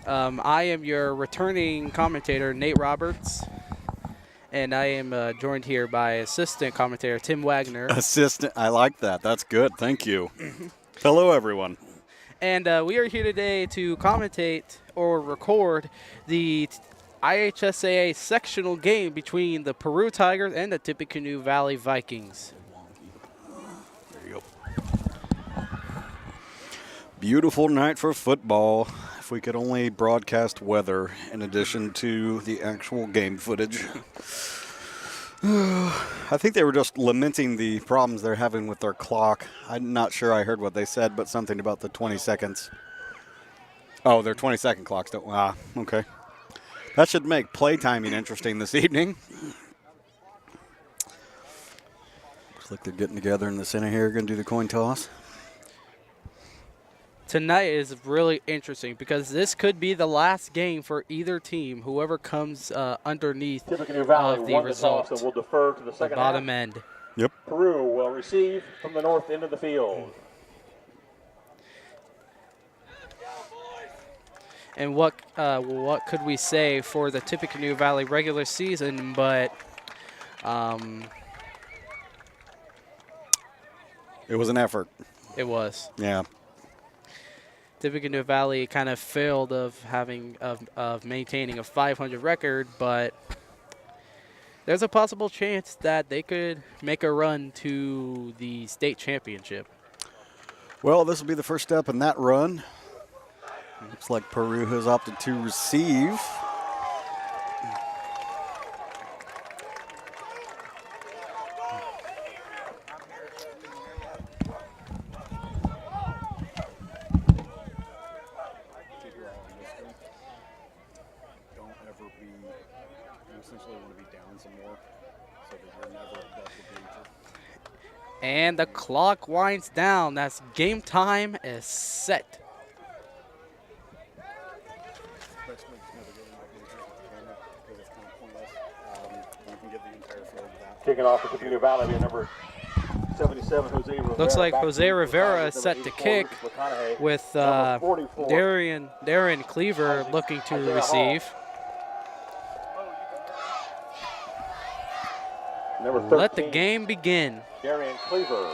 I am your returning commentator, Nate Roberts, and I am joined here by assistant commentator, Tim Wagner. Assistant, I like that. That's good. Thank you. Hello, everyone. And we are here today to commentate or record the IHSAA sectional game between the Peru Tigers and the Tippecanoe Valley Vikings. There you go. Beautiful night for football. If we could only broadcast weather in addition to the actual game footage. I think they were just lamenting the problems they're having with their clock. I'm not sure I heard what they said, but something about the 20 seconds. Oh, their 20-second clocks don't. Okay. That should make play timing interesting this evening. Looks like they're getting together in the center here. Going to do the coin toss. Tonight is really interesting because this could be the last game for either team, whoever comes underneath Tippecanoe Valley of the won result, the toss and will defer to the second bottom half. end. Yep. Peru will receive from the north end of the field. And what could we say for the Tippecanoe Valley regular season, but It was an effort. It was. Yeah. Tippecanoe Valley kind of failed of maintaining a 500 record, but there's a possible chance that they could make a run to the state championship. Well, this will be the first step in that run. Looks like Peru has opted to receive. And the clock winds down. That's game time is set. Kicking off for Tippecanoe Valley, number 77, Jose Rivera. Looks like Jose Rivera is set to kick with Darren Cleaver looking to receive. Let the game begin. Darren Cleaver.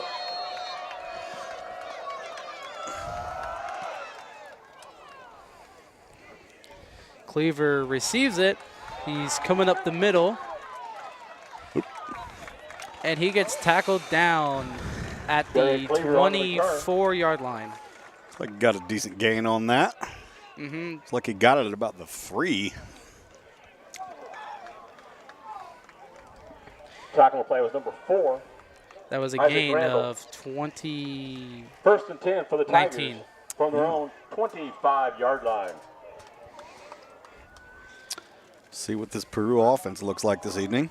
Cleaver receives it. He's coming up the middle. And he gets tackled down at the 24-yard line. Looks like he got a decent gain on that. It's like he got it at about the 3. Tackle play was number 4. That was a gain of 20. First and 10 for the Tigers 19. from their own 25-yard line. See what this Peru offense looks like this evening.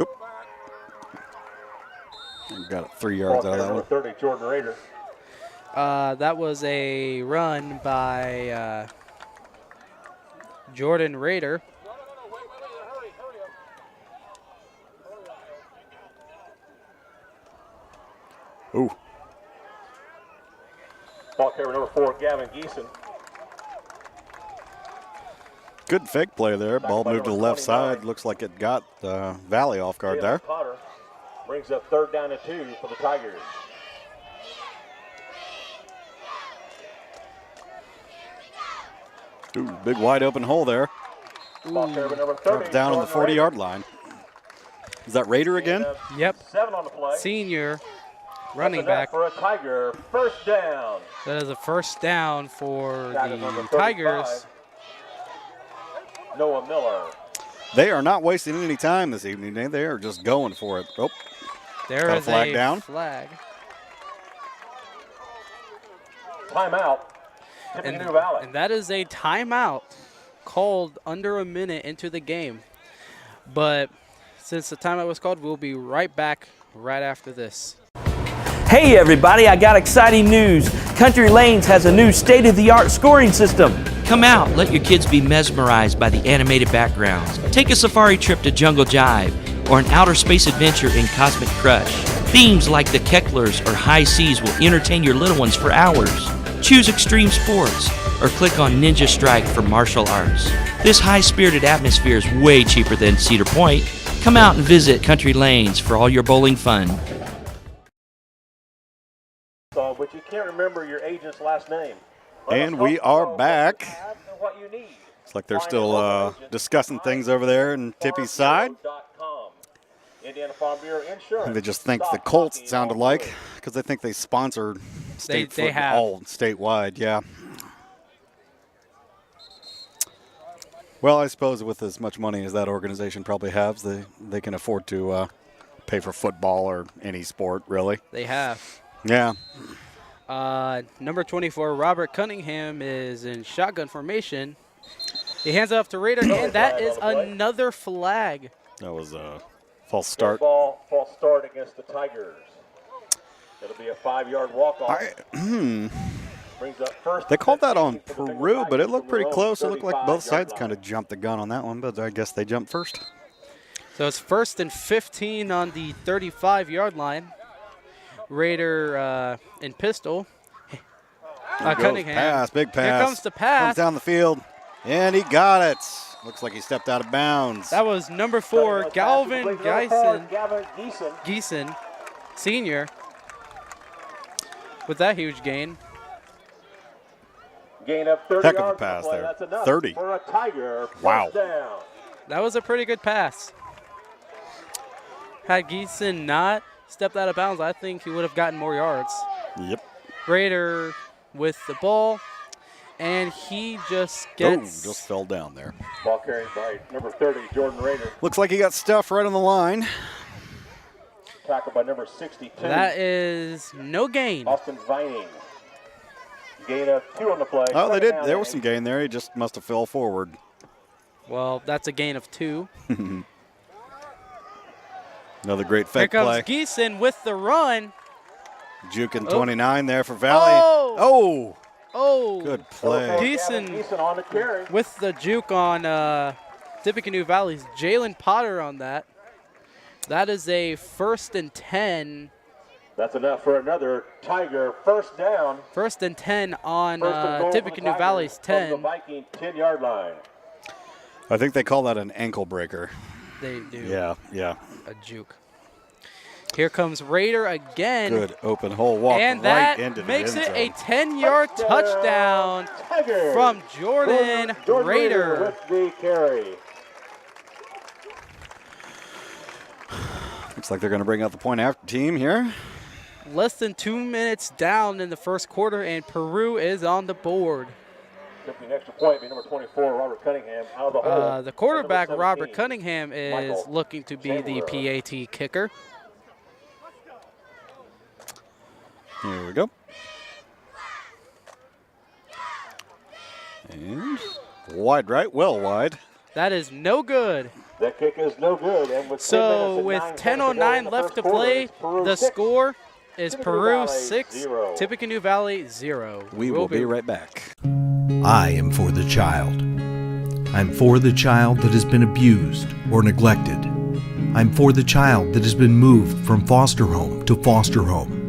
Oop. Got it 3 yards out of that one. 30, Jordan Rader. That was a run by Jordan Rader. Ooh. Ball carrier number 4, Gavin Geeson. Good fake play there. Ball moved to the left side. Looks like it got Valley off guard there. Potter brings up 3rd down and 2 for the Tigers. Ooh, big wide open hole there. Ball carrier number 30, Down on the 40-yard line. Is that Raider again? Yep. 7 on the play. Senior running back. For a Tiger, first down. That is a first down for Tackle the number Tigers. 35, Noah Miller. They are not wasting any time this evening. They are just going for it. Oh, There got is a flag a down. flag. Timeout. Tippecanoe Valley. And that is a timeout called under a minute into the game. But since the timeout was called, we'll be right back right after this. Hey everybody, I got exciting news. Country Lanes has a new state-of-the-art scoring system. Come out, let your kids be mesmerized by the animated backgrounds. Take a safari trip to Jungle Jive. or an outer space adventure in Cosmic Crush. Themes like the Kecklers or High Seas will entertain your little ones for hours. Choose extreme sports or click on Ninja Strike for martial arts. This high-spirited atmosphere is way cheaper than Cedar Point. Come out and visit Country Lanes for all your bowling fun. But you can't remember your agent's last name. And we are back. What you need. It's like they're still discussing things over there in Tippy's side. And they just think the Colts, it sounded like, because they think they sponsor state football statewide. Yeah. Well, I suppose with as much money as that organization probably has, they can afford to pay for football or any sport, really. They have. Yeah. Number 24, Robert Cunningham, is in shotgun formation. He hands it off to Raider, and that is another flag. That was a false start. False start against the Tigers. It'll be a 5-yard walk-off. Brings up first. They called that on Peru, but it looked pretty close. It looked like both sides kind of jumped the gun on that one, but I guess they jumped first. So it's 1st and 15 on the 35-yard line. Raider in pistol. Cunningham. Pass, big pass. Here comes the pass. Comes down the field, and he got it. Looks like he stepped out of bounds. That was number 4, Galvin Geeson, senior, with that huge gain. Gain of 30 Heck of a yards pass play. there. That's enough 30. for a Tiger. Wow. Down. That was a pretty good pass. Had Geeson not stepped out of bounds, I think he would have gotten more yards. Yep. Raider with the ball, and he just gets... just fell down there. Ball carried by number 30, Jordan Raider. Looks like he got stuffed right on the line. Tackled by number 62. That is no gain. Austin Vining. Gain of 2 on the play. Oh, they did. There was some gain there. He just must have fell forward. Well, that's a gain of 2. Another great fake play. Here comes Geeson with the run. Juking 29 there for Valley. Oh! Good play. Geeson on the carry. with the juke on Tippecanoe Valley's Jalen Potter on that. That is a 1st and 10. That's enough for another Tiger first down. 1st and 10 on First Tippecanoe Valley's 10. From the Viking 10-yard line. I think they call that an ankle breaker. They do. Yeah. A juke. Here comes Raider again. Good open hole walk and right that into the makes end it a zone. 10-yard touchdown Tiger. from Jordan Raider. With the carry. Looks like they're going to bring out the point after team here. Less than 2 minutes down in the first quarter, and Peru is on the board. An extra point, number 24, Robert Cunningham, out of the hole. The quarterback, Number 17, Robert Cunningham, is Michael looking to be the PAT kicker. Here we go. And wide right, well wide. That is no good. That kick is no good. And with So with 10:09 left to play, the score is Peru 6, Tippecanoe Valley 0. We will be right back. I am for the child. I'm for the child that has been abused or neglected. I'm for the child that has been moved from foster home to foster home.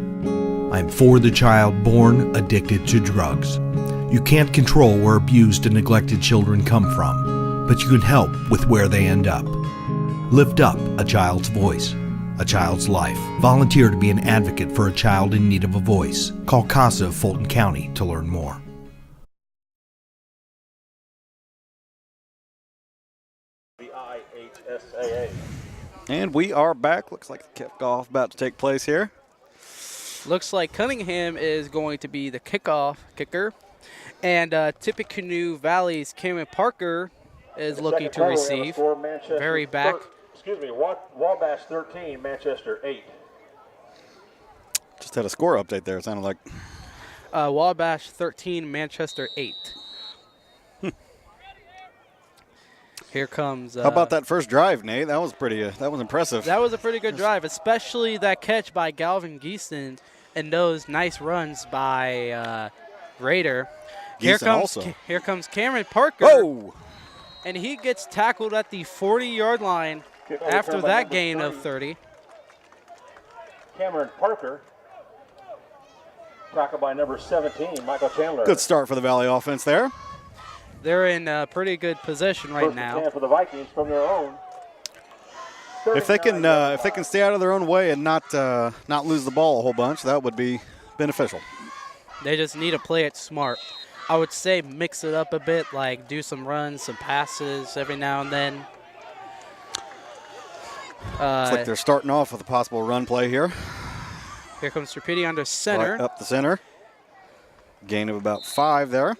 I'm for the child born addicted to drugs. You can't control where abused and neglected children come from, but you can help with where they end up. Lift up a child's voice, a child's life. Volunteer to be an advocate for a child in need of a voice. Call CASA of Fulton County to learn more. The IHSAA. And we are back. Looks like the kickoff about to take place here. Looks like Cunningham is going to be the kickoff kicker. And Tippecanoe Valley's Cameron Parker is looking to receive. Very back. Wabash 13, Manchester 8. Just had a score update there, it sounded like. Wabash 13, Manchester 8. Here comes. How about that first drive, Nate? That was pretty. That was impressive. That was a pretty good drive, especially that catch by Galvin Geeson and those nice runs by Raider. Here comes Cameron Parker. Whoa! And he gets tackled at the 40-yard line after that gain of 30. Cameron Parker. Tackled by number 17, Michael Chandler. Good start for the Valley offense there. They're in a pretty good position right First now. and 10 for the Vikings from their own. If they can stay out of their own way and not lose the ball a whole bunch, that would be beneficial. They just need to play it smart. I would say mix it up a bit, like do some runs, some passes every now and then. Looks like they're starting off with a possible run play here. Here comes Trapedi under center. Right up the center. Gain of about 5 there.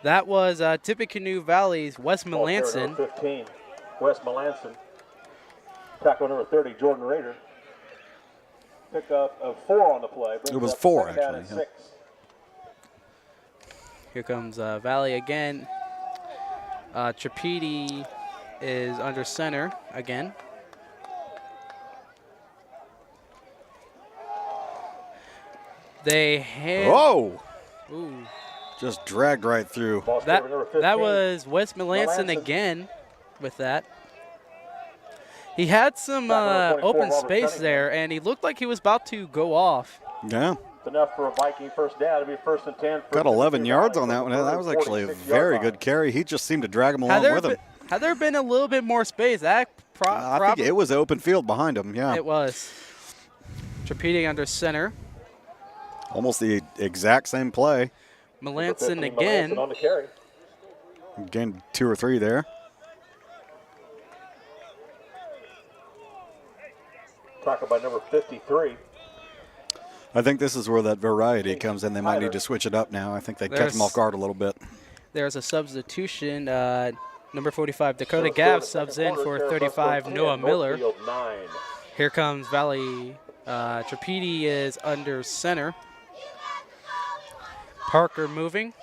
That was Tippecanoe Valley's Wes Melanson. 15, Wes Melanson. Tackle number 30, Jordan Rader. Pick up of 4 on the play. It was 4, actually. Yeah. 6. Here comes Valley again. Trapedi is under center again. They had. Whoa! Ooh. Just dragged right through. That was Wes Melanson again with that. He had some open space there, and he looked like he was about to go off. Yeah. It's enough for a Viking first down. It'll be 1st and 10. Got 11 yards on that one. That was actually a very good carry. He just seemed to drag him along with him. Had there been a little bit more space, that I think it was open field behind him, yeah. It was. Trapedi under center. Almost the exact same play. Melanson again. Melanson on the carry. Gained 2 or 3 there. Tackled by number 53. I think this is where that variety comes in. They might need to switch it up now. I think they catch them off guard a little bit. There's a substitution. Number 45, Dakota Gav subs in for 35, Noah Miller. Here comes Valley. Trapedi is under center. Parker moving.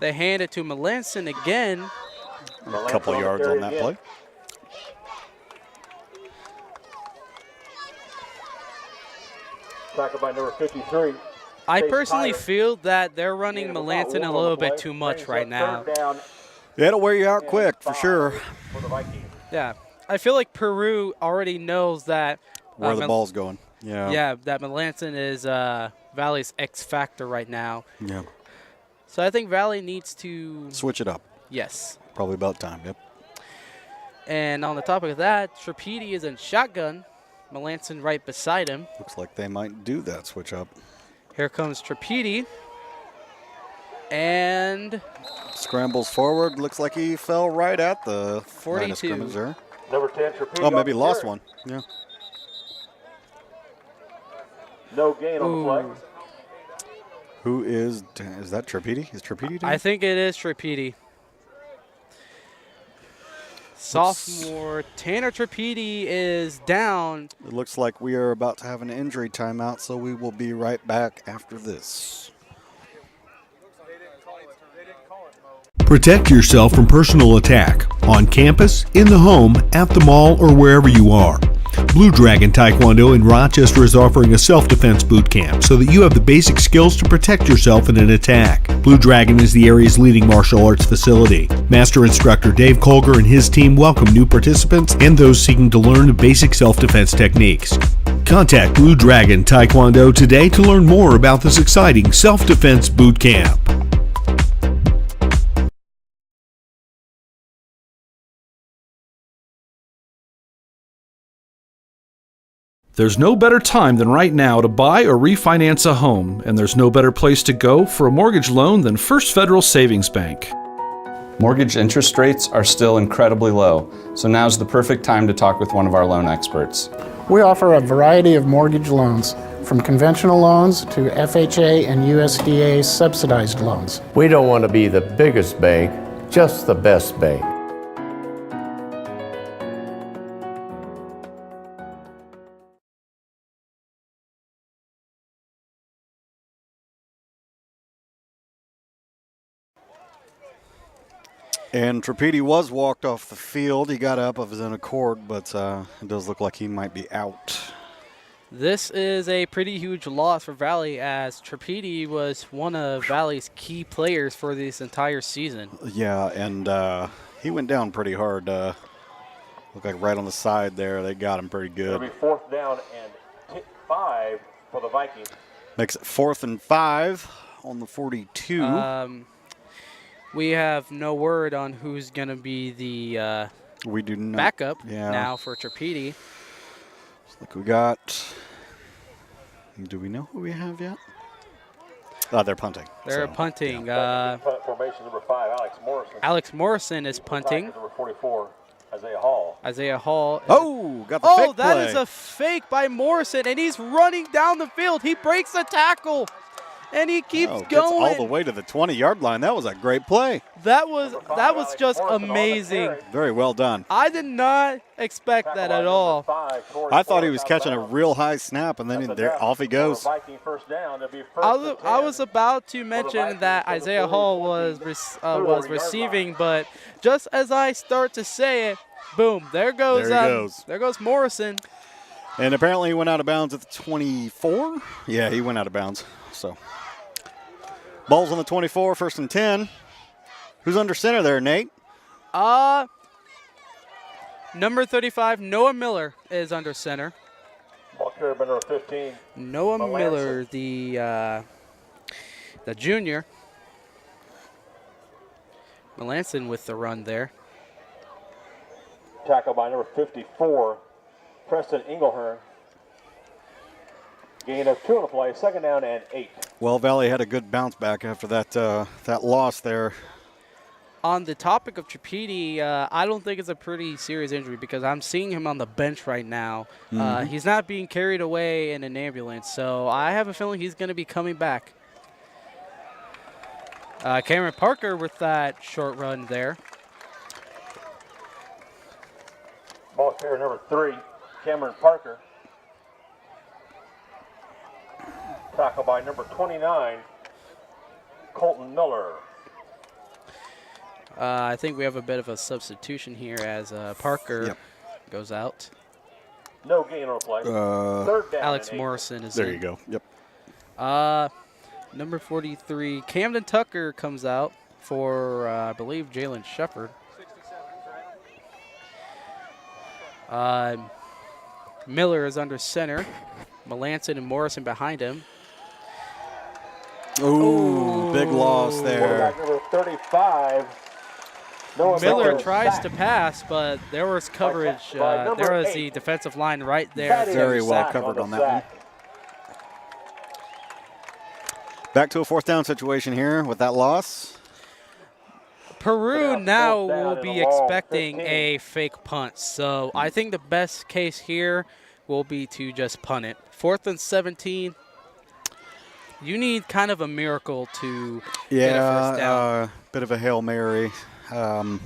They hand it to Melanson again. A couple yards on that play. Tackled by number 53. I personally feel that they're running Melanson a little bit too much right now. It'll wear you out quick, for sure. Yeah. I feel like Peru already knows that where the ball's going. Yeah. Yeah, that Melanson is Valley's X factor right now. Yeah. So I think Valley needs to switch it up. Yes. Probably about time, yep. And on the topic of that, Trapedi is in shotgun. Melanson right beside him. Looks like they might do that switch up. Here comes Trapedi. And scrambles forward. Looks like he fell right at the 42. Line of there. Number 10, Trapedi. Oh, maybe lost one. Yeah. No gain on the play. Who is that Trapedi? Is Trapedi down? I think it is Trapedi. Sophomore Tanner Trapedi is down. It looks like we are about to have an injury timeout, so we will be right back after this. Protect yourself from personal attack on campus, in the home, at the mall, or wherever you are. Blue Dragon Taekwondo in Rochester is offering a self-defense boot camp so that you have the basic skills to protect yourself in an attack. Blue Dragon is the area's leading martial arts facility. Master instructor Dave Colger and his team welcome new participants and those seeking to learn the basic self-defense techniques. Contact Blue Dragon Taekwondo today to learn more about this exciting self-defense boot camp. There's no better time than right now to buy or refinance a home, and there's no better place to go for a mortgage loan than First Federal Savings Bank. Mortgage interest rates are still incredibly low, so now's the perfect time to talk with one of our loan experts. We offer a variety of mortgage loans, from conventional loans to FHA and USDA subsidized loans. We don't want to be the biggest bank, just the best bank. And Trapedi was walked off the field. He got up of his own accord, but it does look like he might be out. This is a pretty huge loss for Valley, as Trapedi was one of Valley's key players for this entire season. Yeah, and he went down pretty hard. Look like right on the side there. They got him pretty It'll good. be 4th down and 5 for the Vikings. Makes it 4th and 5 on the 42. We have no word on who's going to be the We do not. backup Yeah. now for Trapedi. Look, we got. Do we know who we have yet? Oh, they're punting. They're so, punting. Punt formation number 5, Alex Morrison. Alex Morrison is punting. Number 44, Isaiah Hall. Isaiah Hall. Oh, got the Oh, fake that play. is a fake by Morrison, and he's running down the field. He breaks the tackle, and he keeps Gets going. all the way to the 20-yard line. That was a great play. That was just amazing. Very well done. I did not expect that at all. I thought he was catching a real high snap, and then off he goes. I was about to mention that Isaiah Hall was receiving, but just as I start to say it, boom! There goes Morrison. And apparently he went out of bounds at the 24. Yeah, he went out of bounds. So ball's on the 24, 1st and 10. Who's under center there, Nate? Number 35, Noah Miller is under center. Ball carried by number 15. Noah Melanson. Miller, the junior. Melanson with the run there. Tackle by number 54, Preston Engelhorn. Gain of 2 on the play, 2nd down and 8. Well, Valley had a good bounce back after that loss there. On the topic of Trapedi, I don't think it's a pretty serious injury because I'm seeing him on the bench right now. He's not being carried away in an ambulance, so I have a feeling he's going to be coming back. Cameron Parker with that short run there. Ball carrier number 3, Cameron Parker. Tackle by number 29, Colton Miller. I think we have a bit of a substitution here as Parker goes out. No gain on play. 3rd down. Alex and 8. Morrison is There in. you go. Yep. Number 43, Camden Tucker comes out for, I believe, Jalen Shepard. Miller is under center. Melanson and Morrison behind him. Ooh, big loss there. Quarterback number 35. Noah Miller tries to pass, but there was coverage. There was the defensive line right there. Very well covered on that one. Back to a 4th down situation here with that loss. Peru now will be expecting a fake punt, so I think the best case here will be to just punt it. 4th and 17. You need kind of a miracle to get a first down. Bit of a Hail Mary. But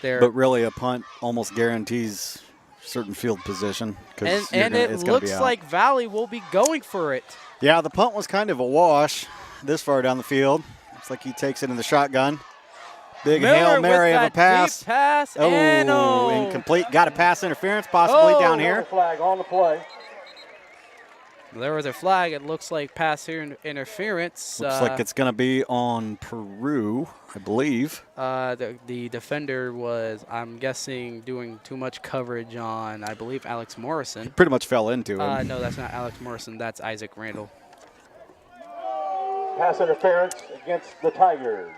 really a punt almost guarantees certain field position. And it looks like Valley will be going for it. Yeah, the punt was kind of a wash this far down the field. Looks like he takes it in the shotgun. Big Miller Hail Mary with of a pass. Deep pass. Incomplete. Got a pass interference possibly down here. Flag on the play. There was a flag. It looks like pass interference. Looks like it's going to be on Peru, I believe. The defender was, I'm guessing, doing too much coverage on, I believe, Alex Morrison. Pretty much fell into him. No, that's not Alex Morrison. That's Isaac Randall. Pass interference against the Tigers.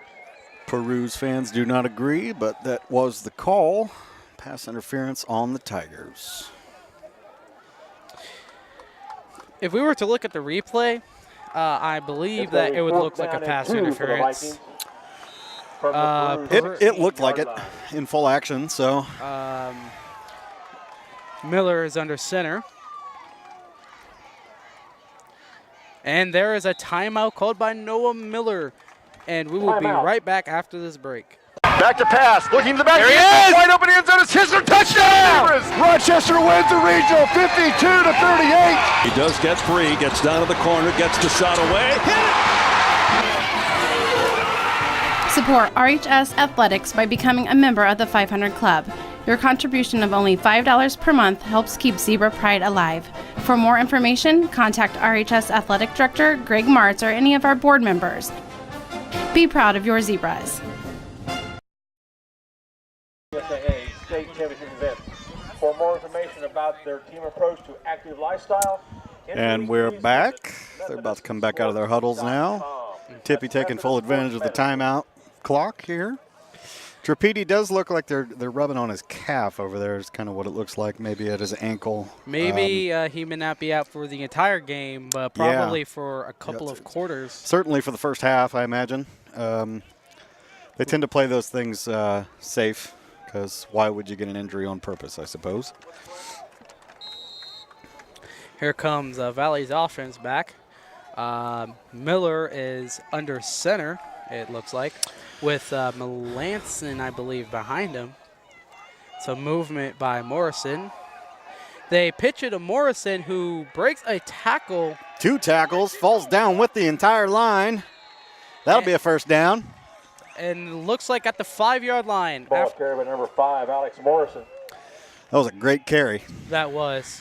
Peru's fans do not agree, but that was the call. Pass interference on the Tigers. If we were to look at the replay, I believe that it would look like a pass interference. It looked like it in full action, so. Miller is under center. And there is a timeout called by Noah Miller. And we will be right back after this break. Back to pass, looking to the back. There he is! Wide open end zone, it's Hisler, touchdown! Rochester wins the regional, 52-38. He does get free, gets down to the corner, gets the shot away, hit it! Support RHS Athletics by becoming a member of the 500 Club. Your contribution of only $5 per month helps keep Zebra Pride alive. For more information, contact RHS Athletic Director Greg Martz or any of our board members. Be proud of your Zebras. state championship events. For more information about their team approach to active lifestyle, And we're back. They're about to come back out of their huddles now. Tippy taking full advantage of the timeout clock here. Trapedi does look like they're rubbing on his calf over there is kind of what it looks like, maybe at his ankle. Maybe he may not be out for the entire game, but probably for a couple of quarters. Certainly for the first half, I imagine. They tend to play those things safe because why would you get an injury on purpose, I suppose. Here comes Valley's offense back. Miller is under center, it looks like, with Melanson, I believe, behind him. So movement by Morrison. They pitch it to Morrison, who breaks a tackle. 2 tackles, falls down with the entire line. That'll be a first down. And looks like at the 5-yard line. Ball carried by number 5, Alex Morrison. That was a great carry. That was.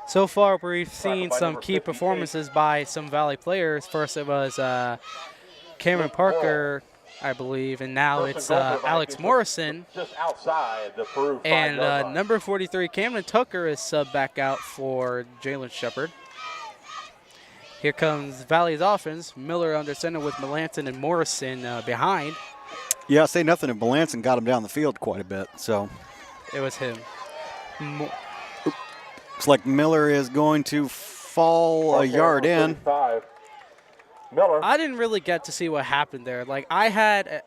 So far, we've seen some key performances by some Valley players. First, it was Cameron Parker, I believe, and now it's Alex Morrison. Just outside the Peru 5-yard And line. number 43, Cameron Tucker, is subbed back out for Jalen Shepard. Here comes Valley's offense. Miller under center with Melanson and Morrison behind. Yeah, say nothing if Melanson got him down the field quite a bit. So it was him. Looks like Miller is going to fall a yard in. Miller. I didn't really get to see what happened there. Like I had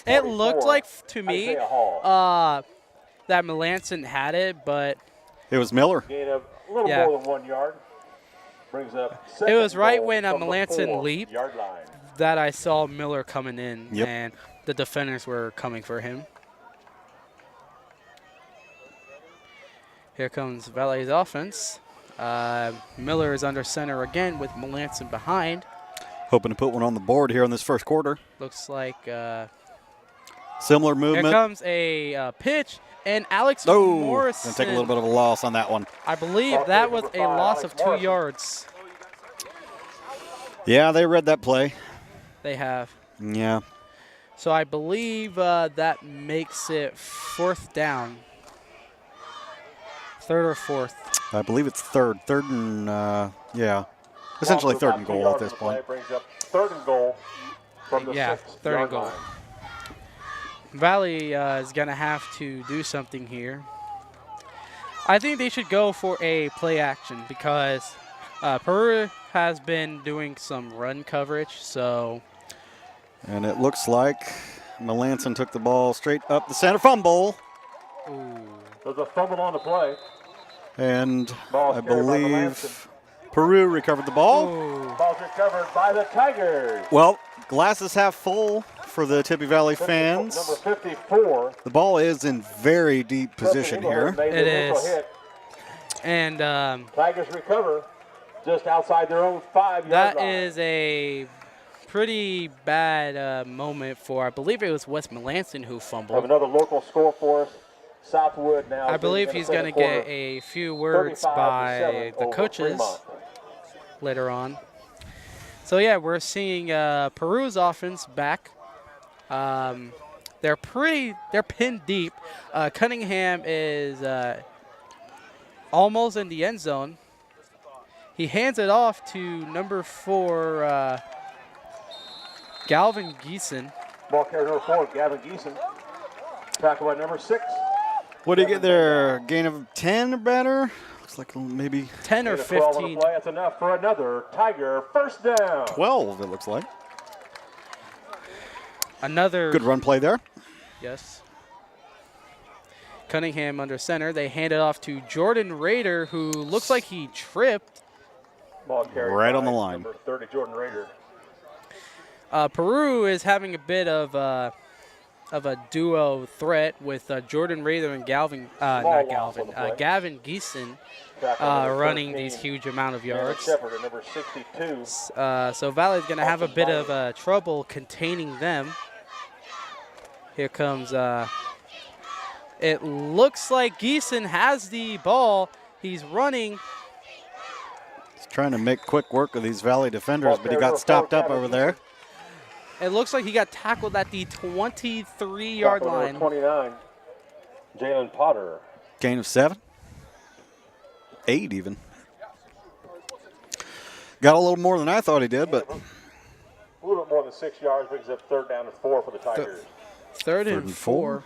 it looked like to me that Melanson had it, but it was Miller. Gain of a little more than 1 yard. Brings up it was right when Melanson 4 leaped yard line. that I saw Miller coming in, Yep. and the defenders were coming for him. Here comes Valley's offense. Miller is under center again with Melanson behind. Hoping to put one on the board here in this first quarter. Looks like similar movement. Here comes a pitch, and Alex Morrison. Morrison. Gonna take a little bit of a loss on that one. I believe that was a loss of 2 yards. Yeah, they read that play. They have. Yeah. So I believe that makes it 4th down. 3rd or 4th. I believe it's third. Third and, yeah. Essentially third and goal at this point. Brings up 3rd and goal from the 3rd and goal. Valley is going to have to do something here. I think they should go for a play action because Peru has been doing some run coverage, so. And it looks like Melanson took the ball straight up the center. Fumble. Ooh. There's a fumble on the play. And I believe Peru recovered the ball. Ball's recovered by the Tigers. Well, glasses half full for the Tippy Valley fans. Number 54. The ball is in very deep position here. It is. And Tigers recover just outside their own 5-yard line. That is a pretty bad moment for, I believe it was Wes Melanson who fumbled. Have another local score for us. Southwood now. I believe he's going to get a few words by the coaches later on. So yeah, we're seeing Peru's offense back. They're pinned deep. Cunningham is almost in the end zone. He hands it off to number 4, Galvin Geeson. Ball carrier number 4, Gavin Geeson. Tackle by number 6. What do you get there? Gain of 10 or better? Looks like maybe 10 or 15. That's enough for another Tiger first down. 12, it looks like. Another good run play there. Yes. Cunningham under center. They hand it off to Jordan Rader, who looks like he tripped. Ball carried right on the line. Number 30, Jordan Rader. Peru is having a bit of a duo threat with Jordan Rader and Gavin Geeson running these huge amount of yards. Shepard at number 62. So Valley's going to have a bit of trouble containing them. Here comes, it looks like Geeson has the ball. He's running. He's trying to make quick work of these Valley defenders, but he got stopped up over there. It looks like he got tackled at the 23-yard Tackle number line. 29, Jalen Potter. Gain of 7? 8 even. Got a little more than I thought he did, but A little bit more than 6 yards, brings up 3rd down and 4 for the Tigers. Third and 4.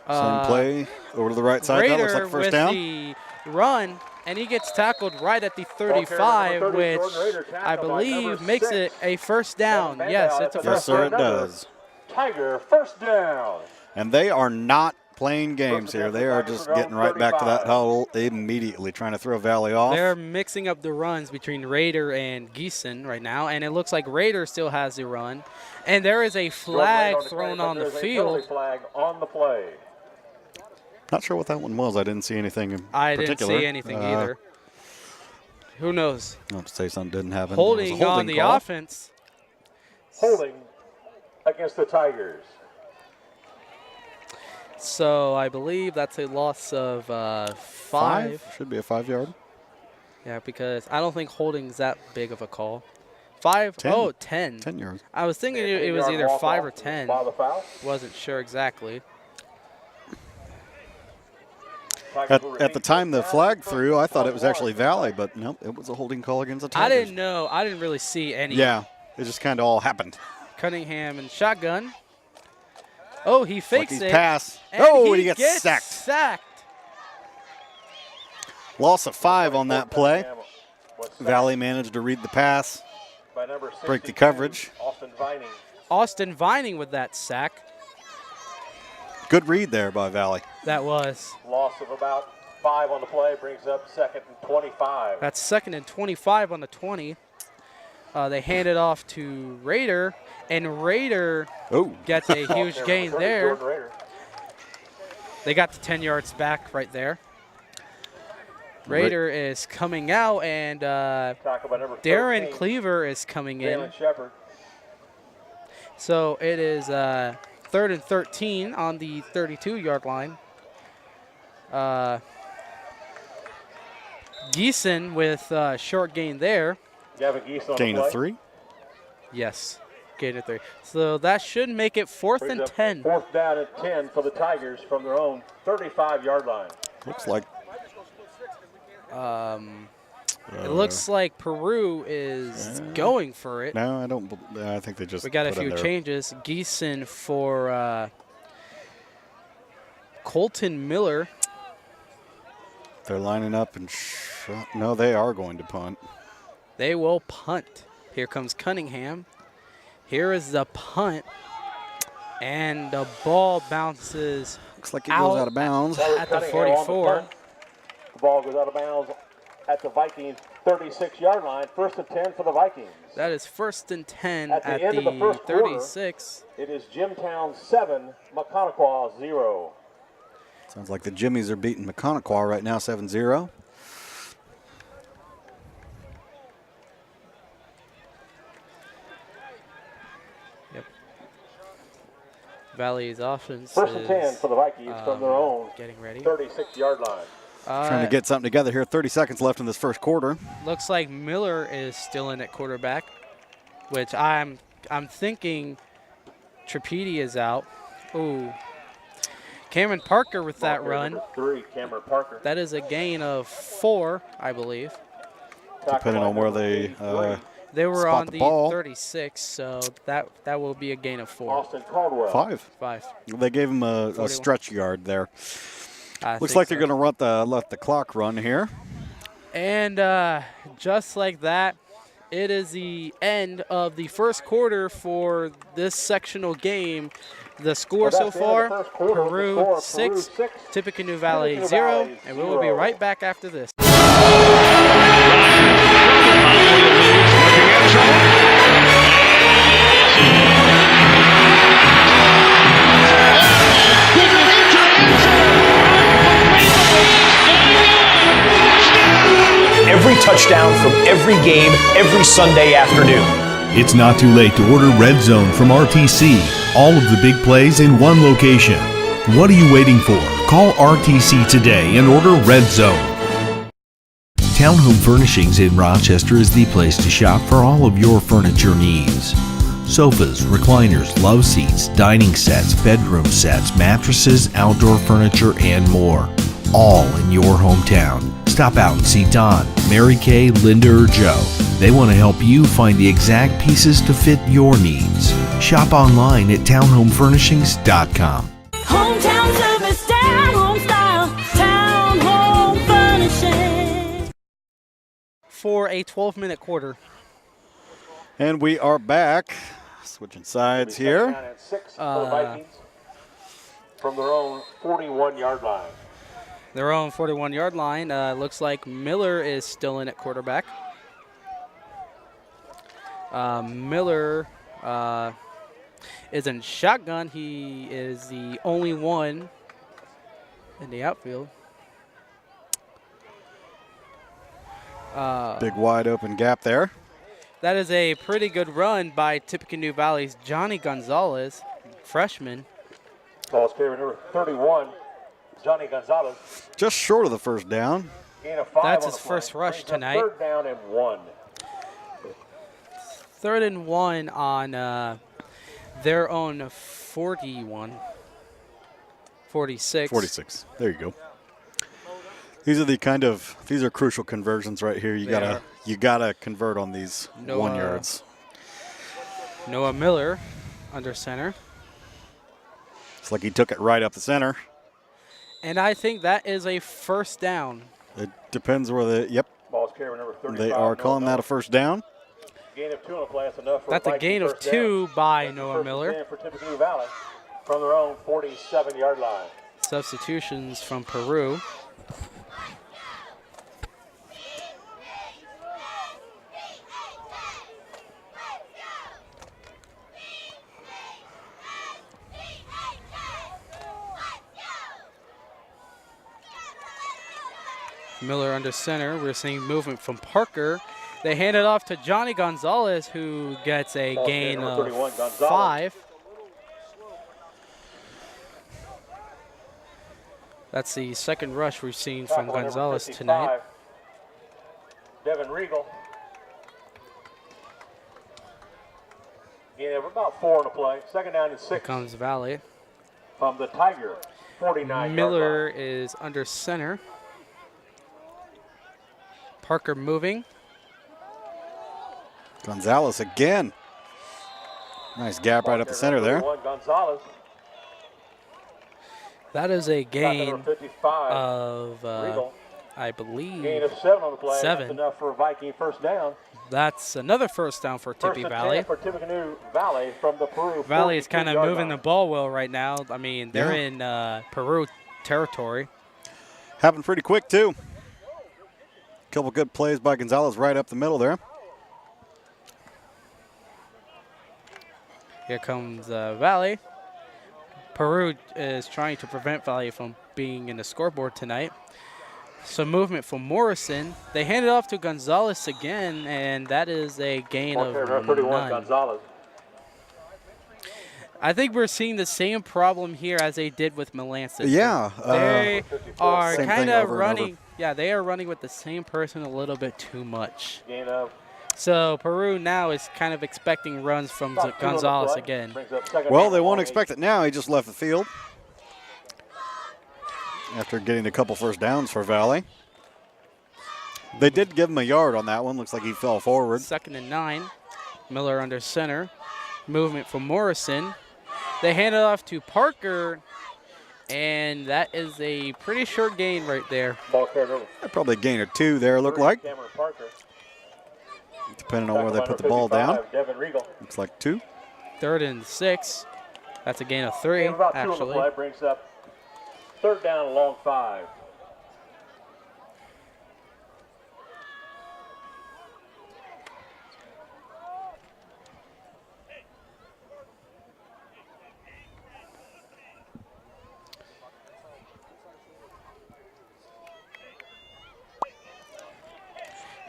Same play over to the right side. That looks like first down. The run, and he gets tackled right at the 35, which I believe makes it a first down. Yes, it's a first down. Yes, sir, it does. Tiger, first down. And they are not playing games here. They are just getting right back to that huddle immediately, trying to throw Valley off. They're mixing up the runs between Raider and Geeson right now, and it looks like Raider still has the run. And there is a flag thrown on the field. Flag on the play. Not sure what that one was. I didn't see anything in I particular. didn't see anything either. Who knows? I'll have to say something didn't happen. Holding on the offense. Holding against the Tigers. So I believe that's a loss of 5. Should be a 5-yard. Yeah, because I don't think holding's that big of a call. 5? 10. Oh, 10. 10 yards. I was thinking it was either 5 or 10. Wasn't sure exactly. At the time the flag threw, I thought it was actually Valley, but nope, it was a holding call against the Tigers. I didn't know. I didn't really see any. Yeah, it just kind of all happened. Cunningham and shotgun. Oh, he fakes it. Pass. And he gets sacked. Loss of 5 on that play. Valley managed to read the pass, break the coverage. Austin Vining with that sack. Good read there by Valley. That was. Loss of about 5 on the play, brings up 2nd and 25. That's 2nd and 25 on the 20. They hand it off to Raider, and Raider gets a huge gain there. They got the 10 yards back right there. Raider is coming out, and Darren Cleaver is coming in. So it is 3rd and 13 on the 32-yard line. Geeson with short gain there. Gain of 3? Yes, gain of 3. So that should make it 4th and 10. 4th down and 10 for the Tigers from their own 35-yard line. Looks like. It looks like Peru is going for it. No, I don't. I think they just. We got a few changes. Geeson for Colton Miller. They're lining up and no, they are going to punt. They will punt. Here comes Cunningham. Here is the punt. And the ball bounces. Looks like it goes out of bounds. At the 44. The ball goes out of bounds at the Vikings 36-yard line. 1st and 10 for the Vikings. That is 1st and 10 at the end of the first 36. Quarter, it is Jimtown 7, McConaughey 0. Sounds like the Jimmies are beating McConaughey right now, 7-0. Yep. Valley's offense 1st and 10 for the Vikings from their own getting ready. 36-yard line. Trying to get something together here. 30 seconds left in this first quarter. Looks like Miller is still in at quarterback, which I'm thinking Trapedi is out. Ooh. Cameron Parker with that run. 3, Cameron Parker. That is a gain of 4, I believe. Depending on where they were on the ball. 36, so that will be a gain of 4. Austin Caldwell. 5. They gave him a stretch yard there. Looks like they're going to let the clock run here. And just like that, it is the end of the first quarter for this sectional game. The score so far, Peru 6, Tippecanoe Valley 0, and we will be right back after this. Every touchdown from every game, every Sunday afternoon. It's not too late to order Red Zone from RTC. All of the big plays in one location. What are you waiting for? Call RTC today and order Red Zone. Townhome Furnishings in Rochester is the place to shop for all of your furniture needs. Sofas, recliners, love seats, dining sets, bedroom sets, mattresses, outdoor furniture, and more. All in your hometown. Stop out and see Don, Mary Kay, Linda, or Joe. They want to help you find the exact pieces to fit your needs. Shop online at townhomefurnishings.com. Hometown service, down home style, Town Home Furnishings. For a 12-minute quarter. And we are back. Switching sides here. Down at 6 for the Vikings from their own 41-yard line. Their own 41-yard line. Looks like Miller is still in at quarterback. Miller is in shotgun. He is the only one in the outfield. Big wide open gap there. That is a pretty good run by Tippecanoe Valley's Johnny Gonzalez, freshman. Ball is carried number 31, Johnny Gonzalez. Just short of the first down. Gain of 5 That's on his the first play. rush Brings up tonight. 3rd down and 1. 3rd and 1 on their own 41. 46. 46. There you go. These are crucial conversions right here. You gotta convert on these 1 yards. Noah Miller under center. It's like he took it right up the center. And I think that is a first down. It depends where Ball is carried number 35. they are calling that a first down. Gain of 2 on the play. That's enough for That's a gain of 2 by Noah Miller. For Tippecanoe Valley from their own 47-yard line. Substitutions from Peru. Miller under center. We're seeing movement from Parker. They hand it off to Johnny Gonzalez, who gets a gain of 5. That's the second rush we've seen from Gonzalez tonight. Devin Regal. Gain of about 4 on the play. 2nd down and 6. Here comes Valley. From the Tiger, 49-yard Miller line. is under center. Parker moving. Gonzalez again. Nice gap right up the center there. Gonzalez. That is a gain 55, of, I believe, gain of 7 on the play. 7. That's enough for a Viking first down. That's another first down for Tippy Valley. For Tippecanoe Valley from the Peru. Valley is kind of moving line. the ball well right now. I mean, they're in Peru territory. Happened pretty quick, too. Couple good plays by Gonzalez right up the middle there. Here comes Valley. Peru is trying to prevent Valley from being in the scoreboard tonight. Some movement from Morrison. They hand it off to Gonzalez again, and that is a gain of 31, 9. Gonzalez. I think we're seeing the same problem here as they did with Melanson. Yeah. They are Same kind thing of over and running. over. Yeah, they are running with the same person a little bit too much. Gain of So Peru now is kind of expecting runs from about 2 on the Gonzalez play. again. Brings up 2nd Well, down they and won't 1. expect it now. He just left the field after getting a couple first downs for Valley. They did give him a yard on that one. Looks like he fell forward. 2nd and 9. Miller under center. Movement from Morrison. They hand it off to Parker, and that is a pretty short gain right there. Ball carried over. Probably a gain or 2 there, look like. Cameron Parker. Depending on where they put the ball down. Devin Regal. Looks like 2. 3rd and 6. That's a gain of 3, Gain of about 2 on the actually. play. Brings up 3rd down and long 5.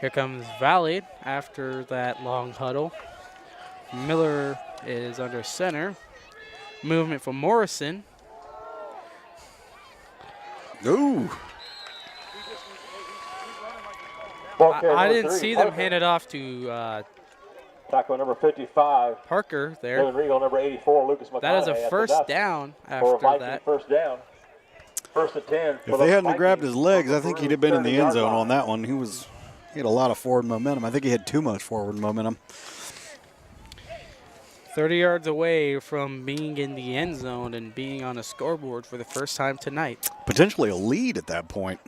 Here comes Valley after that long huddle. Miller is under center. Movement from Morrison. Ooh. I didn't see them hand it off to Tackle number 55. Parker there. Dylan Regal, number 84, Lucas McConaughey. That is a first down after that. First down. First and 10. If they hadn't grabbed his legs, I think he'd have been in the end zone on that one. He had a lot of forward momentum. I think he had too much forward momentum. 30 yards away from being in the end zone and being on a scoreboard for the first time tonight. Potentially a lead at that point.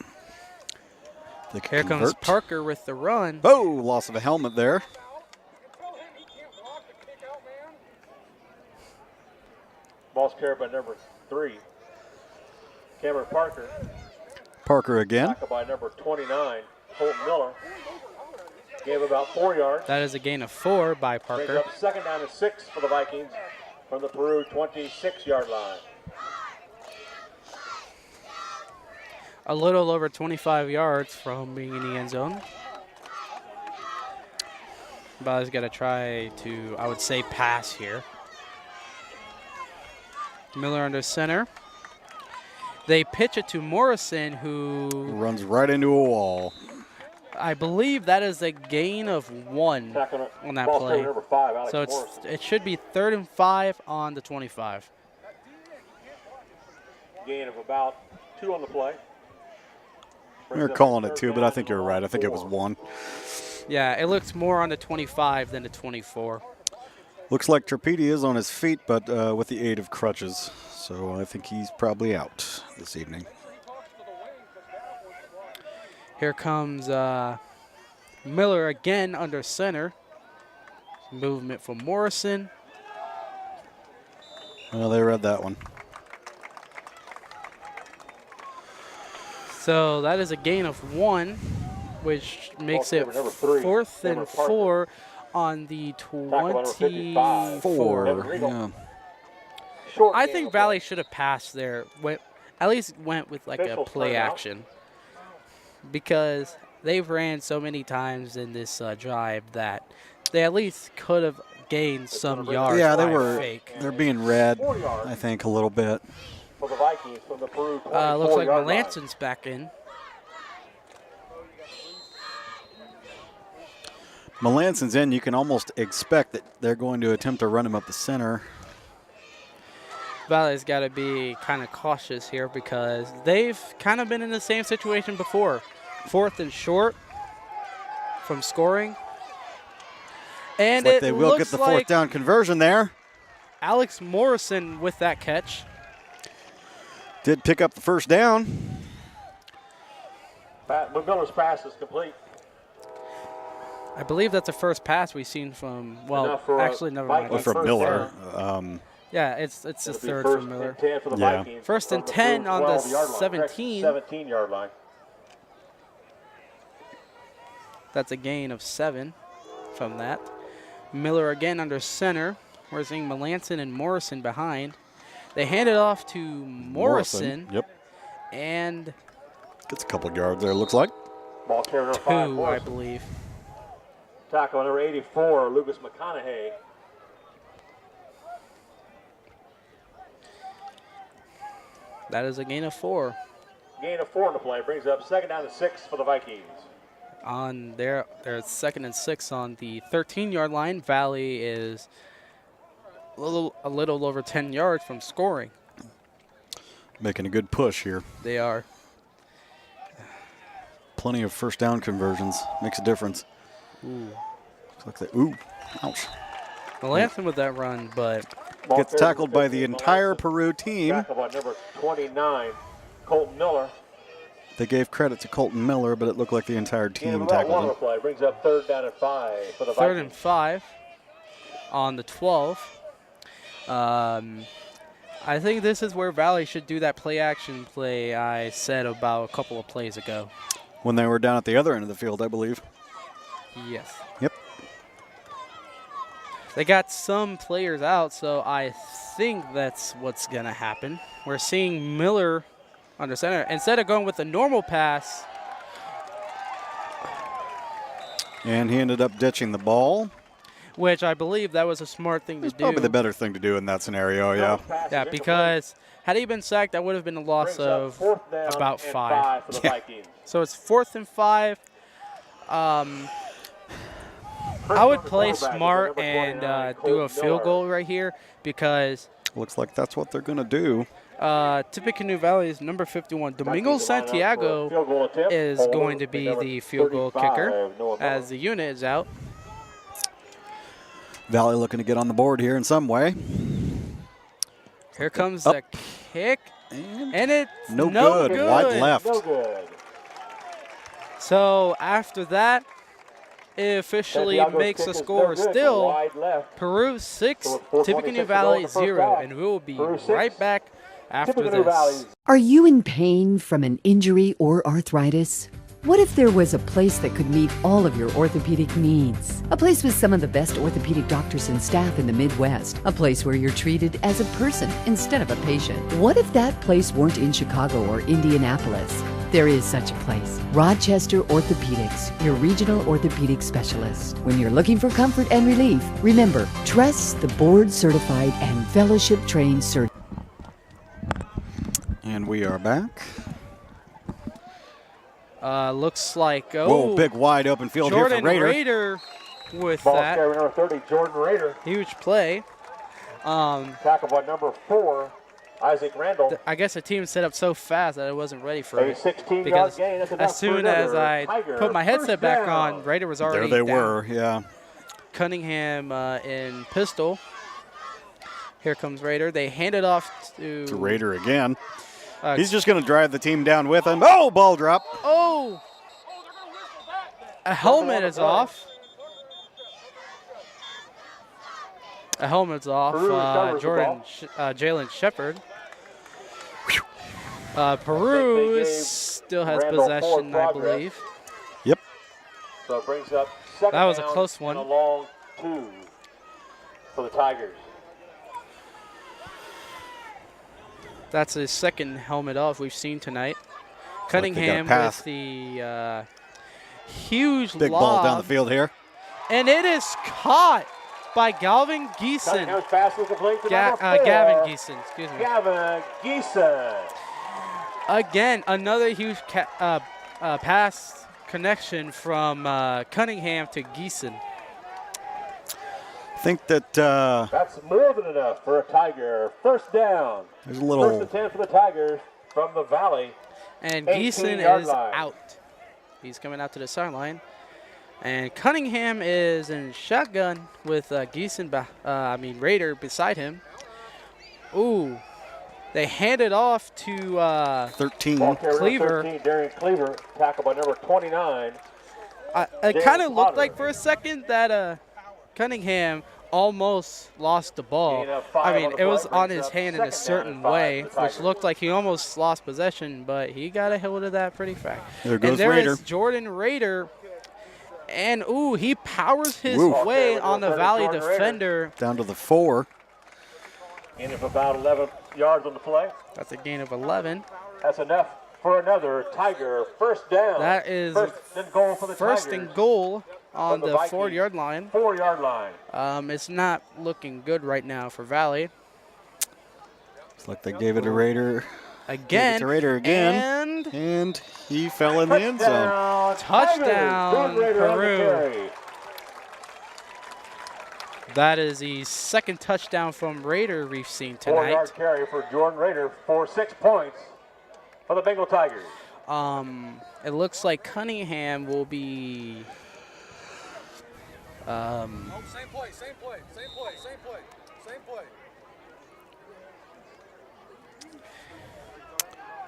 Here comes Parker with the run. Oh, loss of a helmet there. Ball's carried by number 3, Cameron Parker. Parker again. Tackled by number 29, Colton Miller. Gave about 4 yards. That is a gain of 4 by Parker. Brings up second down and 6 for the Vikings from the Peru 26-yard line. A little over 25 yards from being in the end zone. Valley's got to try to, I would say, pass here. Miller under center. They pitch it to Morrison, who runs right into a wall. I believe that is a gain of 1 on that play. Number 5, so it should be 3rd and 5 on the 25. Gain of about 2 on the play. They're calling it 2, but I think you're right. I think it was 1. Yeah, it looks more on the 25 than the 24. Looks like Trapedi is on his feet, but with the aid of crutches. So I think he's probably out this evening. Here comes Miller again under center. Movement from Morrison. Well, they read that one. So that is a gain of 1, which makes it 4th and 4 on the 24. Yeah. I think Valley should have passed there. At least went with like a play action. Because they've ran so many times in this drive that they at least could have gained some yards. Yeah, fake. They're being read, I think, a little bit. For the Vikings from the Peru looks like 24-yard Melanson's back in. Melanson's in. You can almost expect that they're going to attempt to run him up the center. Valley's got to be kind of cautious here because they've kind of been in the same situation before. 4th and short from scoring. And like they will get the 4th like down conversion there. Alex Morrison with that catch. Did pick up the first down. Miller's pass is complete. I believe that's the first pass we've seen from, well, actually, never mind. Well, from Miller. Yeah, it's the 3rd from Miller. And 10 for the Yeah. Vikings 1st and from 10 Peru on the 12-yard line. 17. 17-yard line. That's a gain of 7 from that. Miller again under center. We're seeing Melanson and Morrison behind. They hand it off to Morrison. Yep. And gets a couple yards there, it looks like. Ball carrier number 5, 2, I believe. Tackle number 84, Lucas McConaughey. That is a gain of 4. Gain of 4 in the play. Brings up second down and 6 for the Vikings. On their 2nd and 6 on the 13-yard line. Valley is a little over 10 yards from scoring. Making a good push here. They are. Plenty of first down conversions. Makes a difference. Ooh. Looks like ooh, ouch. Melanson with that run, but gets tackled by the entire Peru team. Tackled by number 29, Colton Miller. They gave credit to Colton Miller, but it looked like the entire team tackled tackled him. Play. Brings up 3rd down and 5 for the 3rd Vikings. and 5 on the 12. I think this is where Valley should do that play action play I said about a couple of plays ago. When they were down at the other end of the field, I believe. Yes. Yep. They got some players out, so I think that's what's going to happen. We're seeing Miller under center. Instead of going with the normal pass. And he ended up ditching the ball. Which I believe that was a smart thing to do. Probably the better thing to do in that scenario, yeah. Yeah, because had he been sacked, that would have been a loss of about 5. For the Yeah. Vikings. So it's 4th and 5. I would play smart and do a field goal right here because looks like that's what they're going to do. Tippecanoe Valley's number 51, Domingo Santiago, is going to be the field goal kicker as the unit is out. Valley looking to get on the board here in some way. Here comes the kick, and it's no good. Wide left. No good. So after that, it officially makes a score still Peru 6, Tippecanoe Valley 0, and we will be right back after this. Are you in pain from an injury or arthritis? What if there was a place that could meet all of your orthopedic needs? A place with some of the best orthopedic doctors and staff in the Midwest. A place where you're treated as a person instead of a patient. What if that place weren't in Chicago or Indianapolis? There is such a place. Rochester Orthopedics, your regional orthopedic specialist. When you're looking for comfort and relief, remember, trust the board-certified and fellowship-trained surgeon. And we are back. Looks like whoa, big wide open field Jordan here for Raider with Ball that. carrier number 30, Jordan Raider. Huge play. Tackle by number 4, Isaac Randall. I guess the team set up so fast that I wasn't ready for it. 16-yard gain. That's as soon as I put my headset back on, Raider was already there. They down. were, yeah. Cunningham in pistol. Here comes Raider. They hand it off to Raider again. He's just going to drive the team down with him. Oh, ball drop. Oh! A helmet is off. A helmet's off. Jalen Shepard. Peru still has possession, I believe. Yep. So it brings up second that was a down close one. And a long 2 for the Tigers. That's his second helmet off we've seen tonight. Cunningham with the huge big lob. ball down the field here. And it is caught by Gavin Geeson. Gavin Geeson, excuse me. Gavin Geeson. Again, another huge pass connection from Cunningham to Geeson. I think that that's more than enough for a Tiger. First down. There's a little first attempt for the Tigers from the Valley. And Geeson is out. He's coming out to the sideline. And Cunningham is in shotgun with Raider beside him. Ooh. They hand it off to 13. Cleaver. 13, Darian Cleaver, tackled by number 29. It kind of looked like for a second that Cunningham almost lost the ball. I mean, it was on his hand in a certain way, which looked like he almost lost possession, but he got a hold of that pretty fast. There goes and there Raider. Is Jordan Raider. And, ooh, he powers his way on the Valley defender. Down to the 4. Gain of about 11 yards on the play. That's a gain of 11. That's enough for another Tiger first down. That is first and goal on the 4-yard line. 4-yard line. It's not looking good right now for Valley. Looks like they gave it to Raider. Again. Gave it to Raider again. And he fell in the end zone. Touchdown, Peru. That is the second touchdown from Raider we've seen tonight. 4-yard carry for Jordan Raider for 6 points for the Bengal Tigers. It looks like Cunningham will be. Same play.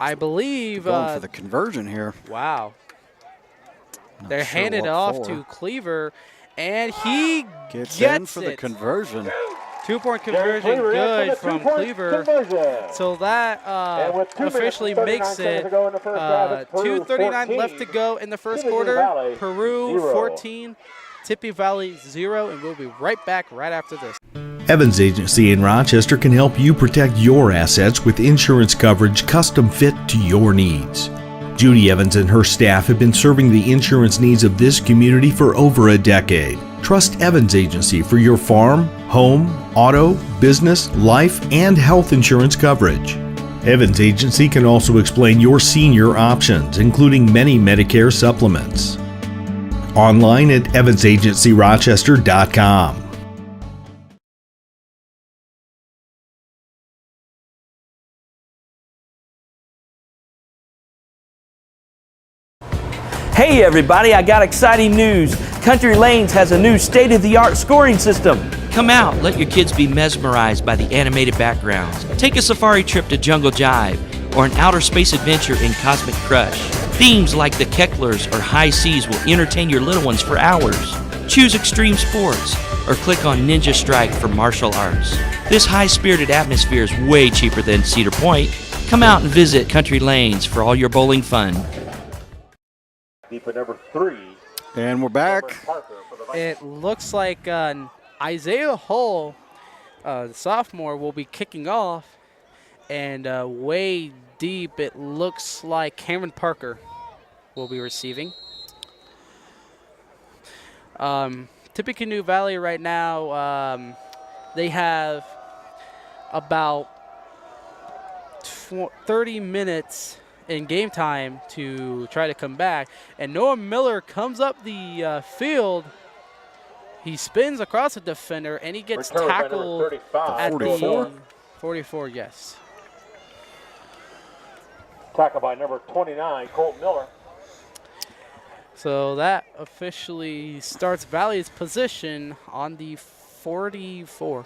I believe. Going for the conversion here. Wow. They're sure handed what off for. to Cleaver, and he gets in for the conversion. 2-point conversion good from Cleaver. So that officially makes it 2:39 left to go in the first quarter. Peru 14, Tippy Valley 0, and we'll be right back right after this. Evans Agency in Rochester can help you protect your assets with insurance coverage custom fit to your needs. Judy Evans and her staff have been serving the insurance needs of this community for over a decade. Trust Evans Agency for your farm, home, auto, business, life, and health insurance coverage. Evans Agency can also explain your senior options, including many Medicare supplements. Online at evansagencyrochester.com. Hey everybody, I got exciting news. Country Lanes has a new state-of-the-art scoring system. Come out, let your kids be mesmerized by the animated backgrounds. Take a safari trip to Jungle Jive or an outer space adventure in Cosmic Crush. Themes like the Kecklers or High Seas will entertain your little ones for hours. Choose extreme sports or click on Ninja Strike for martial arts. This high-spirited atmosphere is way cheaper than Cedar Point. Come out and visit Country Lanes for all your bowling fun. Deep at number 3. And we're back. It looks like Isaiah Hull, the sophomore, will be kicking off. And way deep, it looks like Cameron Parker will be receiving. Tippecanoe Valley right now, they have about 30 minutes in game time to try to come back. And Noah Miller comes up the field. He spins across the defender, and he gets tackled at 44? the 44, yes. Tackled by number 29, Colt Miller. So that officially starts Valley's position on the 44.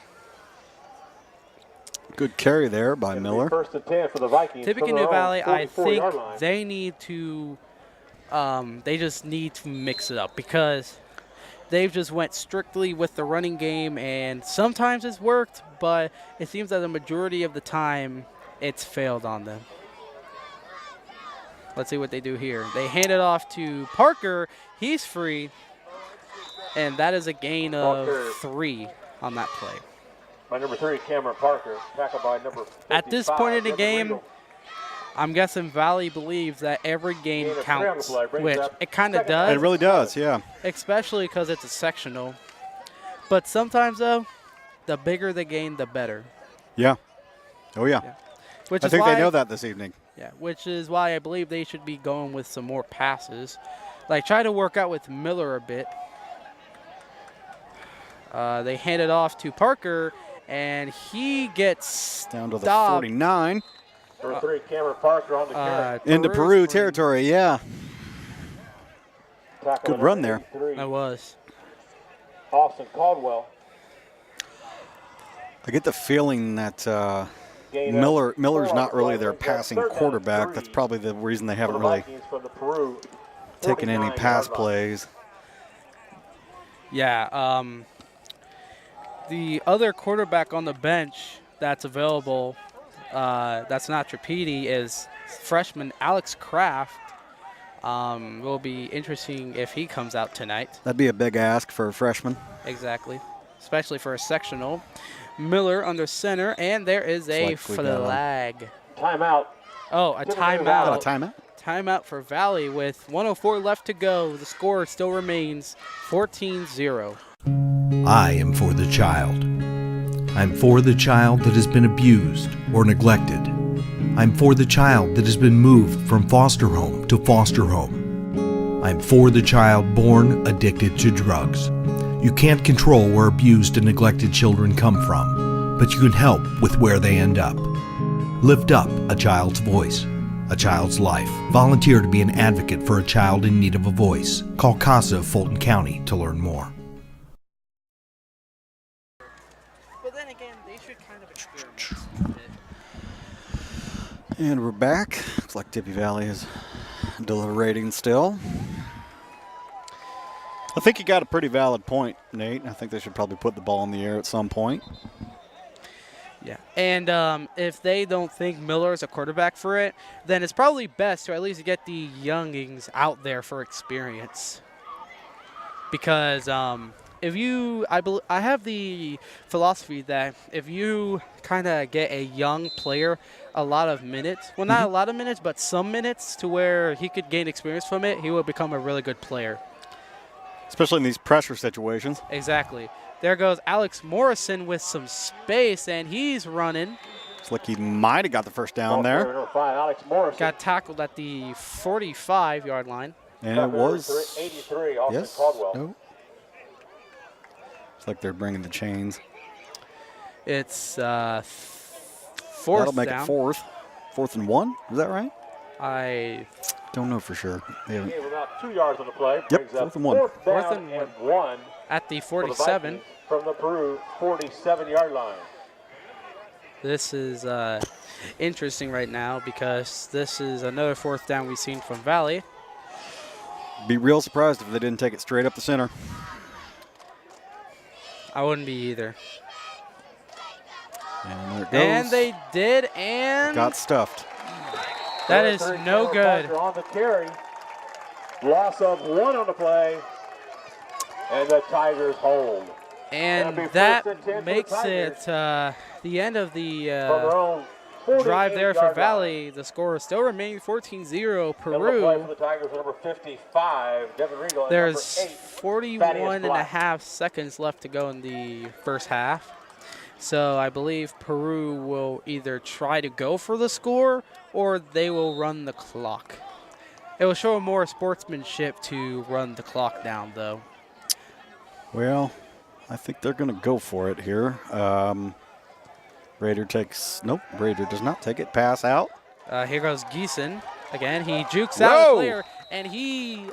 Good carry there by Miller. First and 10 for the Vikings. Tippecanoe Valley, I think they need to, they just need to mix it up because they've just went strictly with the running game, and sometimes it's worked, but it seems that the majority of the time it's failed on them. Let's see what they do here. They hand it off to Parker. He's free, and that is a gain of 3 on that play. By number 3, Cameron Parker. Tackled by number 55. At this point in the game, I'm guessing Valley believes that every game counts, which it kind of does. It really does, yeah. Especially because it's a sectional. But sometimes, though, the bigger the game, the better. Yeah. Oh, yeah. Which I is think why, they know that this evening. Yeah, which is why I believe they should be going with some more passes. Like, try to work out with Miller a bit. They hand it off to Parker, and he gets down to the stopped. 49. Number 3, Cameron Parker on the carry. Into Peru territory, yeah. Good run there. That was. Austin Caldwell. I get the feeling that Miller's not really their passing quarterback. That's probably the reason they haven't really taken any pass plays. Yeah, the other quarterback on the bench that's available, that's not Trapedi, is freshman Alex Kraft. Will be interesting if he comes out tonight. That'd be a big ask for a freshman. Exactly, especially for a sectional. Miller under center, and there is a flag. Timeout. Oh, a timeout. A timeout? Timeout for Valley with 1:04 left to go. The score still remains 14-0. I am for the child. I'm for the child that has been abused or neglected. I'm for the child that has been moved from foster home to foster home. I'm for the child born addicted to drugs. You can't control where abused and neglected children come from, but you can help with where they end up. Lift up a child's voice, a child's life. Volunteer to be an advocate for a child in need of a voice. Call CASA of Fulton County to learn more. But then again, they should kind of experiment. And we're back. Looks like Tippy Valley is deliberating still. I think you got a pretty valid point, Nate. I think they should probably put the ball in the air at some point. Yeah, and if they don't think Miller is a quarterback for it, then it's probably best to at least get the youngings out there for experience. Because if you, I have the philosophy that if you kind of get a young player a lot of minutes, well, not a lot of minutes, but some minutes to where he could gain experience from it, he will become a really good player. Especially in these pressure situations. Exactly. There goes Alex Morrison with some space, and he's running. Looks like he might have got the first down there. Alex Morrison. Got tackled at the 45-yard line. And it was 83, Austin yes, Caldwell. no. It's like they're bringing the chains. It's fourth That'll make down. it fourth. 4th and 1. Is that right? I don't know for sure. They haven't- Gave about 2 yards on the play. Yep, Brings up 4th and 1. Fourth down Fourth and and 1 at the for the 47. Vikings from the Peru 47-yard line. This is interesting right now because this is another 4th down we've seen from Valley. Be real surprised if they didn't take it straight up the center. I wouldn't be either. And there it goes. And they did, and got stuffed. that is no good. On the carry. Loss of 1 on the play. And the Tigers hold. And That'll be that first and 10 for the makes Tigers. it the end of the From their own drive there for 48-yard Valley. The score is still remaining 14-0 line. Another play for Peru. the Tigers, number 55, Devin Regal. And There's number 8, 41 and a Black. half seconds left to go in the first half. So I believe Peru will either try to go for the score or they will run the clock. It will show more sportsmanship to run the clock down, though. Well, I think they're going to go for it here. Raider takes, nope, Raider does not take it. Pass out. Here goes Geeson. Again, he jukes Whoa. out the player, and he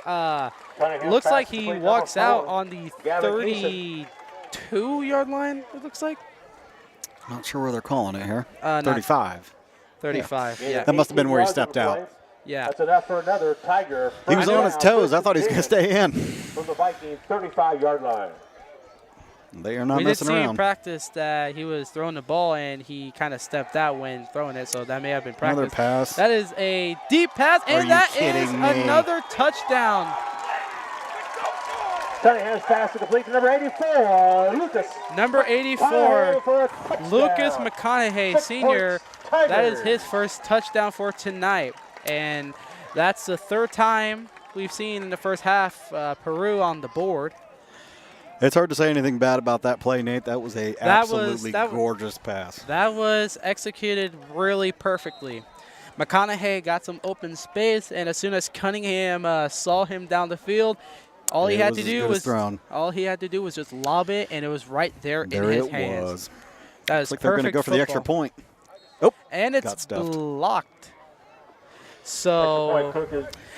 looks like he complete walks number out 4, on the Gavin Geeson. 32-yard line, it looks like. Not sure where they're calling it here. Not 35. 35, yeah. That must have been where he 18 stepped yards on the out. play. Yeah. That's enough for another Tiger. He was First on his down, toes. I first thought he was going to and 10 stay in. From the Vikings 35-yard line. They are not We did messing see in around. practice that he was throwing the ball, and he kind of stepped out when throwing it, so that may have been practice. Another pass. That is a deep pass, Are and you that is kidding me? another touchdown. Cunningham's pass to complete to number 84, Lucas. Number 84, for a touchdown. Lucas McConaughey, 6 senior. points, That is Tigers. his first touchdown for tonight, and that's the 3rd time we've seen in the first half Peru on the board. It's hard to say anything bad about that play, Nate. That was a absolutely gorgeous pass. That was executed really perfectly. McConaughey got some open space, and as soon as Cunningham saw him down the field, all he had to do was just lob it, and it was right there in his hands. Was. That is Looks like they're going to go for the extra point. Oh, and got it's stuffed. blocked. So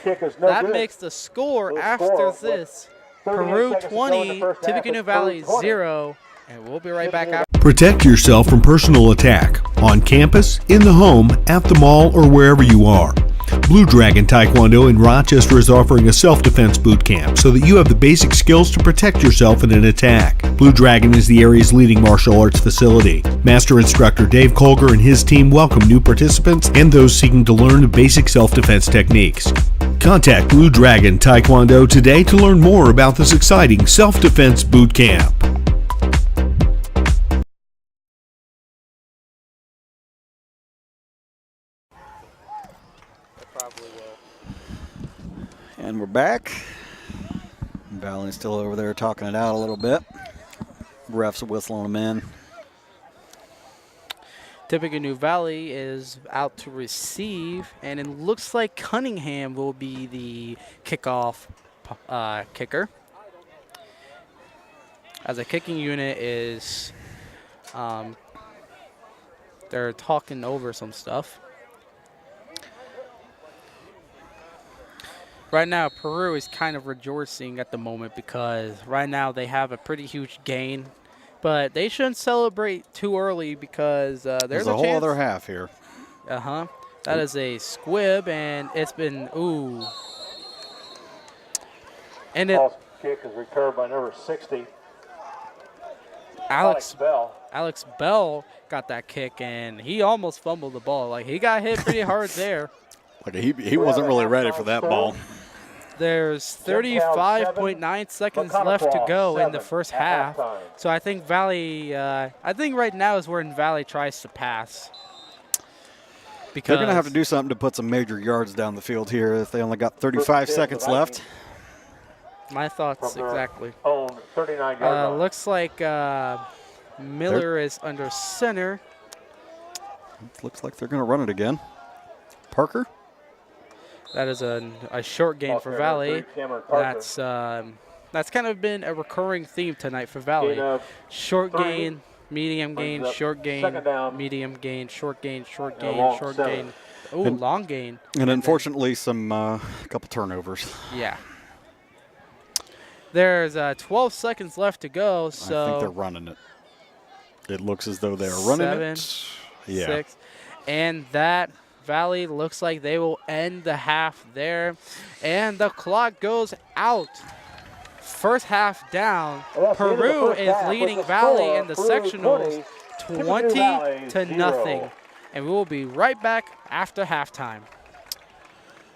Kick is no that good. makes the score We'll after score with this 38 Peru seconds to go in the 20, first half. Tippecanoe It's Valley Peru 20. 0, and we'll be right back after. Protect yourself from personal attack on campus, in the home, at the mall, or wherever you are. Blue Dragon Taekwondo in Rochester is offering a self-defense boot camp so that you have the basic skills to protect yourself in an attack. Blue Dragon is the area's leading martial arts facility. Master instructor Dave Colger and his team welcome new participants and those seeking to learn the basic self-defense techniques. Contact Blue Dragon Taekwondo today to learn more about this exciting self-defense boot camp. And we're back. Valley's still over there talking it out a little bit. Refs whistling them in. Tippecanoe Valley is out to receive, and it looks like Cunningham will be the kickoff kicker. As a kicking unit is, they're talking over some stuff. Right now, Peru is kind of rejoicing at the moment because right now they have a pretty huge gain. But they shouldn't celebrate too early because there's a whole chance. other half here. Uh-huh. That is a squib, and it's been, ooh. And it, False kick is returned by number 60. Alex Bell. Bell got that kick, and he almost fumbled the ball. Like, he got hit pretty hard there. Like he wasn't really ready for that ball. There's 35.9 seconds left to go in the first half. So I think Valley, I think right now is when Valley tries to pass. Because They're going to have to do something to put some major yards down the field here if they only got 35 seconds left. My thoughts exactly. Own 39-yard line. Looks like Miller is under center. Looks like they're going to run it again. Parker? That is a short gain for Valley. That's kind of been a recurring theme tonight for Valley. Short gain, medium gain, short gain, medium gain, short gain, short gain, short gain. Oh, long gain. And unfortunately, some couple turnovers. Yeah. There's 12 seconds left to go, so I think they're running it. It looks as though they're running 7, it. Yeah. 6, and that Valley looks like they will end the half there, and the clock goes out. First half down. Peru is leading Valley in the sectionals 20-0, and we will be right back after halftime.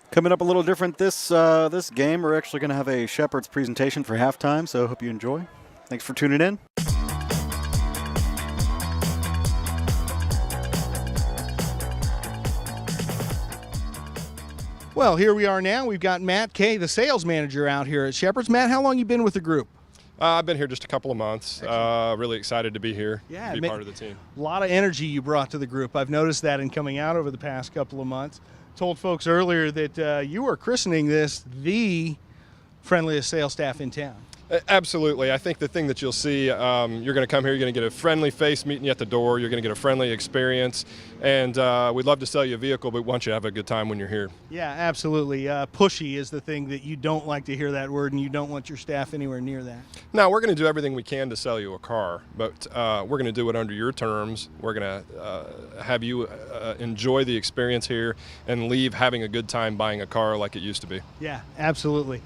Coming up a little different this game. We're actually going to have a Shepherd's presentation for halftime, so I hope you enjoy. Thanks for tuning in. Well, here we are now. We've got Matt Kay, the sales manager, out here at Shepherd's. Matt, how long you been with the group? I've been here just a couple of months. Really excited to be here, yeah, be part of the team. A lot of energy you brought to the group. I've noticed that in coming out over the past couple of months. Told folks earlier that you were christening this the friendliest sales staff in town. Absolutely. I think the thing that you'll see, you're going to come here, you're going to get a friendly face meeting you at the door, you're going to get a friendly experience, and we'd love to sell you a vehicle, but we want you to have a good time when you're here. Yeah, absolutely. Pushy is the thing that you don't like to hear that word, and you don't want your staff anywhere near that. Now, we're going to do everything we can to sell you a car, but we're going to do it under your terms. We're going to have you enjoy the experience here and leave having a good time buying a car like it used to be. Yeah, absolutely.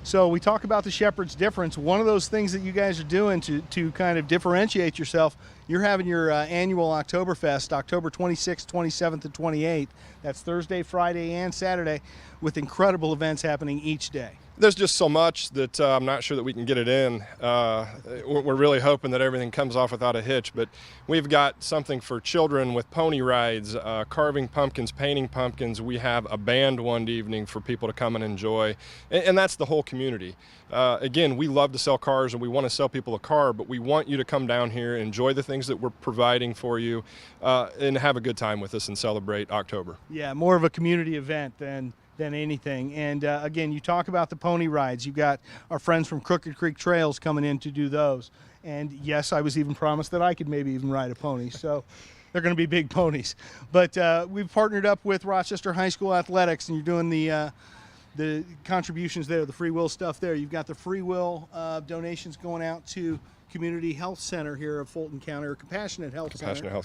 So we talk about the Shepherd's difference. One of those things that you guys are doing to kind of differentiate yourself, you're having your annual Oktoberfest, October 26th, 27th, and 28th. That's Thursday, Friday, and Saturday, with incredible events happening each day. There's just so much that I'm not sure that we can get it in. We're really hoping that everything comes off without a hitch, but we've got something for children with pony rides, carving pumpkins, painting pumpkins. We have a band one evening for people to come and enjoy, and that's the whole community. Again, we love to sell cars and we want to sell people a car, but we want you to come down here, enjoy the things that we're providing for you, and have a good time with us and celebrate October. Yeah, more of a community event than anything. And again, you talk about the pony rides. You've got our friends from Crooked Creek Trails coming in to do those. And yes, I was even promised that I could maybe even ride a pony. So they're going to be big ponies. But we've partnered up with Rochester High School Athletics, and you're doing the contributions there, the free will stuff there. You've got the free will donations going out to Community Health Center here of Fulton County, or Compassionate Health Center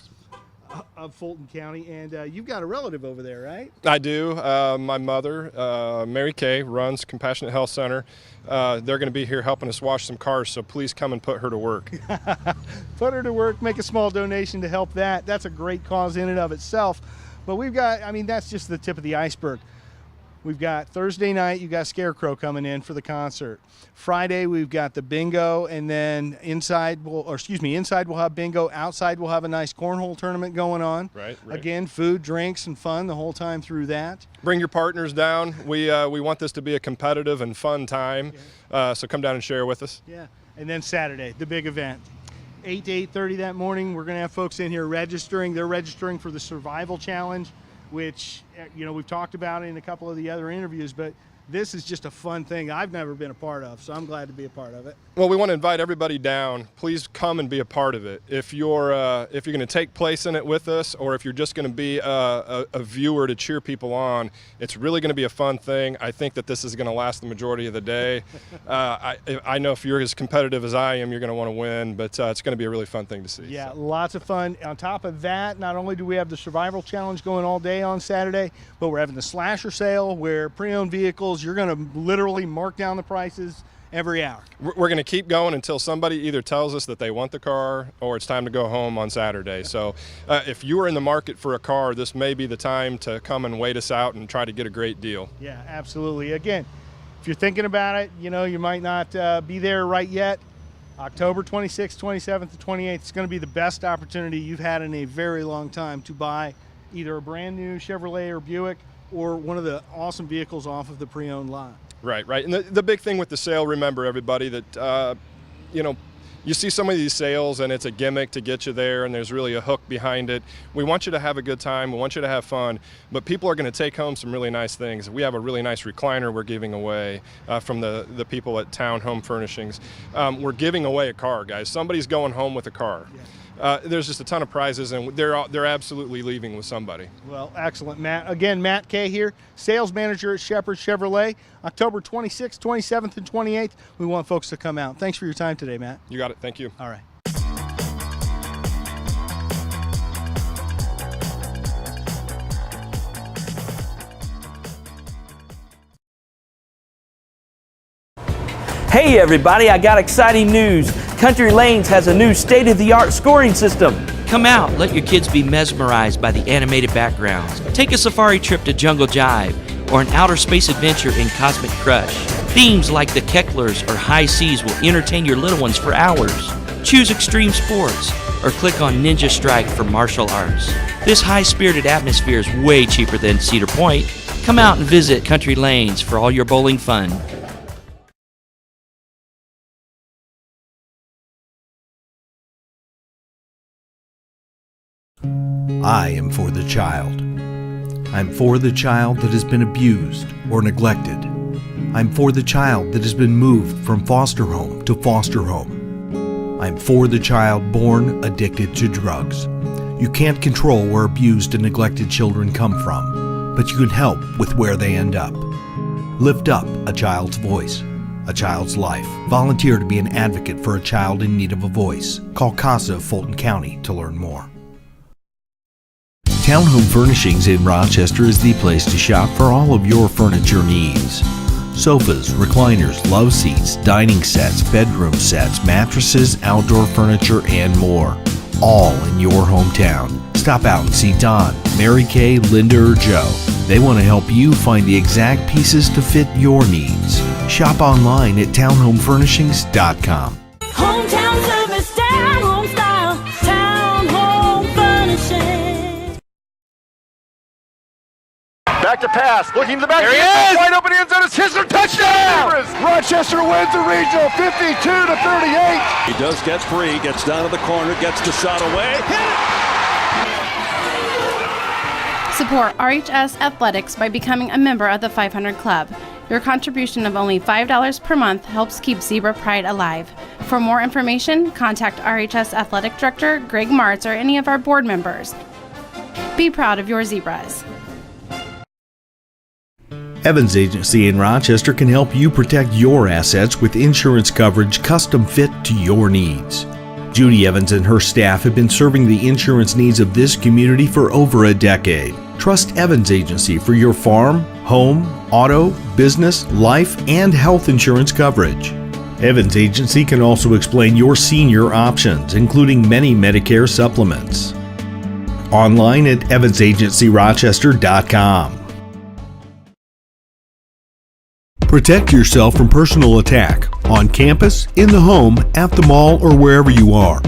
of Fulton County, and you've got a relative over there, right? I do. My mother, Mary Kay, runs Compassionate Health Center. They're going to be here helping us wash some cars, so please come and put her to work. Put her to work, make a small donation to help that. That's a great cause in and of itself. But we've got, I mean, that's just the tip of the iceberg. We've got Thursday night, you've got Scarecrow coming in for the concert. Friday, we've got the bingo, and then inside we'll have bingo. Outside, we'll have a nice cornhole tournament going on. Right. Again, food, drinks, and fun the whole time through that. Bring your partners down. We want this to be a competitive and fun time, so come down and share with us. Yeah. And then Saturday, the big event. 8 to 8:30 that morning, we're going to have folks in here registering. They're registering for the Survival Challenge, which, you know, we've talked about in a couple of the other interviews, but this is just a fun thing I've never been a part of, so I'm glad to be a part of it. Well, we want to invite everybody down. Please come and be a part of it. If you're going to take place in it with us, or if you're just going to be a viewer to cheer people on, it's really going to be a fun thing. I think that this is going to last the majority of the day. I know if you're as competitive as I am, you're going to want to win, but it's going to be a really fun thing to see. Yeah, lots of fun. On top of that, not only do we have the Survival Challenge going all day on Saturday, but we're having the Slasher Sale, where pre-owned vehicles, you're going to literally mark down the prices every hour. We're going to keep going until somebody either tells us that they want the car or it's time to go home on Saturday. So if you are in the market for a car, this may be the time to come and wait us out and try to get a great deal. Yeah, absolutely. Again, if you're thinking about it, you know, you might not be there right yet. October 26th, 27th, and 28th is going to be the best opportunity you've had in a very long time to buy either a brand new Chevrolet or Buick or one of the awesome vehicles off of the pre-owned lot. Right. And the big thing with the sale, remember everybody, that, you know, you see some of these sales and it's a gimmick to get you there and there's really a hook behind it. We want you to have a good time. We want you to have fun, but people are going to take home some really nice things. We have a really nice recliner we're giving away from the people at Town Home Furnishings. We're giving away a car, guys. Somebody's going home with a car. There's just a ton of prizes, and they're absolutely leaving with somebody. Well, excellent, Matt. Again, Matt Kay here, sales manager at Shepherd Chevrolet. October 26th, 27th, and 28th. We want folks to come out. Thanks for your time today, Matt. You got it. Thank you. All right. Hey everybody, I got exciting news. Country Lanes has a new state-of-the-art scoring system. Come out, let your kids be mesmerized by the animated backgrounds. Take a safari trip to Jungle Jive or an outer space adventure in Cosmic Crush. Themes like the Kecklers or High Seas will entertain your little ones for hours. Choose extreme sports or click on Ninja Strike for martial arts. This high-spirited atmosphere is way cheaper than Cedar Point. Come out and visit Country Lanes for all your bowling fun. I am for the child. I'm for the child that has been abused or neglected. I'm for the child that has been moved from foster home to foster home. I'm for the child born addicted to drugs. You can't control where abused and neglected children come from, but you can help with where they end up. Lift up a child's voice, a child's life. Volunteer to be an advocate for a child in need of a voice. Call CASA of Fulton County to learn more. Town Home Furnishings in Rochester is the place to shop for all of your furniture needs. Sofas, recliners, love seats, dining sets, bedroom sets, mattresses, outdoor furniture, and more. All in your hometown. Stop out and see Don, Mary Kay, Linda, or Joe. They want to help you find the exact pieces to fit your needs. Shop online at townhomefurnishings.com. Hometown service, down home style, Town Home Furnishings. Back to pass, looking to the back. There he is! Wide open end zone. It's Hisler, touchdown! Rochester wins the regional, 52-38. He does get free, gets down to the corner, gets the shot away. Support RHS Athletics by becoming a member of the 500 Club. Your contribution of only $5 per month helps keep Zebra Pride alive. For more information, contact RHS Athletic Director Greg Martz or any of our board members. Be proud of your Zebras. Evans Agency in Rochester can help you protect your assets with insurance coverage custom fit to your needs. Judy Evans and her staff have been serving the insurance needs of this community for over a decade. Trust Evans Agency for your farm, home, auto, business, life, and health insurance coverage. Evans Agency can also explain your senior options, including many Medicare supplements. Online at evansagencyrochester.com. Protect yourself from personal attack on campus, in the home, at the mall, or wherever you are.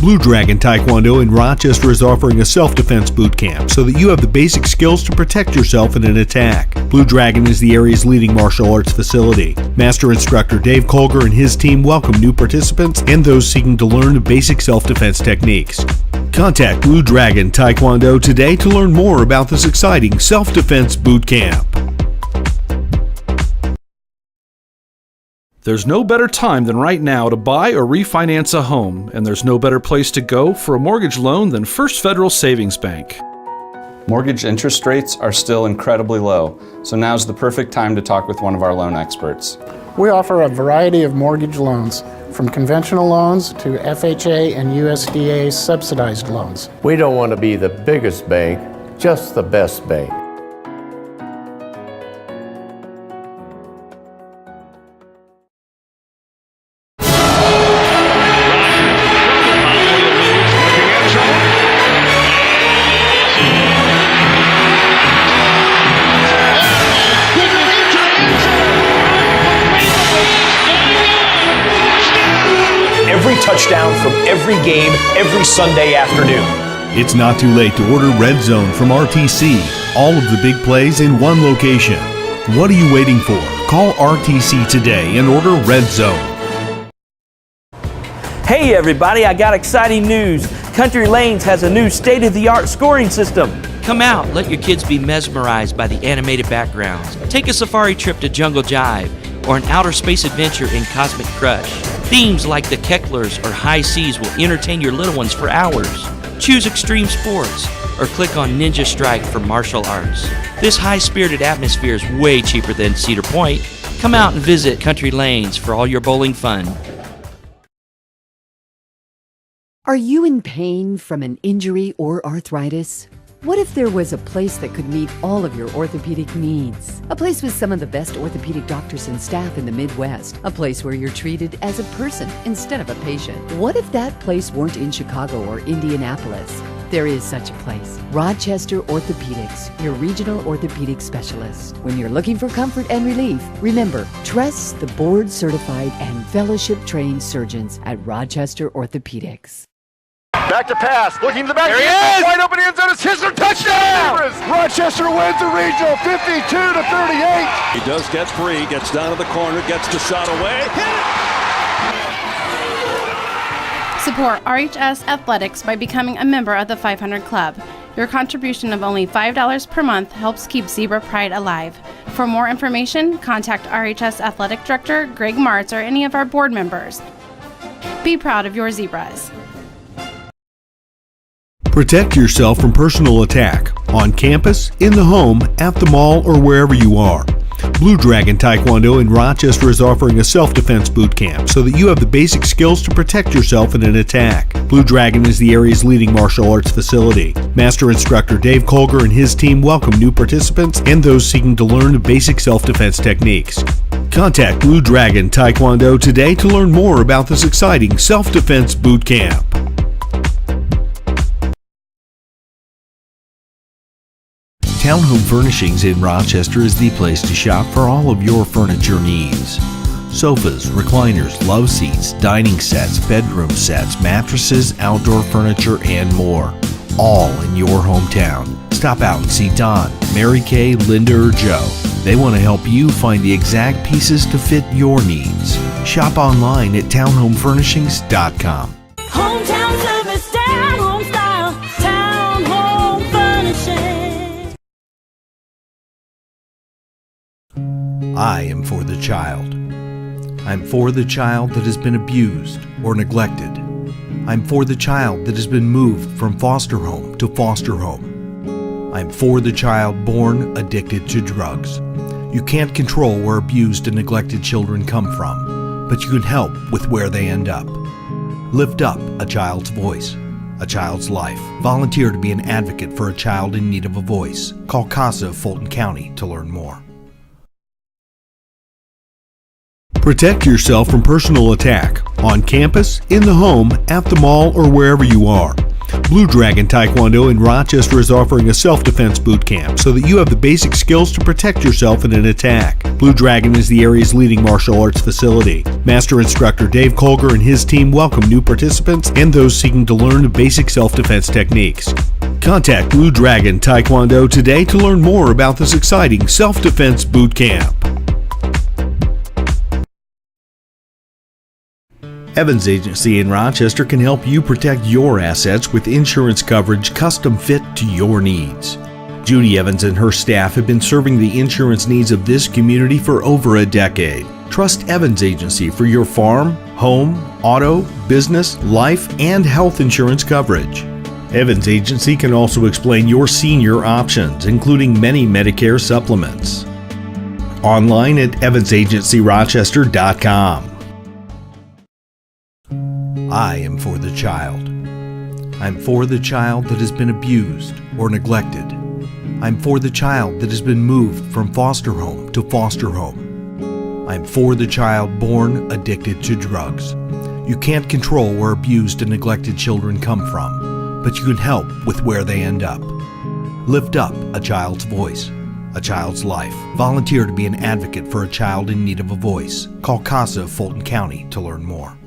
Blue Dragon Taekwondo in Rochester is offering a self-defense boot camp so that you have the basic skills to protect yourself in an attack. Blue Dragon is the area's leading martial arts facility. Master instructor Dave Colger and his team welcome new participants and those seeking to learn the basic self-defense techniques. Contact Blue Dragon Taekwondo today to learn more about this exciting self-defense boot camp. There's no better time than right now to buy or refinance a home, and there's no better place to go for a mortgage loan than First Federal Savings Bank. Mortgage interest rates are still incredibly low, so now's the perfect time to talk with one of our loan experts. We offer a variety of mortgage loans, from conventional loans to FHA and USDA subsidized loans. We don't want to be the biggest bank, just the best bank. Touchdown from every game, every Sunday afternoon. It's not too late to order Red Zone from RTC. All of the big plays in one location. What are you waiting for? Call RTC today and order Red Zone. Hey everybody, I got exciting news. Country Lanes has a new state-of-the-art scoring system. Come out, let your kids be mesmerized by the animated backgrounds. Take a safari trip to Jungle Jive or an outer space adventure in Cosmic Crush. Themes like the Kecklers or High Seas will entertain your little ones for hours. Choose extreme sports or click on Ninja Strike for martial arts. This high-spirited atmosphere is way cheaper than Cedar Point. Come out and visit Country Lanes for all your bowling fun. Are you in pain from an injury or arthritis? What if there was a place that could meet all of your orthopedic needs? A place with some of the best orthopedic doctors and staff in the Midwest. A place where you're treated as a person instead of a patient. What if that place weren't in Chicago or Indianapolis? There is such a place. Rochester Orthopedics, your regional orthopedic specialist. When you're looking for comfort and relief, remember, trust the board-certified and fellowship-trained surgeons at Rochester Orthopedics. Back to pass, looking to the back. There he is! Wide open end zone, it's his touchdown! Rochester wins the regional 52-38. He does get free, gets down to the corner, gets the shot away. Hit it! Support RHS Athletics by becoming a member of the 500 Club. Your contribution of only $5 per month helps keep Zebra Pride alive. For more information, contact RHS Athletic Director Greg Martz or any of our board members. Be proud of your Zebras. Protect yourself from personal attack on campus, in the home, at the mall, or wherever you are. Blue Dragon Taekwondo in Rochester is offering a self-defense boot camp so that you have the basic skills to protect yourself in an attack. Blue Dragon is the area's leading martial arts facility. Master instructor Dave Colger and his team welcome new participants and those seeking to learn the basic self-defense techniques. Contact Blue Dragon Taekwondo today to learn more about this exciting self-defense boot camp. Town Home Furnishings in Rochester is the place to shop for all of your furniture needs. Sofas, recliners, love seats, dining sets, bedroom sets, mattresses, outdoor furniture, and more. All in your hometown. Stop out and see Don, Mary Kay, Linda, or Joe. They want to help you find the exact pieces to fit your needs. Shop online at townhomefurnishings.com. Hometown service, down home style, Town Home Furnishing. I am for the child. I'm for the child that has been abused or neglected. I'm for the child that has been moved from foster home to foster home. I'm for the child born addicted to drugs. You can't control where abused and neglected children come from, but you can help with where they end up. Lift up a child's voice, a child's life. Volunteer to be an advocate for a child in need of a voice. Call CASA of Fulton County to learn more. Protect yourself from personal attack on campus, in the home, at the mall, or wherever you are. Blue Dragon Taekwondo in Rochester is offering a self-defense boot camp so that you have the basic skills to protect yourself in an attack. Blue Dragon is the area's leading martial arts facility. Master instructor Dave Colger and his team welcome new participants and those seeking to learn the basic self-defense techniques. Contact Blue Dragon Taekwondo today to learn more about this exciting self-defense boot camp. Evans Agency in Rochester can help you protect your assets with insurance coverage custom fit to your needs. Judy Evans and her staff have been serving the insurance needs of this community for over a decade. Trust Evans Agency for your farm, home, auto, business, life, and health insurance coverage. Evans Agency can also explain your senior options, including many Medicare supplements. Online at evansagencyrochester.com. I am for the child. I'm for the child that has been abused or neglected. I'm for the child that has been moved from foster home to foster home. I'm for the child born addicted to drugs. You can't control where abused and neglected children come from, but you can help with where they end up. Lift up a child's voice, a child's life. Volunteer to be an advocate for a child in need of a voice. Call CASA of Fulton County to learn more.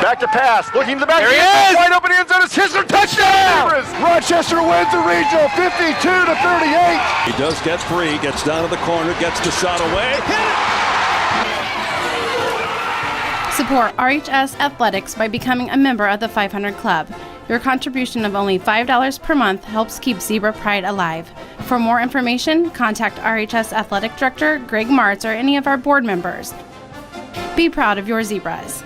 Back to pass, looking to the back. There he is! Wide open end zone, it's his for touchdown! Rochester wins the regional 52-38. He does get free, gets down to the corner, gets the shot away. Support RHS Athletics by becoming a member of the 500 Club. Your contribution of only $5 per month helps keep Zebra Pride alive. For more information, contact RHS Athletic Director Greg Martz or any of our board members. Be proud of your Zebras.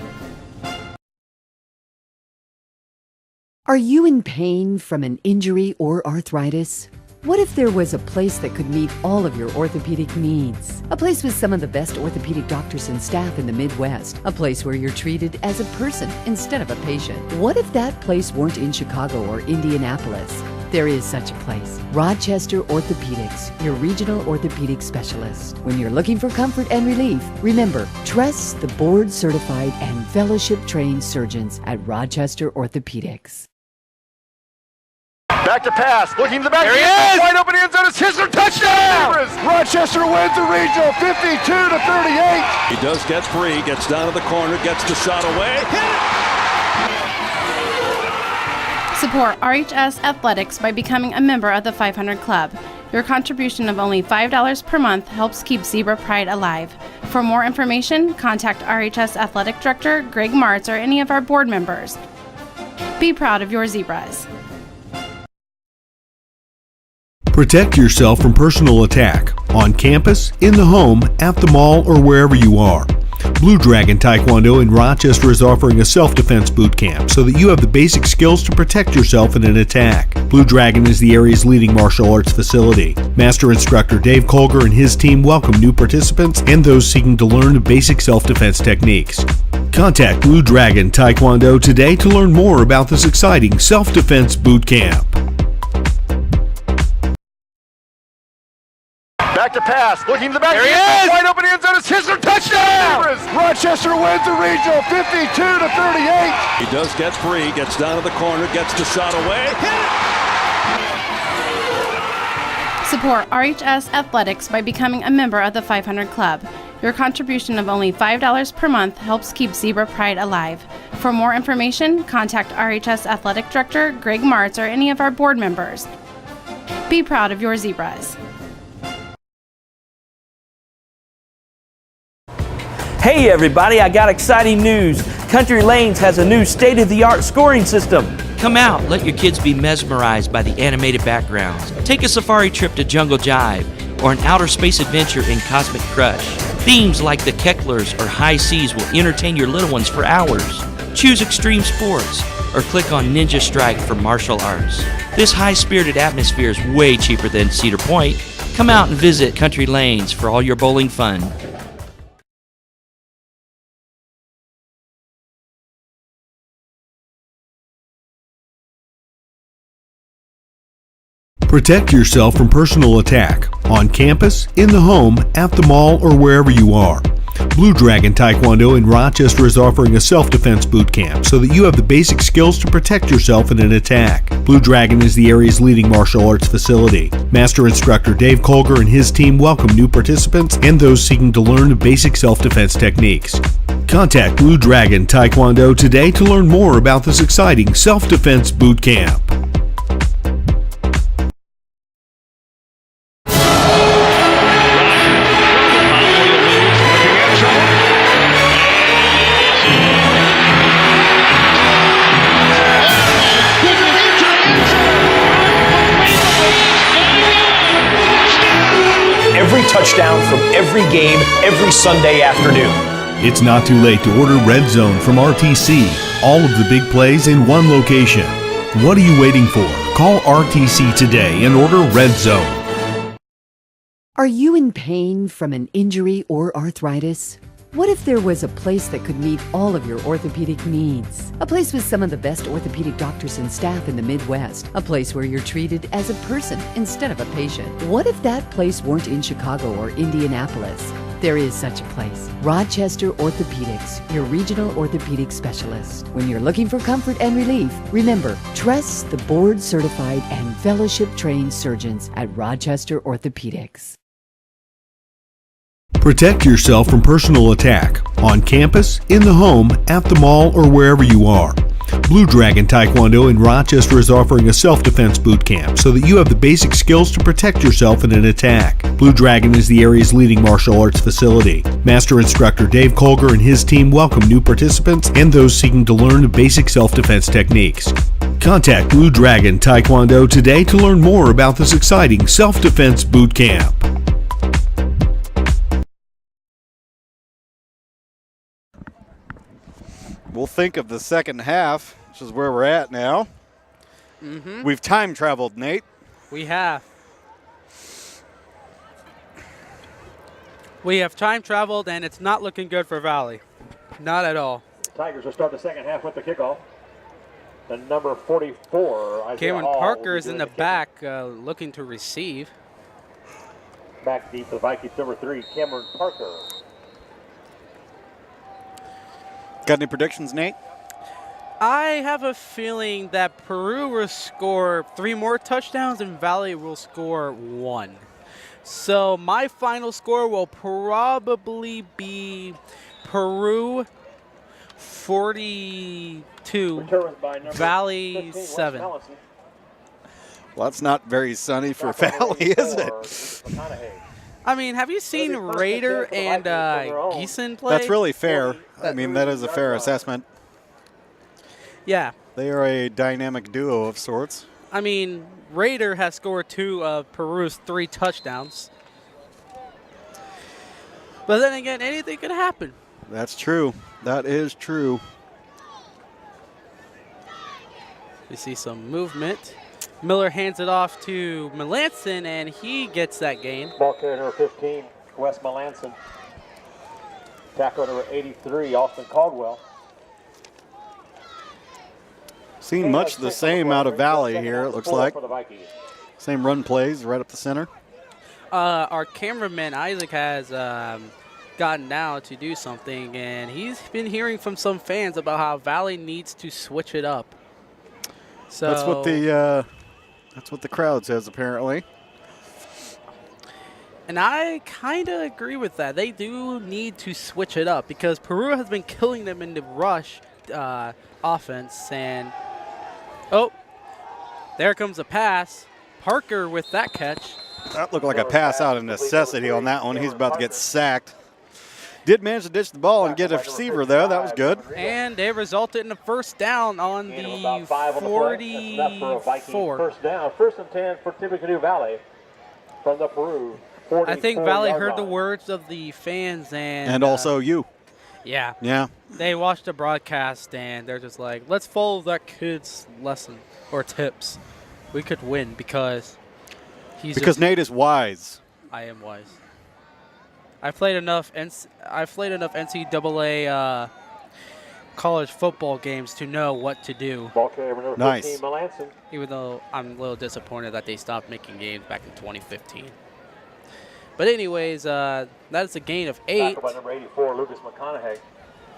Are you in pain from an injury or arthritis? What if there was a place that could meet all of your orthopedic needs? A place with some of the best orthopedic doctors and staff in the Midwest. A place where you're treated as a person instead of a patient. What if that place weren't in Chicago or Indianapolis? There is such a place. Rochester Orthopedics, your regional orthopedic specialist. When you're looking for comfort and relief, remember, trust the board-certified and fellowship-trained surgeons at Rochester Orthopedics. Back to pass, looking to the back. There he is! Wide open end zone, it's his for touchdown! Rochester wins the regional 52-38. He does get free, gets down to the corner, gets the shot away. Support RHS Athletics by becoming a member of the 500 Club. Your contribution of only $5 per month helps keep Zebra Pride alive. For more information, contact RHS Athletic Director Greg Martz or any of our board members. Be proud of your Zebras. Protect yourself from personal attack on campus, in the home, at the mall, or wherever you are. Blue Dragon Taekwondo in Rochester is offering a self-defense boot camp so that you have the basic skills to protect yourself in an attack. Blue Dragon is the area's leading martial arts facility. Master instructor Dave Colger and his team welcome new participants and those seeking to learn the basic self-defense techniques. Contact Blue Dragon Taekwondo today to learn more about this exciting self-defense boot camp. Back to pass, looking to the back. There he is! Wide open end zone, it's his for touchdown! Rochester wins the regional 52-38. He does get free, gets down to the corner, gets the shot away. Support RHS Athletics by becoming a member of the 500 Club. Your contribution of only $5 per month helps keep Zebra Pride alive. For more information, contact RHS Athletic Director Greg Martz or any of our board members. Be proud of your Zebras. Hey everybody, I got exciting news. Country Lanes has a new state-of-the-art scoring system. Come out, let your kids be mesmerized by the animated backgrounds. Take a safari trip to Jungle Jive or an outer space adventure in Cosmic Crush. Themes like the Kecklers or High Seas will entertain your little ones for hours. Choose extreme sports or click on Ninja Strike for martial arts. This high-spirited atmosphere is way cheaper than Cedar Point. Come out and visit Country Lanes for all your bowling fun. Protect yourself from personal attack on campus, in the home, at the mall, or wherever you are. Blue Dragon Taekwondo in Rochester is offering a self-defense boot camp so that you have the basic skills to protect yourself in an attack. Blue Dragon is the area's leading martial arts facility. Master instructor Dave Colger and his team welcome new participants and those seeking to learn the basic self-defense techniques. Contact Blue Dragon Taekwondo today to learn more about this exciting self-defense boot camp. Every touchdown from every game, every Sunday afternoon. It's not too late to order Red Zone from RTC. All of the big plays in one location. What are you waiting for? Call RTC today and order Red Zone. Are you in pain from an injury or arthritis? What if there was a place that could meet all of your orthopedic needs? A place with some of the best orthopedic doctors and staff in the Midwest. A place where you're treated as a person instead of a patient. What if that place weren't in Chicago or Indianapolis? There is such a place. Rochester Orthopedics, your regional orthopedic specialist. When you're looking for comfort and relief, remember, trust the board-certified and fellowship-trained surgeons at Rochester Orthopedics. Protect yourself from personal attack on campus, in the home, at the mall, or wherever you are. Blue Dragon Taekwondo in Rochester is offering a self-defense boot camp so that you have the basic skills to protect yourself in an attack. Blue Dragon is the area's leading martial arts facility. Master Instructor Dave Colger and his team welcome new participants and those seeking to learn basic self-defense techniques. Contact Blue Dragon Taekwondo today to learn more about this exciting self-defense boot camp. We'll think of the second half, which is where we're at now. Mm-hmm. We've time traveled, Nate. We have. We have time traveled, and it's not looking good for Valley. Not at all. Tigers will start the second half with the kickoff. The number 44, Isaiah Cameron Hall, Parker will be is in doing the back looking to receive. Back deep, the Vikings number 3, Cameron Parker. Got any predictions, Nate? I have a feeling that Peru will score 3 more touchdowns and Valley will score 1. So my final score will probably be Peru 42, Valley 7. Well, that's not very sunny for Valley, is it? I mean, have you seen Raider and Geeson play? That's really fair. I mean, that is a fair assessment. Yeah. They are a dynamic duo of sorts. I mean, Raider has scored 2 of Peru's 3 touchdowns. But then again, anything could happen. That's true. That is true. We see some movement. Miller hands it off to Melanson, and he gets that gain. Ball carrier number 15, Wes Melanson. Tackle number 83, Austin Caldwell. Seen much the same out of Valley here, it looks like. Same run plays right up the center. Our cameraman, Isaac, has gotten down to do something, and he's been hearing from some fans about how Valley needs to switch it up. So that's what the crowd says, apparently. And I kind of agree with that. They do need to switch it up because Peru has been killing them in the rush offense. And, oh, there comes a pass. Parker with that catch. That looked like a pass out of necessity on that one. He's about to get sacked. Did manage to ditch the ball and get a receiver, though. That was good. And it resulted in a first down on the 44. First down, 1st and 10 for Tippecanoe Valley from the Peru. I think Valley heard the words of the fans and also you. Yeah. Yeah. They watched the broadcast and they're just like, let's follow that kid's lesson or tips. We could win because Nate is wise. I am wise. I played enough NCAA college football games to know what to do. Nice. Even though I'm a little disappointed that they stopped making games back in 2015. But anyways, that is a gain of 8. Tackle by number 84, Lucas McConaughey.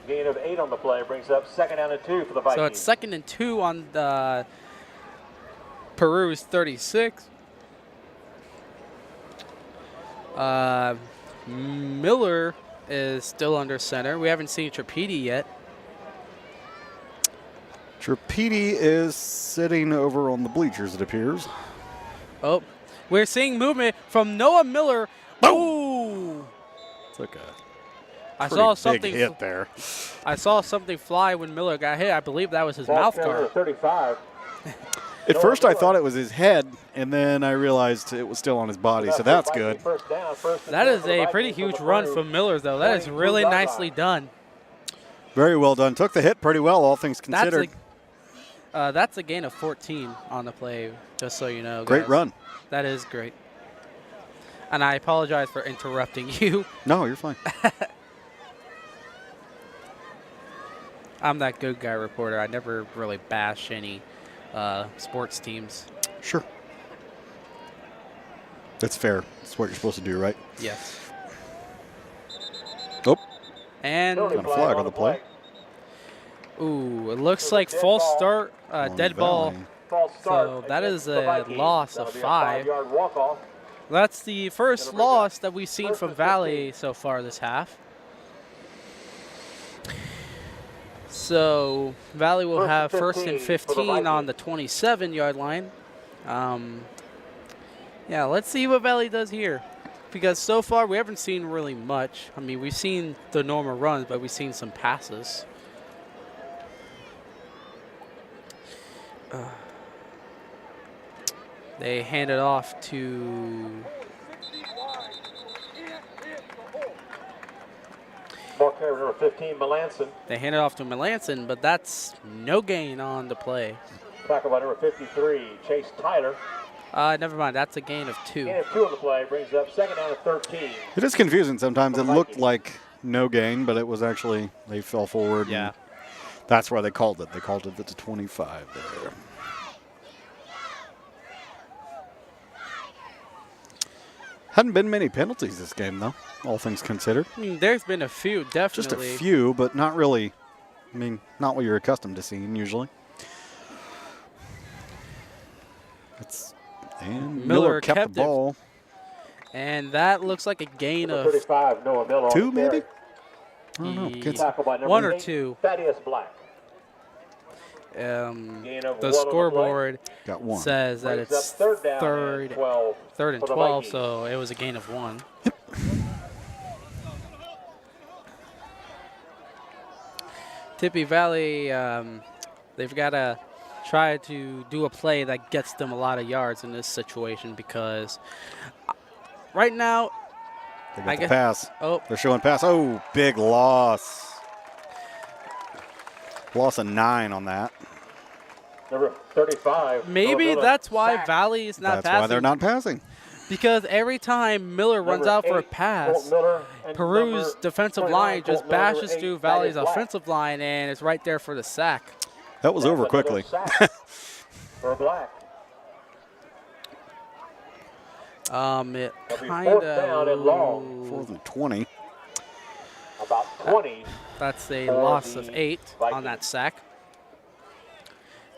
Gain of 8 on the play brings up 2nd down and 2 for the Vikings. So it's 2nd and 2 on the Peru's 36. Miller is still under center. We haven't seen Trapedi yet. Trapedi is sitting over on the bleachers, it appears. Oh, we're seeing movement from Noah Miller. Ooh! Took a I saw big hit there. I saw something fly when Miller got hit. I believe that was his mouth guard. 35. At first I thought it was his head, and then I realized it was still on his body, so that's good. That is a pretty huge run from Miller, though. That is really nicely done. Very well done. Took the hit pretty well, all things considered. That's a gain of 14 on the play, just so you know, guys. Great run. That is great. And I apologize for interrupting you. No, you're fine. I'm that good guy reporter. I never really bash any sports teams. Sure. That's fair. That's what you're supposed to do, right? Yes. Oh. And got a flag on the play. Ooh, it looks like false start, dead ball. So that is a loss of 5. That's the first loss that we've seen from Valley so far this half. So Valley will have first and 15 on the 27-yard line. Yeah, let's see what Valley does here. Because so far we haven't seen really much. I mean, we've seen the normal runs, but we've seen some passes. They hand it off to Ball carrier number 15, Melanson. They hand it off to Melanson, but that's no gain on the play. Tackle by number 53, Chase Tyler. Never mind. That's a gain of 2. Gain of 2 on the play brings up second down to 13. It is confusing sometimes. It looked like no gain, but it was actually they fell forward. Yeah. That's why they called it. They called it to 25 there. Hadn't been many penalties this game, though, all things considered. I mean, there's been a few, definitely. Just a few, but not really. I mean, not what you're accustomed to seeing usually. And Miller kept the ball. And that looks like a gain of 35, Noah Miller. 2, maybe? I don't know. Tackle by number 1 or 8, 2. Thaddeus Black. The scoreboard says that it's third and 12, so it was a gain of 1. Tippy Valley, they've got to try to do a play that gets them a lot of yards in this situation because right now, they got the pass. They're showing pass. Oh, big loss. Loss of 9 on that. Number 35. Maybe that's why Valley is not passing. That's why they're not passing. Because every time Miller runs out for a pass, Peru's defensive line just bashes through Valley's offensive line and is right there for the sack. That was over quickly. For Black. It kind of 4th and 20. About 20. That's a loss of 8 on that sack.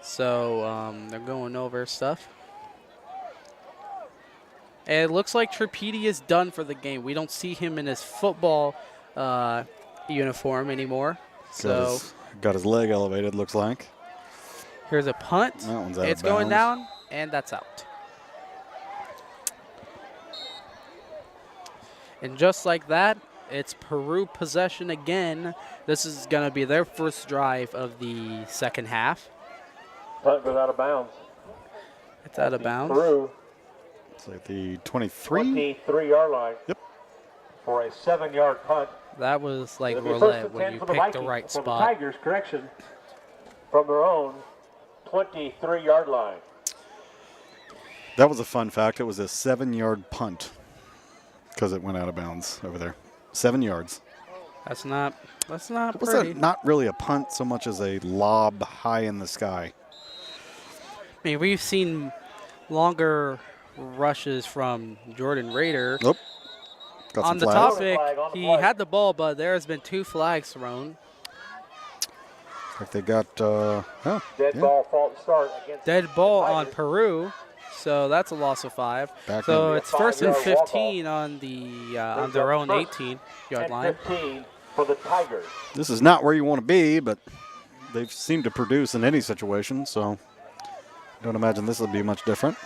So they're going over stuff. And it looks like Tripedi is done for the game. We don't see him in his football uniform anymore. So got his leg elevated, looks like. Here's a punt. That one's out it's of bounds. going down, and that's out. And just like that, it's Peru possession again. This is going to be their first drive of the second half. Punt goes out of bounds. It's out of bounds. Peru. It's like the 23? 23-yard line. Yep. For a 7-yard punt. That was like roulette when you picked the right for spot. The Tigers, correction, from their own 23-yard line. That was a fun fact. It was a 7-yard punt because it went out of bounds over there. 7 yards. That's not Was pretty. that not really a punt so much as a lob high in the sky? I mean, we've seen longer rushes from Jordan Rader. Nope. Got on the flags. topic, he had the ball, but there has been 2 flags thrown. Like they got dead ball fault start against dead ball on Peru, so that's a loss of 5. So it's first and 15 on the on their own 18-yard line. 15 for the Tigers. This is not where you want to be, but they've seemed to produce in any situation, so don't imagine this will be much different.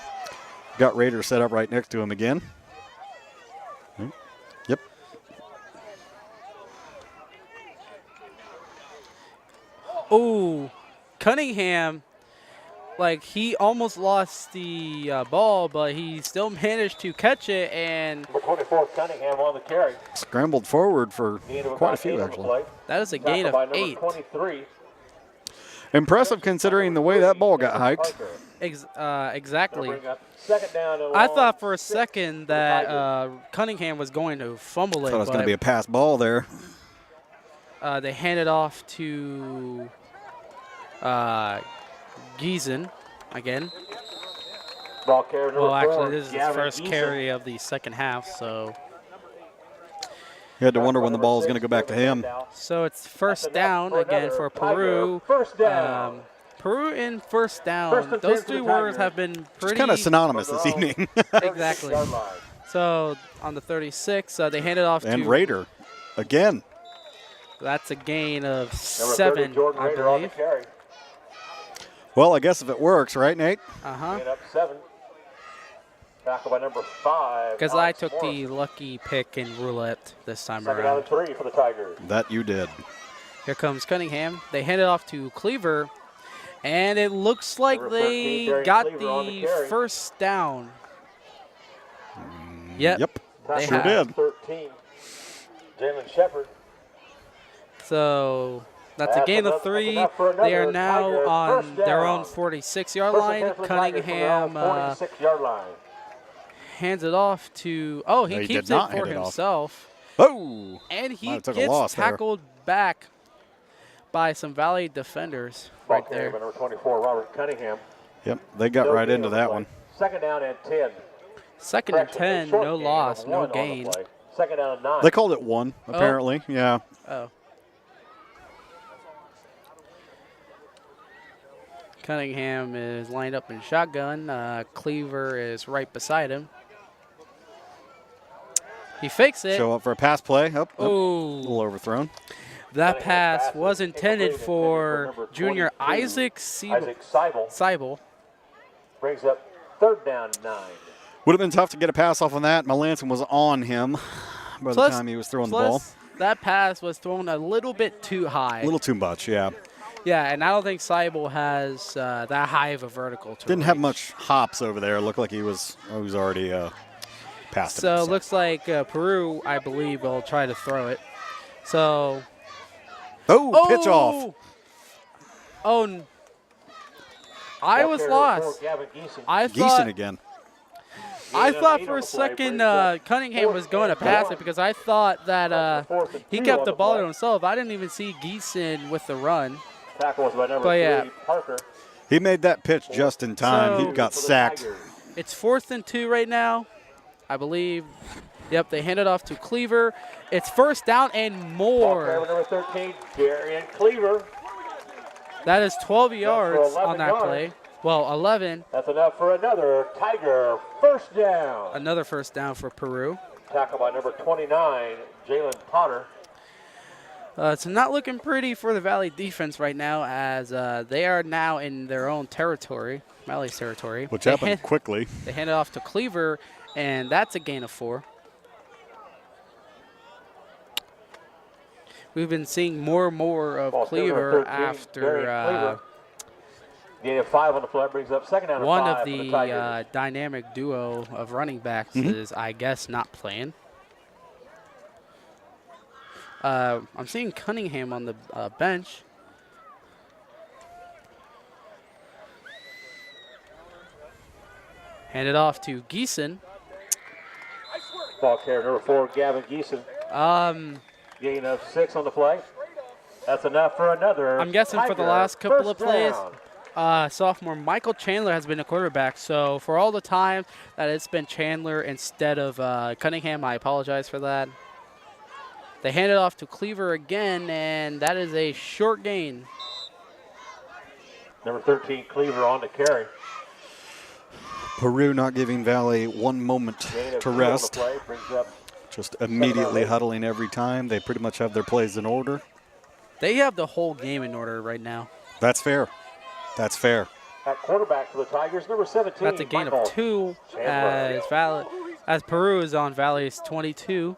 Got Raider set up right next to him again. Yep. Oh, Cunningham, like he almost lost the ball, but he still managed to catch it. And Number 24, Cunningham on the carry. Scrambled forward for quite a few, actually. That is a gain of 8. 23. Impressive considering the way that ball got hiked. Exactly. Second down and I long. thought for a second that Cunningham was going to fumble it. Thought it was but going to be a pass ball there. They handed off to Giesen again. Ball carrier number Well, actually, 4, this is his Gavin first Giesen. carry of the second half, so. You had to wonder when the ball was going to go back to him. So it's first down again for Peru. First down. Peru in first down. First and Those 10 for three the words Tigers. have been It's pretty kind of synonymous this evening. Exactly. So on the 36, they hand it off And to Raider again. That's a gain of Number 7, 30, Jordan I Raider on the believe. carry. Well, I guess if it works, right, Nate? Uh-huh. Gain up 7. Tackle by number 5. Because I Alex took Morris. the lucky pick in roulette this time Second down around. and 3 for the Tigers. That you did. Here comes Cunningham. They hand it off to Cleaver. And it looks like Number they 13, Darian got Cleaver on the the carry. first down. Yep. Yep. They Sure have. did. 13. Jalen Shepard. So that's a That's gain of enough- 3. enough for They are another now Tiger on first their down. own 46-yard First and line. 10 for the Tigers from their own Cunningham 46-yard line. hands it off to. Oh, he No, he keeps did it not for hand it off. himself. Oh! And Might he have took a gets loss there. tackled back by some Valley defenders Ball right carried there. by number 24, Robert Cunningham. Yep, they got No right gain into on the that play. one. Second down and 10. Second and Correction, a 10, short no gain loss, of no 1 on the gain. play. Second down and 9. They called it 1, apparently. Yeah. Oh. Cunningham is lined up in shotgun. Cleaver is right beside him. He fakes it. Show up for a pass play. Oh, a Oh, little overthrown. that pass was intended for junior Isaac Seibel. Brings up third down 9. Would have been tough to get a pass off on that. Melanson was on him by the Plus- time he was throwing the ball. That pass was thrown a little bit too high. A little too much, yeah. Yeah, and I don't think Seibel has that high of a vertical to Didn't have reach. much hops over there. Looked like he was already past So him. it looks like Peru, I believe, will try to throw it. So. Pitch off. Oh, I was lost. I thought Geeson again. I thought for a second Cunningham was going to pass it because I thought that he kept the ball to himself. I didn't even see Geeson with the run. Tackle was by number But 3, yeah. Parker. He made that pitch just in time. So- He got sacked. It's 4th and 2 right now, I believe. Yep, they hand it off to Cleaver. It's first down and Ball carried by more. number 13, Darian Cleaver. That is 12 yards 11 on that yards. play. Well, 11. That's enough for another Tiger first down. Another first down for Peru. Tackle by number 29, Jalen Potter. It's not looking pretty for the Valley defense right now as they are now in their own territory, Valley's territory. Which They happened quickly. They hand it off to Cleaver, and that's a gain of 4. We've been seeing more and more of Ball carried by Cleaver 13, after Darian Cleaver. Gain of 5 on the play, brings up second down and one 5 of for the the Tigers. dynamic duo of running backs Mhm. is, I guess, not playing. I'm seeing Cunningham on the bench. Hand it off to Geeson. Ball carrier number 4, Gavin Geeson. Gain of 6 on the play. That's enough for another. I'm guessing for the Tiger last couple of first plays, down. sophomore Michael Chandler has been a quarterback. So for all the time that it's been Chandler instead of Cunningham, I apologize for that. They hand it off to Cleaver again, and that is a short gain. Number 13, Cleaver on the carry. Peru not giving Valley one moment Gain of to 2 on rest. the play, brings up Just immediately 7-8. huddling every time. They pretty much have their plays in order. They have the whole game in order right now. That's fair. That's fair. at quarterback for the Tigers, number 17. That's a gain Michael of 2 Chandler. as Peru is on Valley's 22.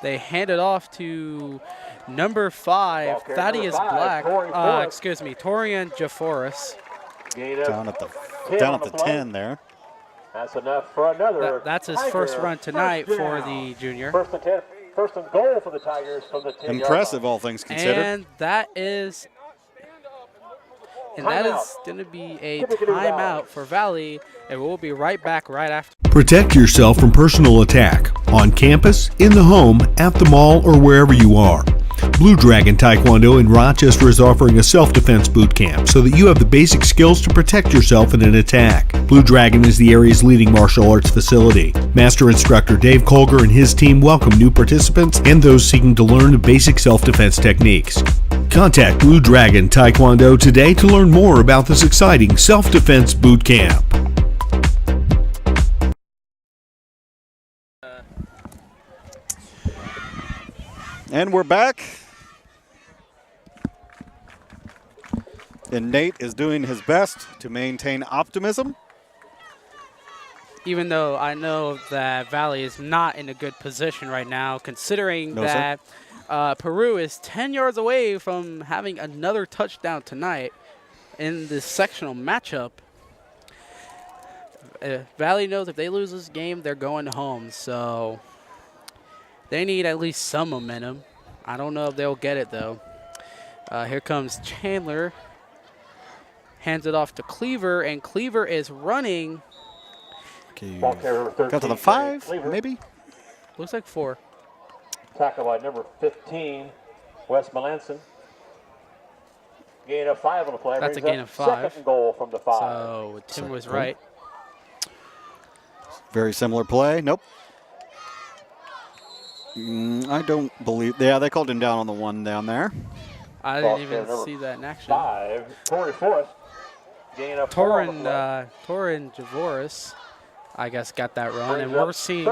They hand it off to number 5, Ball carrier, Thaddeus number 5, Black. Torrey Forrest. Excuse me, Torian Jaforis. Gain of Down at 10 the on the play. 10 there. That's enough for another. That's his Tiger first run tonight first for down. the junior. First and 10, first and goal for the Tigers from the 10-yard Impressive, line. all things considered. And that is going to be a Tippecanoe Valley. timeout for Valley, and we'll be right back right after. Protect yourself from personal attack on campus, in the home, at the mall, or wherever you are. Blue Dragon Taekwondo in Rochester is offering a self-defense boot camp so that you have the basic skills to protect yourself in an attack. Blue Dragon is the area's leading martial arts facility. Master instructor Dave Colger and his team welcome new participants and those seeking to learn the basic self-defense techniques. Contact Blue Dragon Taekwondo today to learn more about this exciting self-defense boot camp. And we're back. And Nate is doing his best to maintain optimism. Even though I know that Valley is not in a good position right now, considering that Peru is 10 yards away from having another touchdown tonight in this sectional matchup. Valley knows if they lose this game, they're going home. So they need at least some momentum. I don't know if they'll get it, though. Here comes Chandler. Hands it off to Cleaver, and Cleaver is running. Okay, got to the 5, maybe? Looks like 4. Tackle by number 15, Wes Melanson. Gain of 5 on the play. That's a gain of 5. Second goal from the 5. So Tim was right. Very similar play. Nope. I don't believe. Yeah, they called him down on the 1 down there. I didn't even see that in action. 5, Torrey Forrest. Gain of 4 on the play. Torin Javoris, I guess, got that run. And we're seeing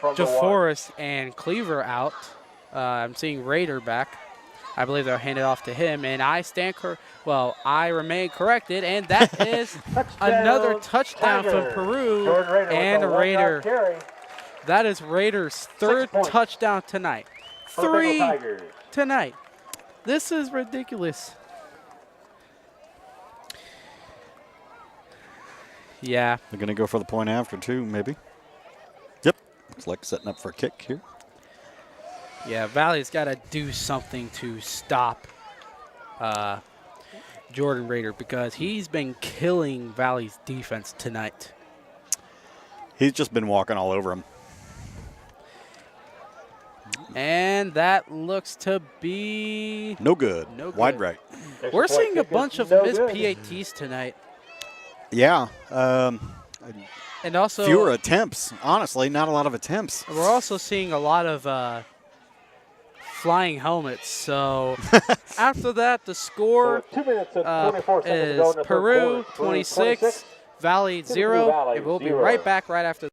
Javoris and Cleaver out. I'm seeing Raider back. I believe they'll hand it off to him. And I I remain corrected. And that is another touchdown from Peru and Raider. That is Raiders' 3rd touchdown tonight. 3 tonight. This is ridiculous. Yeah. They're going to go for the point after, too, maybe. Yep. Looks like setting up for a kick here. Yeah, Valley's got to do something to stop Jordan Raider because he's been killing Valley's defense tonight. He's just been walking all over him. And that looks to be no good. Wide right. We're seeing a bunch of missed PATs tonight. Yeah. And also fewer attempts. Honestly, not a lot of attempts. We're also seeing a lot of flying helmets. So after that, the score is Peru 26, Valley 0. And we'll be right back right after.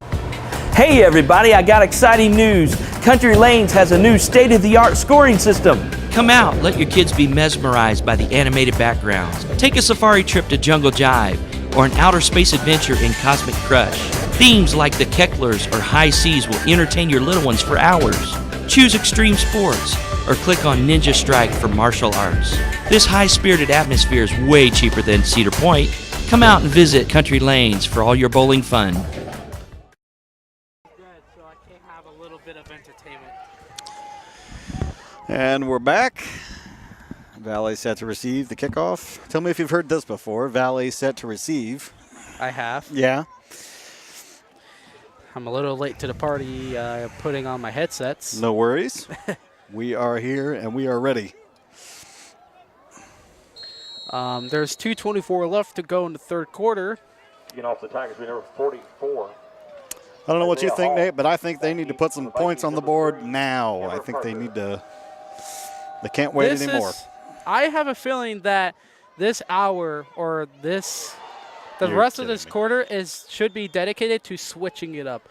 Hey everybody, I got exciting news. Country Lanes has a new state-of-the-art scoring system. Come out, let your kids be mesmerized by the animated backgrounds. Take a safari trip to Jungle Jive or an outer space adventure in Cosmic Crush. Themes like the Kecklers or High Seas will entertain your little ones for hours. Choose extreme sports or click on Ninja Strike for martial arts. This high-spirited atmosphere is way cheaper than Cedar Point. Come out and visit Country Lanes for all your bowling fun. And we're back. Valley set to receive the kickoff. Tell me if you've heard this before. Valley set to receive. I have. Yeah. I'm a little late to the party putting on my headsets. No worries. We are here and we are ready. There's 2:24 left to go in the 3rd quarter. Getting off the Tigers, number 44. I don't know what you think, Nate, but I think they need to put some points on the board now. I think they need to. They can't wait anymore. I have a feeling that this hour or the rest of this quarter should be dedicated to switching it up.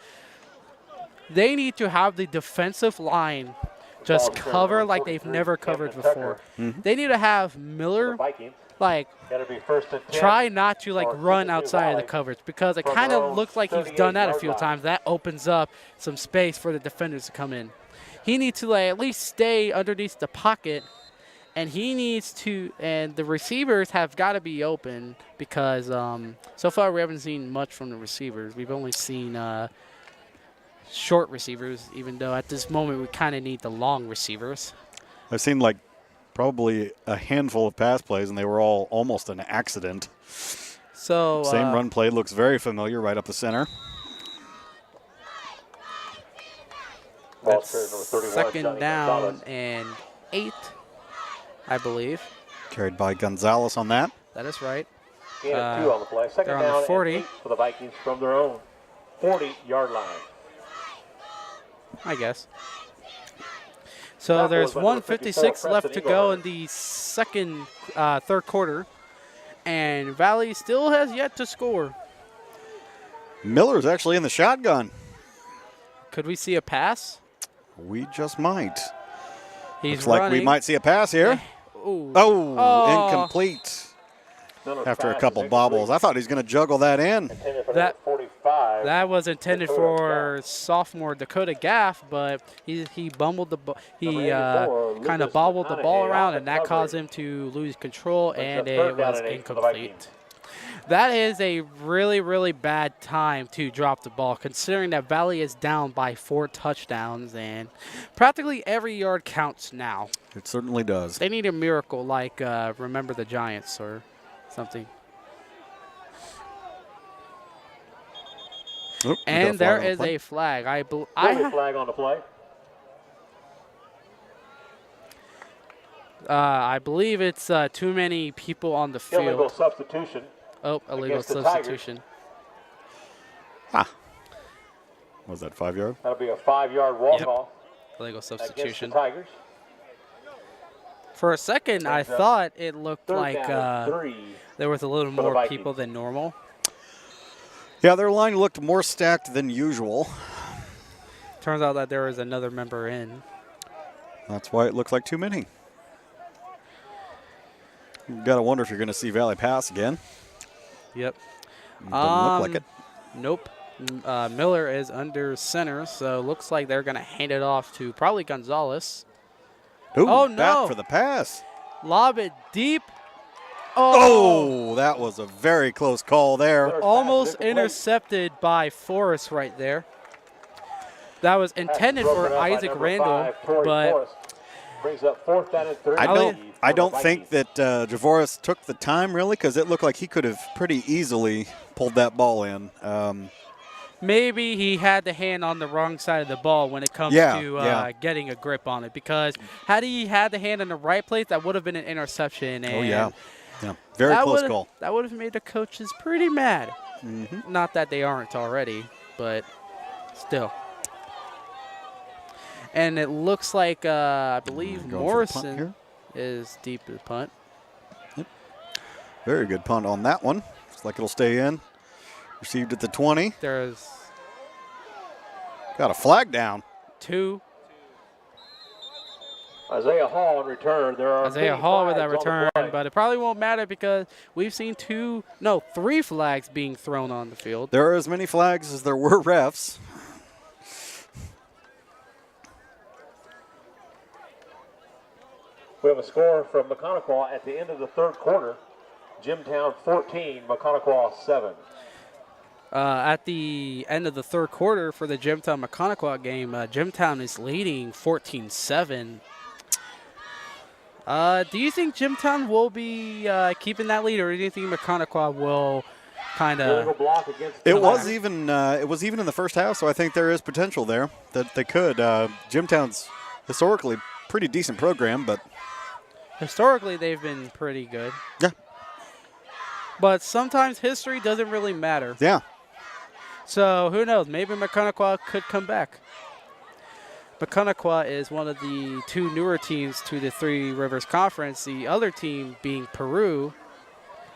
They need to have the defensive line just cover like they've never covered before. They need to have Miller try not to run outside of the coverage because it kind of looks like he's done that a few times. That opens up some space for the defenders to come in. He needs to at least stay underneath the pocket, and the receivers have got to be open because so far we haven't seen much from the receivers. We've only seen short receivers, even though at this moment we kind of need the long receivers. I've seen probably a handful of pass plays, and they were all almost an accident. So same run play looks very familiar right up the center. That's 2nd down and 8, I believe. Carried by Gonzalez on that. That is right. Gain of 2 on the play. 2nd they're down on the 40 for the Vikings from their own 40-yard line. I guess. So there's 1:56 left to go in the third quarter, and Valley still has yet to score. Miller's actually in the shotgun. Could we see a pass? We just might. He's Looks like we running. might see a pass here. Ooh. Oh, incomplete. After a couple bobbles. I thought he was going to juggle that in. That was intended for sophomore Dakota Gaff, but he bumbled the he kind of bobbled the ball around, and that caused him to lose control, and it was incomplete. That is a really, really bad time to drop the ball, considering that Valley is down by 4 touchdowns, and practically every yard counts now. It certainly does. They need a miracle like Remember the Giants or something. Oop, and there is a flag. Flag on the play. I believe it's too many people on the field. Illegal substitution. Oh, illegal substitution. Was that 5 yard? That'll be a 5-yard walk-off. Illegal substitution. Against the Tigers. For a second, I thought it looked like there was a little more people than normal. Yeah, their line looked more stacked than usual. Turns out that there was another member in. That's why it looked like too many. You gotta wonder if you're gonna see Valley pass again. Yep. Doesn't look like it. Nope. Miller is under center, so looks like they're gonna hand it off to probably Gonzalez. Ooh, oh no! Back for the pass. Lob it deep. Oh, that was a very close call there. Almost intercepted by Forrest right there. That was intended for Isaac Randall, but brings up 4th down and 3. I don't think that Javoris took the time really, because it looked like he could have pretty easily pulled that ball in. Maybe he had the hand on the wrong side of the ball when it comes to getting a grip on it, because had he had the hand in the right place, that would have been an interception. And very close call. That would have made the coaches pretty mad. Not that they aren't already, but still. And it looks like, I believe Morrison is deep in the punt. Yep. Very good punt on that one. Looks like it'll stay in. Received at the 20. There's got a flag down. 2. Isaiah Hall in return. There are Isaiah Hall with that return, but it probably won't matter because we've seen 3 flags being thrown on the field. There are as many flags as there were refs. We have a score from McConaughey at the end of the third quarter. Jimtown 14, McConaughey 7. At the end of the third quarter for the Jimtown-McConaughey game, Jimtown is leading 14-7. Do you think Jimtown will be keeping that lead, or do you think McConaughey will kind of? It was even in the first half, so I think there is potential there that they could. Jimtown's historically pretty decent program, but historically they've been pretty good. Yeah. But sometimes history doesn't really matter. Yeah. So who knows? Maybe McConaughey could come back. McConaughey is one of the 2 newer teams to the Three Rivers Conference. The other team being Peru,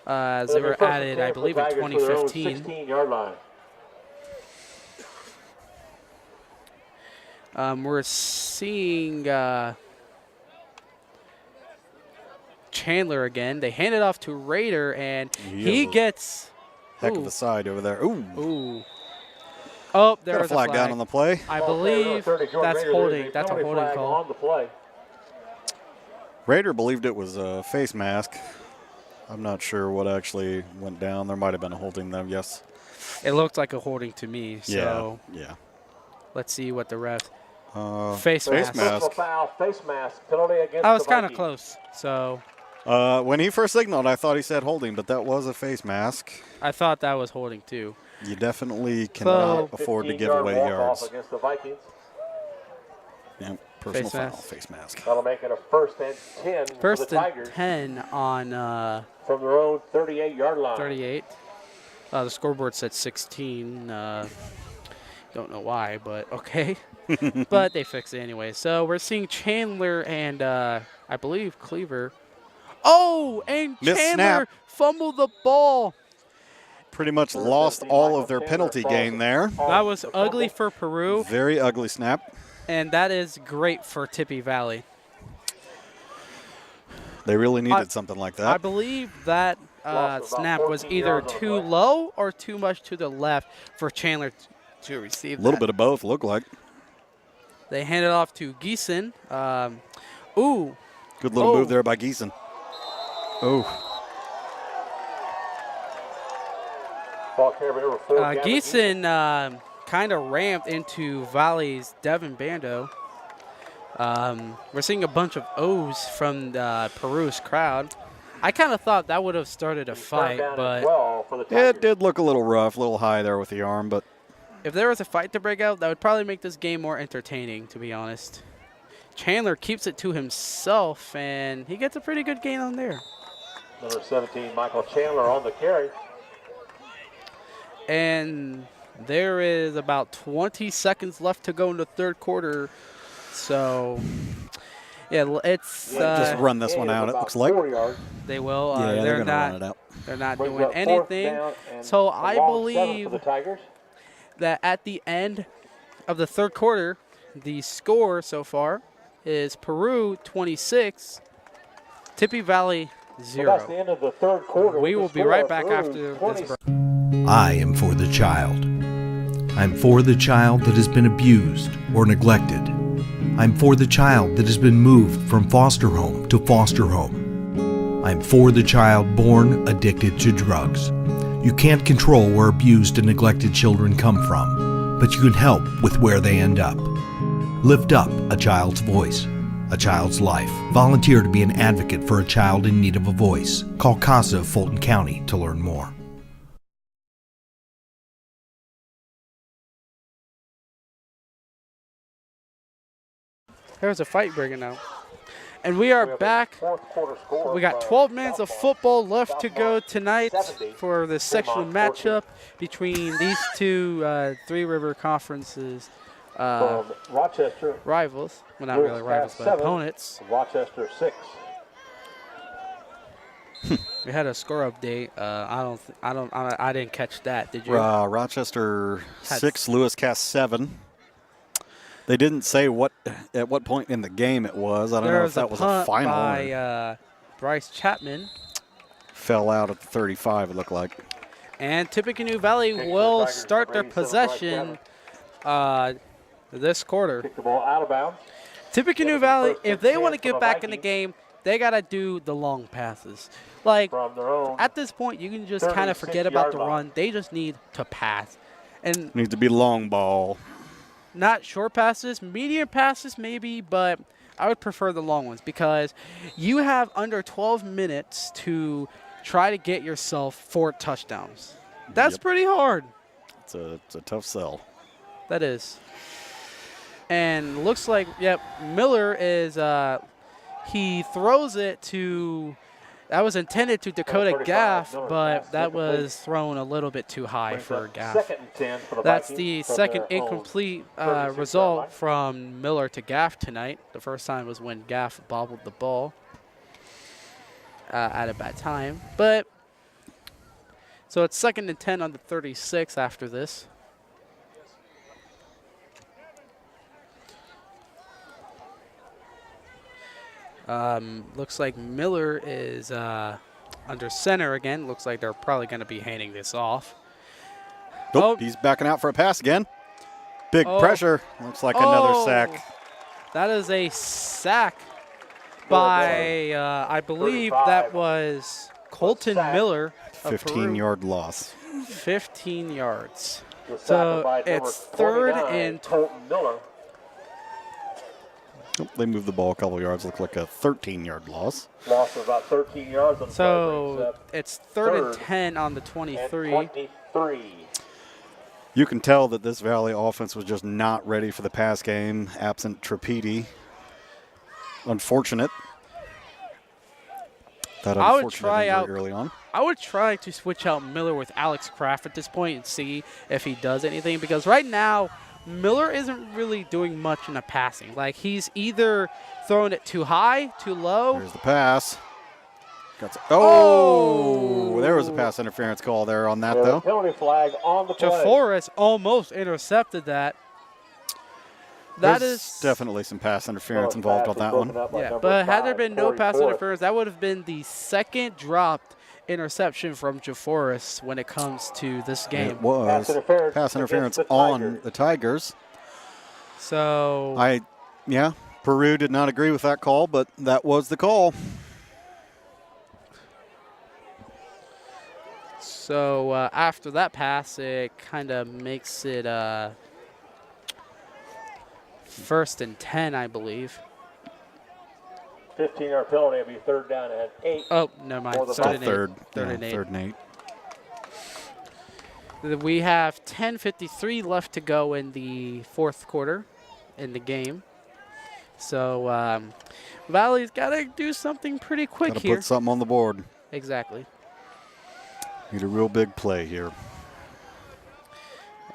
as they were added, I believe, in 2015. 16-yard line. We're seeing Chandler again. They hand it off to Raider, and he gets heck of a side over there. Ooh. Ooh. Oh, there's a flag down on the play. I believe that's holding. That's a holding call. On the play. Raider believed it was a face mask. I'm not sure what actually went down. There might have been a holding there, yes. It looked like a holding to me. So yeah. Let's see what the ref. Face mask. Foul, face mask, penalty against I was the kind of Vikings. close. So. When he first signaled, I thought he said holding, but that was a face mask. I thought that was holding too. You definitely cannot afford to give away yards. Against the Vikings. Yeah, personal foul, face mask. That'll make it a 1st and 10 for the Tigers. 10 on from their own 38-yard line. 38. The scoreboard said 16. Don't know why, but okay. But they fixed it anyway. So we're seeing Chandler and I believe Cleaver. Oh, and Missed Chandler snap. fumbled the ball. Pretty much lost all of their penalty gain there. That was ugly for Peru. Very ugly snap. And that is great for Tippy Valley. They really needed something like that. I believe that snap was either too low or too much to the left for Chandler to receive that. A little bit of both, look like. They hand it off to Geeson. Ooh. Good little move there by Geeson. Oh. Geeson kind of ramped into Valley's Devin Bando. We're seeing a bunch of O's from Peru's crowd. I kind of thought that would have started a fight, but it did look a little rough, a little high there with the arm, but if there was a fight to break out, that would probably make this game more entertaining, to be honest. Chandler keeps it to himself, and he gets a pretty good gain on there. Number 17, Michael Chandler on the carry. And there is about 20 seconds left to go in the third quarter. So, yeah, it's just run this one out. It looks like they will. Yeah, they're gonna run it out. They're not doing anything. So I believe that at the end of the third quarter, the score so far is Peru 26, Tippy Valley 0. Well, that's the end of the third quarter. We will be right back after this break. I am for the child. I'm for the child that has been abused or neglected. I'm for the child that has been moved from foster home to foster home. I'm for the child born addicted to drugs. You can't control where abused and neglected children come from, but you can help with where they end up. Lift up a child's voice, a child's life. Volunteer to be an advocate for a child in need of a voice. Call CASA of Fulton County to learn more. There's a fight breaking out. And we are back. We got 12 minutes of football left to go tonight for the sectional matchup between these two Three River Conferences Rochester rivals. Well, not really rivals, but opponents. Rochester 6. We had a score update. I didn't catch that. Did you? Rochester 6, Lewis Cass 7. They didn't say at what point in the game it was. I don't know if that was a final. By Bryce Chapman. Fell out at the 35, it looked like. And Tippecanoe Valley will start their possession this quarter. Kick the ball out of bounds. Tippecanoe Valley, if they want to get back in the game, they got to do the long passes. Like, at this point, you can just kind of forget about the run. They just need to pass. And needs to be long ball. Not short passes, medium passes maybe, but I would prefer the long ones because you have under 12 minutes to try to get yourself 4 touchdowns. That's pretty hard. It's a tough sell. That is. And looks like, Miller is, he throws it to, that was intended to Dakota Gaff, but that was thrown a little bit too high for Gaff. That's the second incomplete result from Miller to Gaff tonight. The first time was when Gaff bobbled the ball at a bad time. But, so it's 2nd and 10 on the 36 after this. Looks like Miller is under center again. Looks like they're probably going to be handing this off. He's backing out for a pass again. Big pressure. Looks like another sack. That is a sack by, I believe that was Colton Miller. 15-yard loss. 15 yards. So it's 3rd and 12. They moved the ball a couple yards. Looked like a 13-yard loss. Loss of about 13 yards. On so it's 3rd and 10 on the 23. You can tell that this Valley offense was just not ready for the pass game, absent Trapiti. Unfortunate. I would try out early on. I would try to switch out Miller with Alex Kraft at this point and see if he does anything, because right now Miller isn't really doing much in the passing. Like, he's either throwing it too high, too low. Here's the pass. Oh, there was a pass interference call there on that, though. Penalty flag on the play. DeForest almost intercepted that. There's definitely some pass interference involved on that one. Yeah, but had there been no pass interference, that would have been the second dropped interception from DeForest when it comes to this game. It was pass interference on the Tigers. So Peru did not agree with that call, but that was the call. So after that pass, it kind of makes it 1st and 10, I believe. 15-yard penalty. It'll be 3rd down and 8. Oh, never mind. Third and 8. We have 10:53 left to go in the 4th quarter in the game. So Valley's got to do something pretty quick Gotta here. Put something on the board. Exactly. Need a real big play here.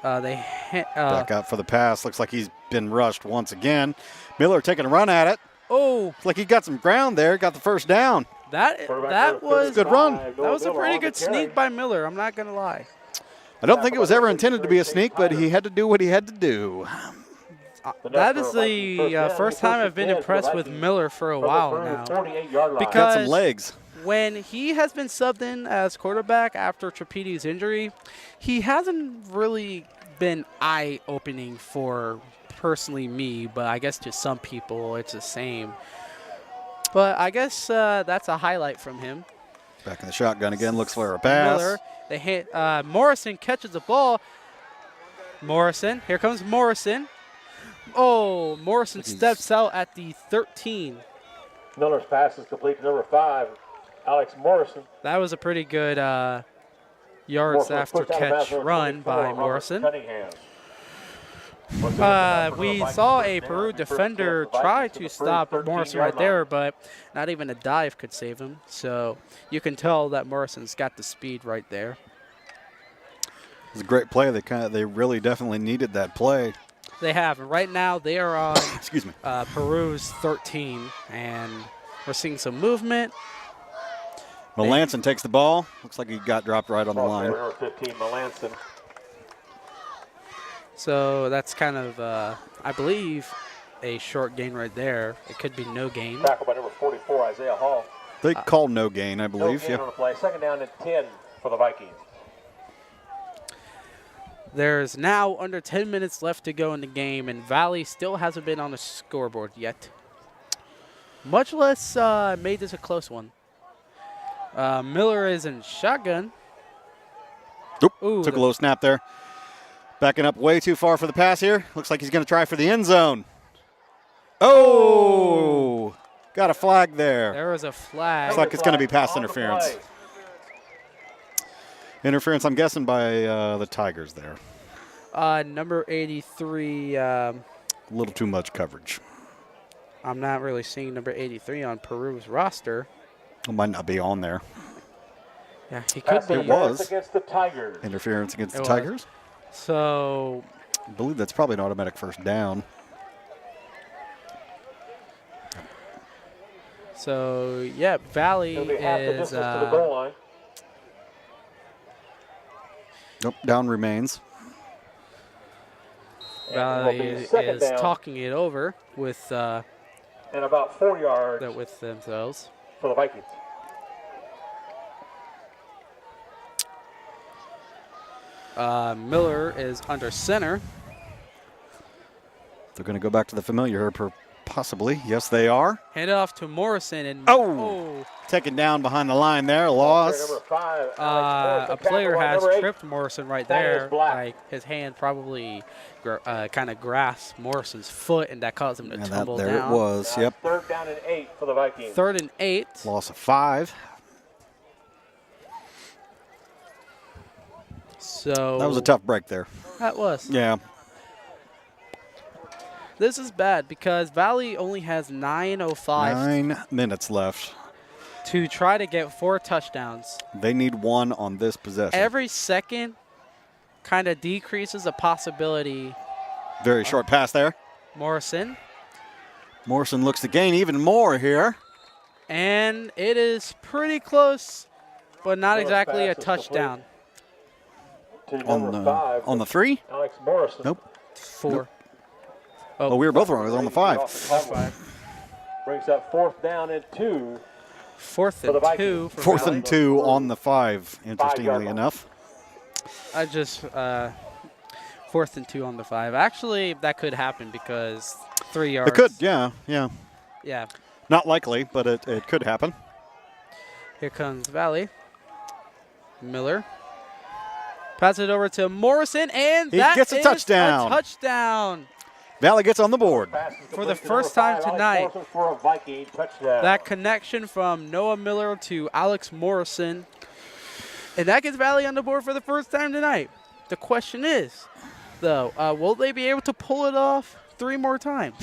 Back out for the pass. Looks like he's been rushed once again. Miller taking a run at it. Oh, looks like he got some ground there. Got the 1st down. That was a good run. That was a pretty good sneak by Miller. I'm not gonna lie. I don't think it was ever intended to be a sneak, but he had to do what he had to do. That is the first time I've been impressed with Miller for a while now. Because got some legs. When he has been subbed in as quarterback after Trappidi's injury, he hasn't really been eye-opening for personally me, but I guess to some people it's the same. But I guess that's a highlight from him. Back in the shotgun again, looks for a pass. Miller, they hit. Morrison catches the ball. Here comes Morrison. Oh, Morrison steps out at the 13. Miller's pass is complete to number 5, Alex Morrison. That was a pretty good yards after catch run by Morrison. We saw a Peru defender try to stop Morrison right there, but not even a dive could save him. So you can tell that Morrison's got the speed right there. It was a great play. They really definitely needed that play. They have, and right now they are on excuse me, Peru's 13, and we're seeing some movement. Melanson takes the ball. Looks like he got dropped right on the line. 15, Melanson. So that's kind of, I believe, a short gain right there. It could be no gain. Tackle by number 44, Isaiah Hall. They call no gain, I believe. No gain on the play. 2nd down and 10 for the Vikings. There's now under 10 minutes left to go in the game, and Valley still hasn't been on the scoreboard yet. Much less made this a close one. Miller is in shotgun. Ooh, took a little snap there. Backing up way too far for the pass here. Looks like he's going to try for the end zone. Oh, got a flag there. There was a flag. Looks like it's going to be pass interference. Interference, I'm guessing, by the Tigers there. Number 83. A little too much coverage. I'm not really seeing number 83 on Peru's roster. It might not be on there. Yeah, he could be. It was. Against the Tigers. Interference against the Tigers. So I believe that's probably an automatic 1st down. So, yeah, Valley is to the goal line. Nope, down remains. Valley is talking it over with and about 4 yards with themselves for the Vikings. Miller is under center. They're going to go back to the familiar possibly. Yes, they are. Hand off to Morrison. And taken down behind the line there. Loss. A player has tripped Morrison right there. Like his hand probably kind of grasped Morrison's foot, and that caused him to tumble down. There it was. Yep. 3rd down and 8 for the Vikings. 3rd and 8. Loss of 5. So that was a tough break there. That was. Yeah. This is bad because Valley only has 9:05. 9 minutes left. to try to get 4 touchdowns. They need 1 on this possession. Every second kind of decreases the possibility. Very short pass there. Morrison. Morrison looks to gain even more here. And it is pretty close, but not exactly a touchdown. On the 3? Alex Morrison. Nope. 4. Nope. Oh, we were both wrong. It was on the 5. Brings up 4th down and 2. 4th and 2. 4th and 2 on the 5, interestingly enough. I just 4th and 2 on the 5. Actually, that could happen because 3 yards. It could, yeah. Yeah. Not likely, but it could happen. Here comes Valley. Miller. Pass it over to Morrison, and he that gets a is touchdown. A touchdown. Valley gets on the board. For the first time tonight, that connection from Noah Miller to Alex Morrison, and that gets Valley on the board for the first time tonight. The question is, though, will they be able to pull it off 3 more times?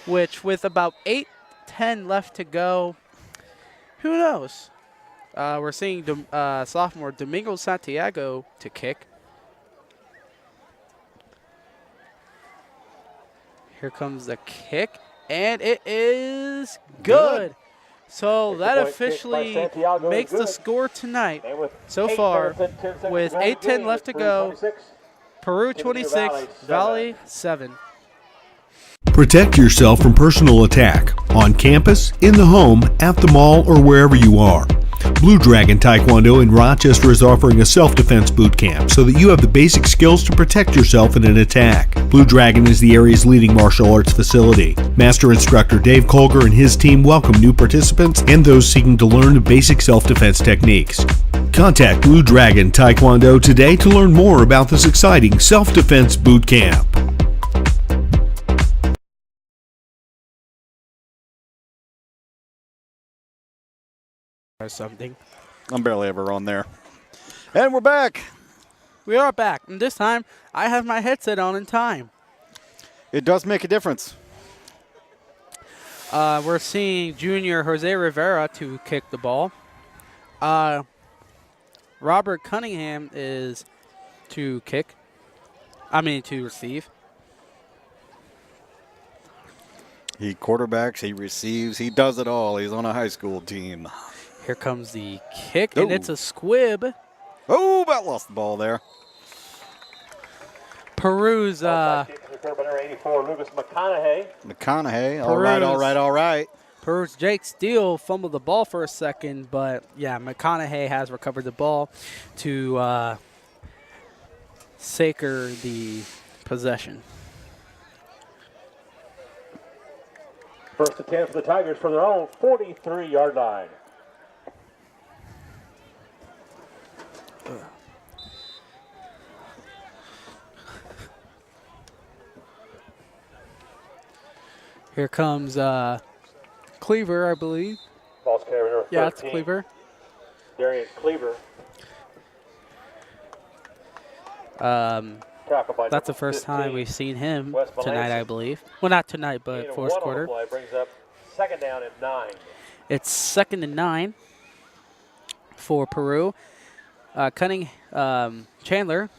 Which, with about 8-10 left to go, who knows? We're seeing sophomore Domingo Santiago to kick. Here comes the kick, and it is good. So that officially makes the score tonight so far with 8:10 left to go. Peru 26, Valley 7. Protect yourself from personal attack on campus, in the home, at the mall, or wherever you are. Blue Dragon Taekwondo in Rochester is offering a self-defense boot camp so that you have the basic skills to protect yourself in an attack. Blue Dragon is the area's leading martial arts facility. Master instructor Dave Colger and his team welcome new participants and those seeking to learn the basic self-defense techniques. Contact Blue Dragon Taekwondo today to learn more about this exciting self-defense boot camp. Or something. I'm barely ever on there. And we're back. We are back, and this time I have my headset on in time. It does make a difference. We're seeing junior Jose Rivera to kick the ball. Robert Cunningham is to to receive. He quarterbacks, he receives, he does it all. He's on a high school team. Here comes the kick, and it's a squib. Oh, about lost the ball there. Peru's McConaughey. All right. Peru's Jake Steele fumbled the ball for a second, but yeah, McConaughey has recovered the ball to sacre the possession. First attempt for the Tigers from their own 43-yard line. Here comes Cleaver, I believe. Ball's carrier number 13. Yeah, it's Cleaver. Darian Cleaver. That's the first time we've seen him tonight, I believe. Well, not tonight, but fourth quarter. Brings up 2nd down and 9. It's 2nd and 9 for Peru. Chandler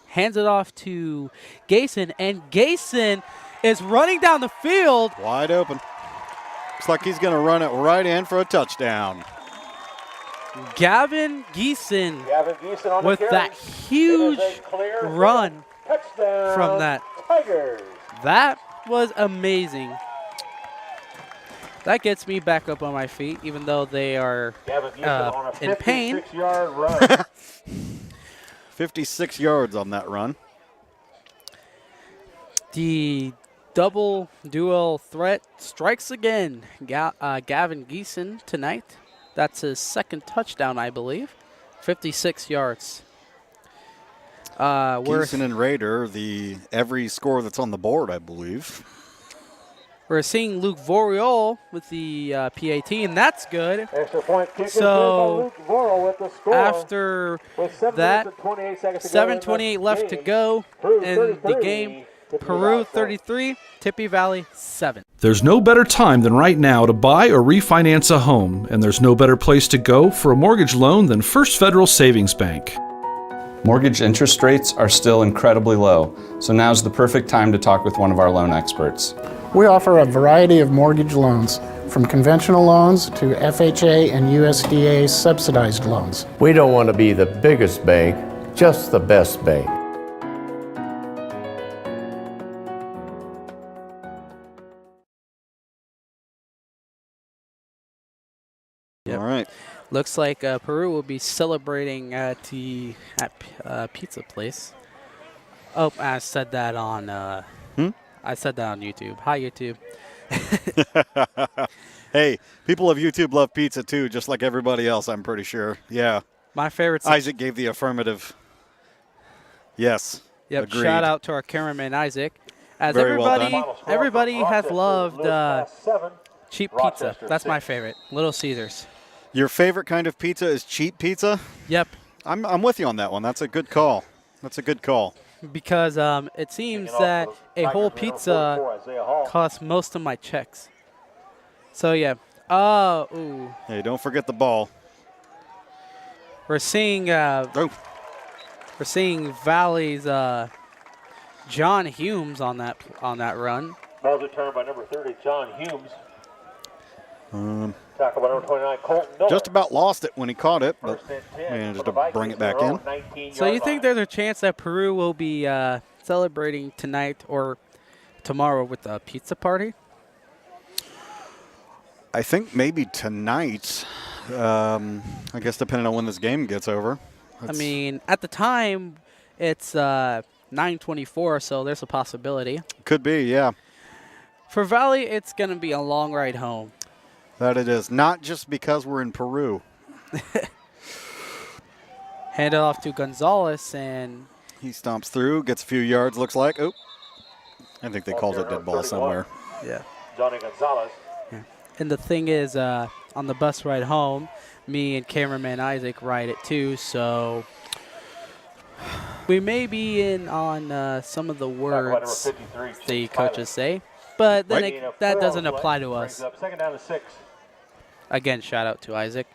hands it off to Gayson, and Gayson is running down the field. Wide open. Looks like he's going to run it right in for a touchdown. Gavin Geeson with that huge run from that. Tigers. That was amazing. That gets me back up on my feet, even though they are in pain. 56-yard run. 56 yards on that run. The double dual threat strikes again. Gavin Geeson tonight. That's his 2nd touchdown, I believe. 56 yards. Geeson and Raider, every score that's on the board, I believe. We're seeing Luke Voriol with the PAT, and that's good. Extra point kick so Luke Voriol with the score. After that, 7:28 left to go in the game. Peru 33, Tippy Valley 7. There's no better time than right now to buy or refinance a home, and there's no better place to go for a mortgage loan than First Federal Savings Bank. Mortgage interest rates are still incredibly low, so now's the perfect time to talk with one of our loan experts. We offer a variety of mortgage loans, from conventional loans to FHA and USDA subsidized loans. We don't want to be the biggest bank, just the best bank. Yep. All right. Looks like Peru will be celebrating at pizza place. Oh, I said that on I said that on YouTube. Hi, YouTube. Hey, people of YouTube love pizza too, just like everybody else, I'm pretty sure. Yeah. My favorite. Isaac gave the affirmative. Yes. Yep. Agreed. Shout out to our cameraman Isaac. As Very well everybody done. has loved cheap pizza. That's my favorite. Little Caesars. Your favorite kind of pizza is cheap pizza? Yep. I'm with you on that one. That's a good call. That's a good call. Because it seems that a whole pizza costs most of my checks. So yeah. Ooh. Hey, don't forget the ball. We're seeing Valley's John Humes on that run. Ball's returned by number 30, John Humes. Tackle by number 29, Colton Miller. Just about lost it when he caught it, but managed to bring it back in. So you think there's a chance that Peru will be celebrating tonight or tomorrow with a pizza party? I think maybe tonight. I guess depending on when this game gets over. I mean, at the time, it's 9:24, so there's a possibility. Could be, yeah. For Valley, it's going to be a long ride home. That it is. Not just because we're in Peru. Hand it off to Gonzalez, and he stomps through, gets a few yards, looks like. Oh, I think they called it dead ball somewhere. Yeah. Johnny Gonzalez. Yeah. And the thing is, on the bus ride home, me and cameraman Isaac ride it too, so we may be in on some of the words the coaches say, but then that doesn't apply to us. Second down to 6. Again, shout out to Isaac.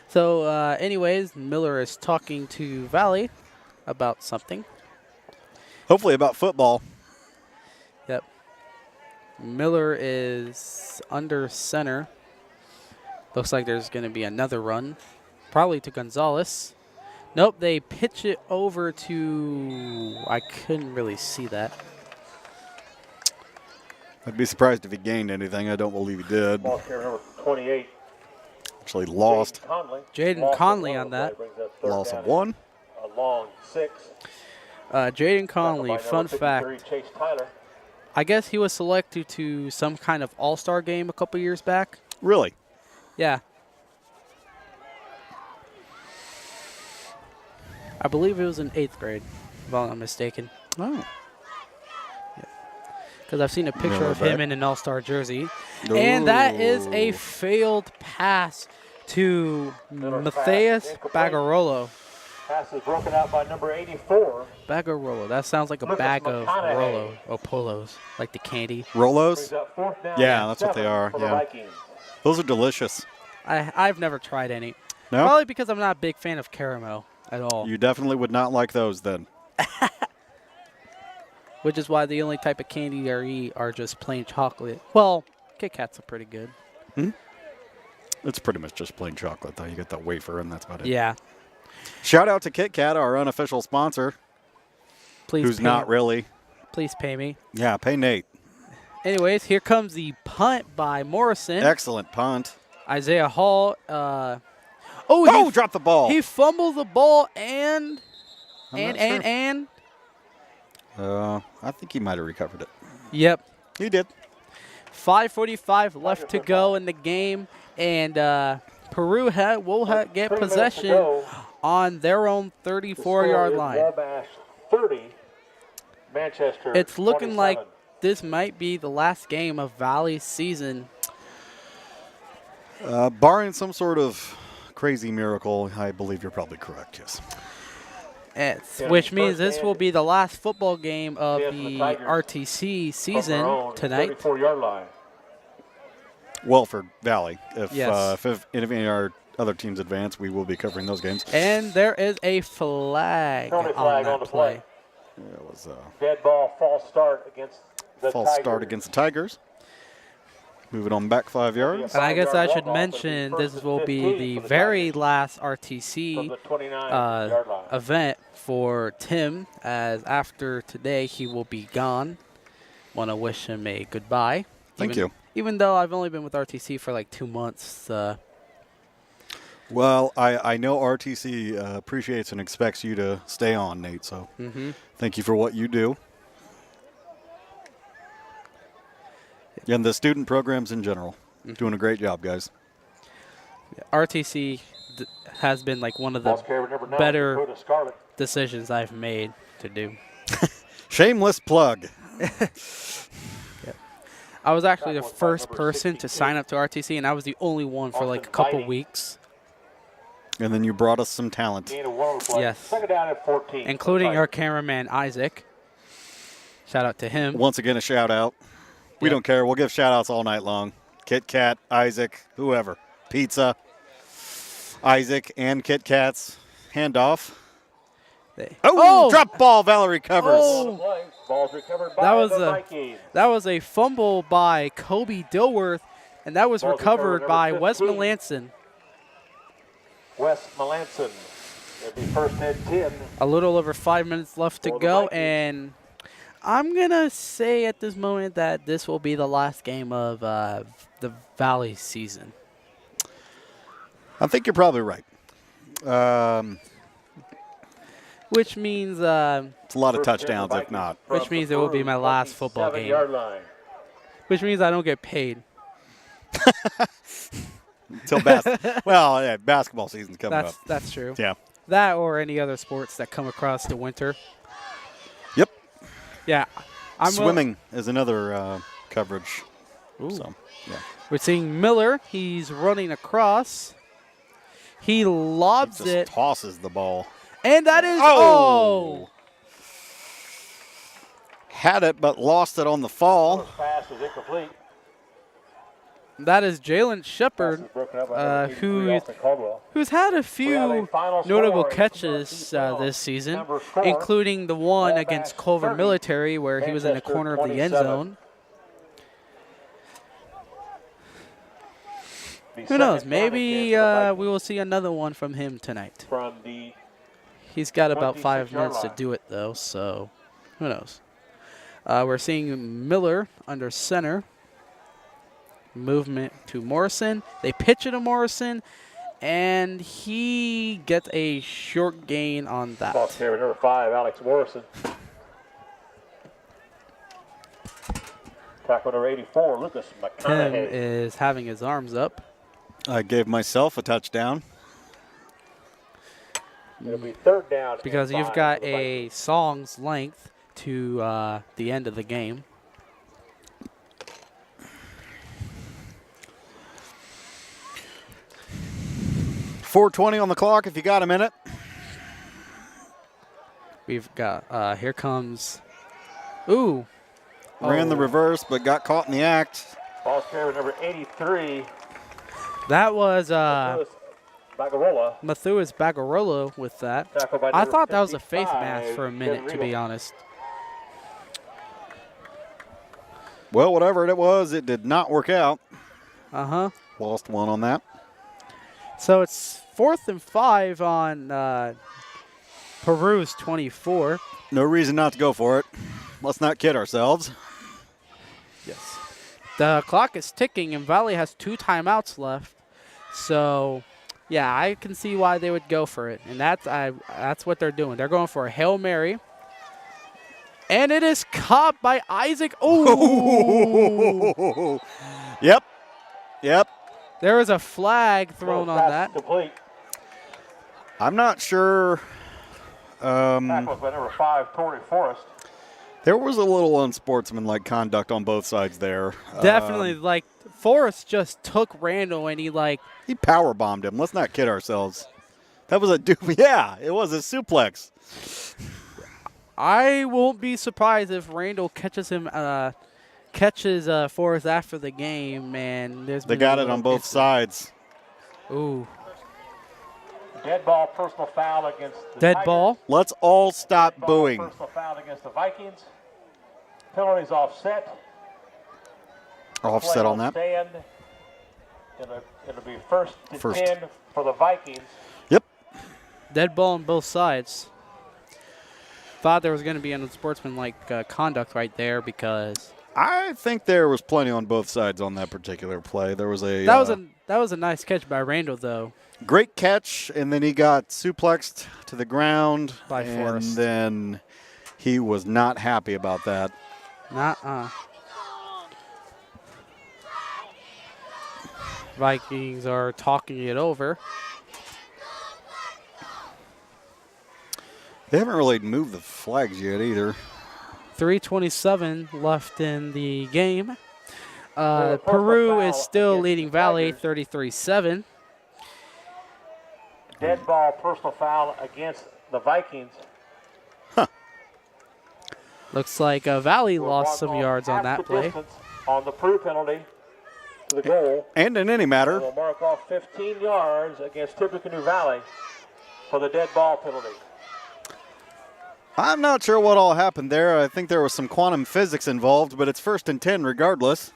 So anyways, Miller is talking to Valley about something. Hopefully about football. Yep. Miller is under center. Looks like there's going to be another run, probably to Gonzalez. Nope, they pitch it over to, I couldn't really see that. I'd be surprised if he gained anything. I don't believe he did. Ball carrier number 28. Actually lost. Jaden Conley on that. Loss of 1. A long 6. Jaden Conley, fun fact. Chase Tyler. I guess he was selected to some kind of all-star game a couple years back. Really? Yeah. I believe it was in 8th grade, if I'm not mistaken. Oh. Because I've seen a picture of him in an all-star jersey. Ooh. And that is a failed pass to Matthias Bagarolo. Pass is broken out by number 84. Bagarolo. That sounds like a bag of Rolo or Polos, like the candy. Rolos? Yeah, that's what they are. Yeah. Those are delicious. I've never tried any. No? Probably because I'm not a big fan of caramel at all. You definitely would not like those then. Which is why the only type of candy I eat are just plain chocolate. Well, Kit Kats are pretty good. It's pretty much just plain chocolate, though. You get the wafer, and that's about it. Yeah. Shout out to Kit Kat, our unofficial sponsor. Please who's not really. Please pay me. Yeah, pay Nate. Anyways, here comes the punt by Morrison. Excellent punt. Isaiah Hall. Dropped the ball. He fumbled the ball I think he might have recovered it. Yep. He did. 5:45 left to go in the game, and Peru will get possession on their own 34-yard line. Wabash 30, Manchester It's looking 27. like this might be the last game of Valley's season. Barring some sort of crazy miracle, I believe you're probably correct, yes. Which means this will be the last football game of the RTC season tonight. 34-yard line. Welford Valley. If any of our other teams advance, we will be covering those games. And there is a flag on that play. It was dead ball, false start against the Tigers. Moving on back 5 yards. And I guess I should mention this will be the very last RTC event for Tim, as after today he will be gone. Want to wish him a goodbye. Thank you. Even though I've only been with RTC for like 2 months. Well, I know RTC appreciates and expects you to stay on, Nate, so thank you for what you do. And the student programs in general. Doing a great job, guys. RTC has been like one of the better decisions I've made to do. Shameless plug. I was actually the first person to sign up to RTC, and I was the only one for like a couple weeks. And then you brought us some talent. Yes. Including our cameraman, Isaac. Shout out to him. Once again, a shout out. We don't care. We'll give shout outs all night long. Kit Kat, Isaac, whoever. Pizza, Isaac, and Kit Kat's handoff. Drop ball. Valerie covers. That was a fumble by Kobe Dilworth, and that was recovered by Wes Melanson. Wes Melanson. It'll be first and 10. A little over 5 minutes left to go, and I'm going to say at this moment that this will be the last game of the Valley season. I think you're probably right. Which means it's a lot of touchdowns, if not. Which means it will be my last football game. Which means I don't get paid. Until basketball season's coming up. That's true. Yeah. That or any other sports that come across the winter. Yep. Yeah. Swimming is another coverage. Ooh. So, yeah. We're seeing Miller. He's running across. He lobs it. Tosses the ball. And that is had it, but lost it on the fall. Pass was incomplete. That is Jalen Shepard, who's had a few notable catches this season, including the one against Culver Military where he was in the corner of the end zone. Who knows? Maybe we will see another one from him tonight. He's got about 5 minutes to do it, though, so who knows? We're seeing Miller under center. Movement to Morrison. They pitch it to Morrison, and he gets a short gain on that. Ball carrier number 5, Alex Morrison. Tackle number 84, Lucas McConaughey. Tim is having his arms up. I gave myself a touchdown. It'll be third down. Because you've got a song's length to the end of the game. .420 on the clock if you got a minute. We've got, here comes, ooh. Ran the reverse, but got caught in the act. Ball carrier number 83. That was Matthews Bagarolo with that. I thought that was a faith mask for a minute, to be honest. Well, whatever it was, it did not work out. Uh-huh. Lost one on that. So it's 4th and 5 on Peru's 24. No reason not to go for it. Let's not kid ourselves. Yes. The clock is ticking, and Valley has 2 timeouts left. So, yeah, I can see why they would go for it. And that's what they're doing. They're going for a Hail Mary. And it is caught by Isaac. Oh! Yep. There was a flag thrown on that. Complete. I'm not sure. Tackle by number 5, Torrey Forrest. There was a little unsportsmanlike conduct on both sides there. Definitely, Forrest just took Randall and he power bombed him. Let's not kid ourselves. That was yeah, it was a suplex. I won't be surprised if Randall catches him, Forrest after the game, and they got it on both sides. Ooh. Dead ball, personal foul against the Dead Tigers. ball. Let's all stop booing. Personal foul against the Vikings. Penalties offset. Offset on that. Stand. It'll be first to 10 for the Vikings. Yep. Dead ball on both sides. Thought there was going to be unsportsmanlike conduct right there because I think there was plenty on both sides on that particular play. There was a that was a nice catch by Randall though. Great catch, and then he got suplexed to the ground by Forrest. And then he was not happy about that. Vikings are talking it over. They haven't really moved the flags yet either. 3:27 left in the game. Peru is still leading Valley 33-7. Dead ball, personal foul against the Vikings. Looks like Valley lost some yards on that play. On the Peru penalty to the goal. And in any matter. We'll mark off 15 yards against Tippecanoe Valley for the dead ball penalty. I'm not sure what all happened there. I think there was some quantum physics involved, but it's 1st and 10 regardless.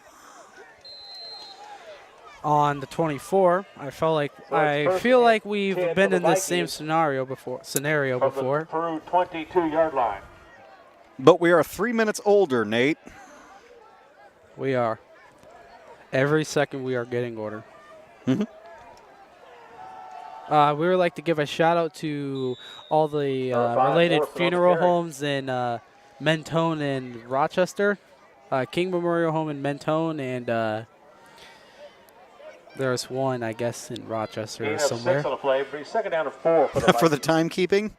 On the 24, I feel like we've been in this same scenario before. From the Peru 22-yard line. But we are 3 minutes older, Nate. We are. Every second we are getting older. Mm-hmm. We would like to give a shout out to all the related funeral homes in Mentone and Rochester. King Memorial Home in Mentone, and there's one, I guess, in Rochester somewhere. 6 on the play, but he's second down to 4 for the for the timekeeping.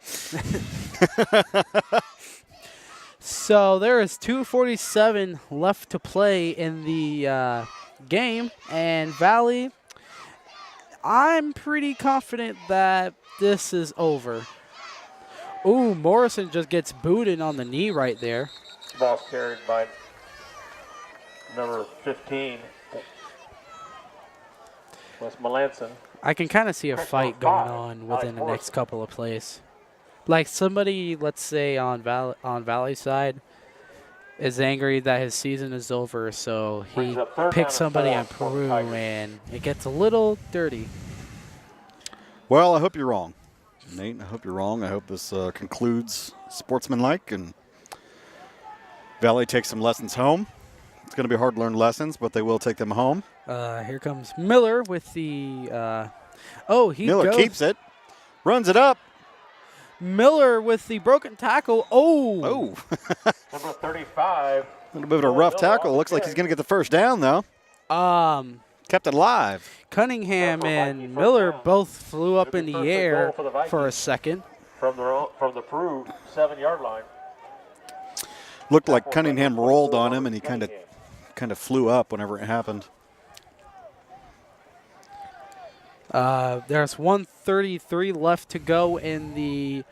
So there is 2:47 left to play in the game, and Valley, I'm pretty confident that this is over. Ooh, Morrison just gets booted on the knee right there. Ball's carried by number 15, Wes Melanson. I can kind of see a fight going on within the next couple of plays. Like somebody, let's say on Valley's side, is angry that his season is over, so he picks somebody in Peru, and it gets a little dirty. Well, I hope you're wrong, Nate. I hope you're wrong. I hope this concludes sportsmanlike and Valley takes some lessons home. It's going to be hard to learn lessons, but they will take them home. Here comes Miller with the Miller keeps it, runs it up. Miller with the broken tackle. Oh. Number 35. A little bit of a rough tackle. Looks like he's going to get the first down, though. Kept it alive. Cunningham and Miller both flew up in the air for a second. From the Peru 7-yard line. Looked like Cunningham rolled on him, and he kind of flew up whenever it happened. There's 1:33 left to go in the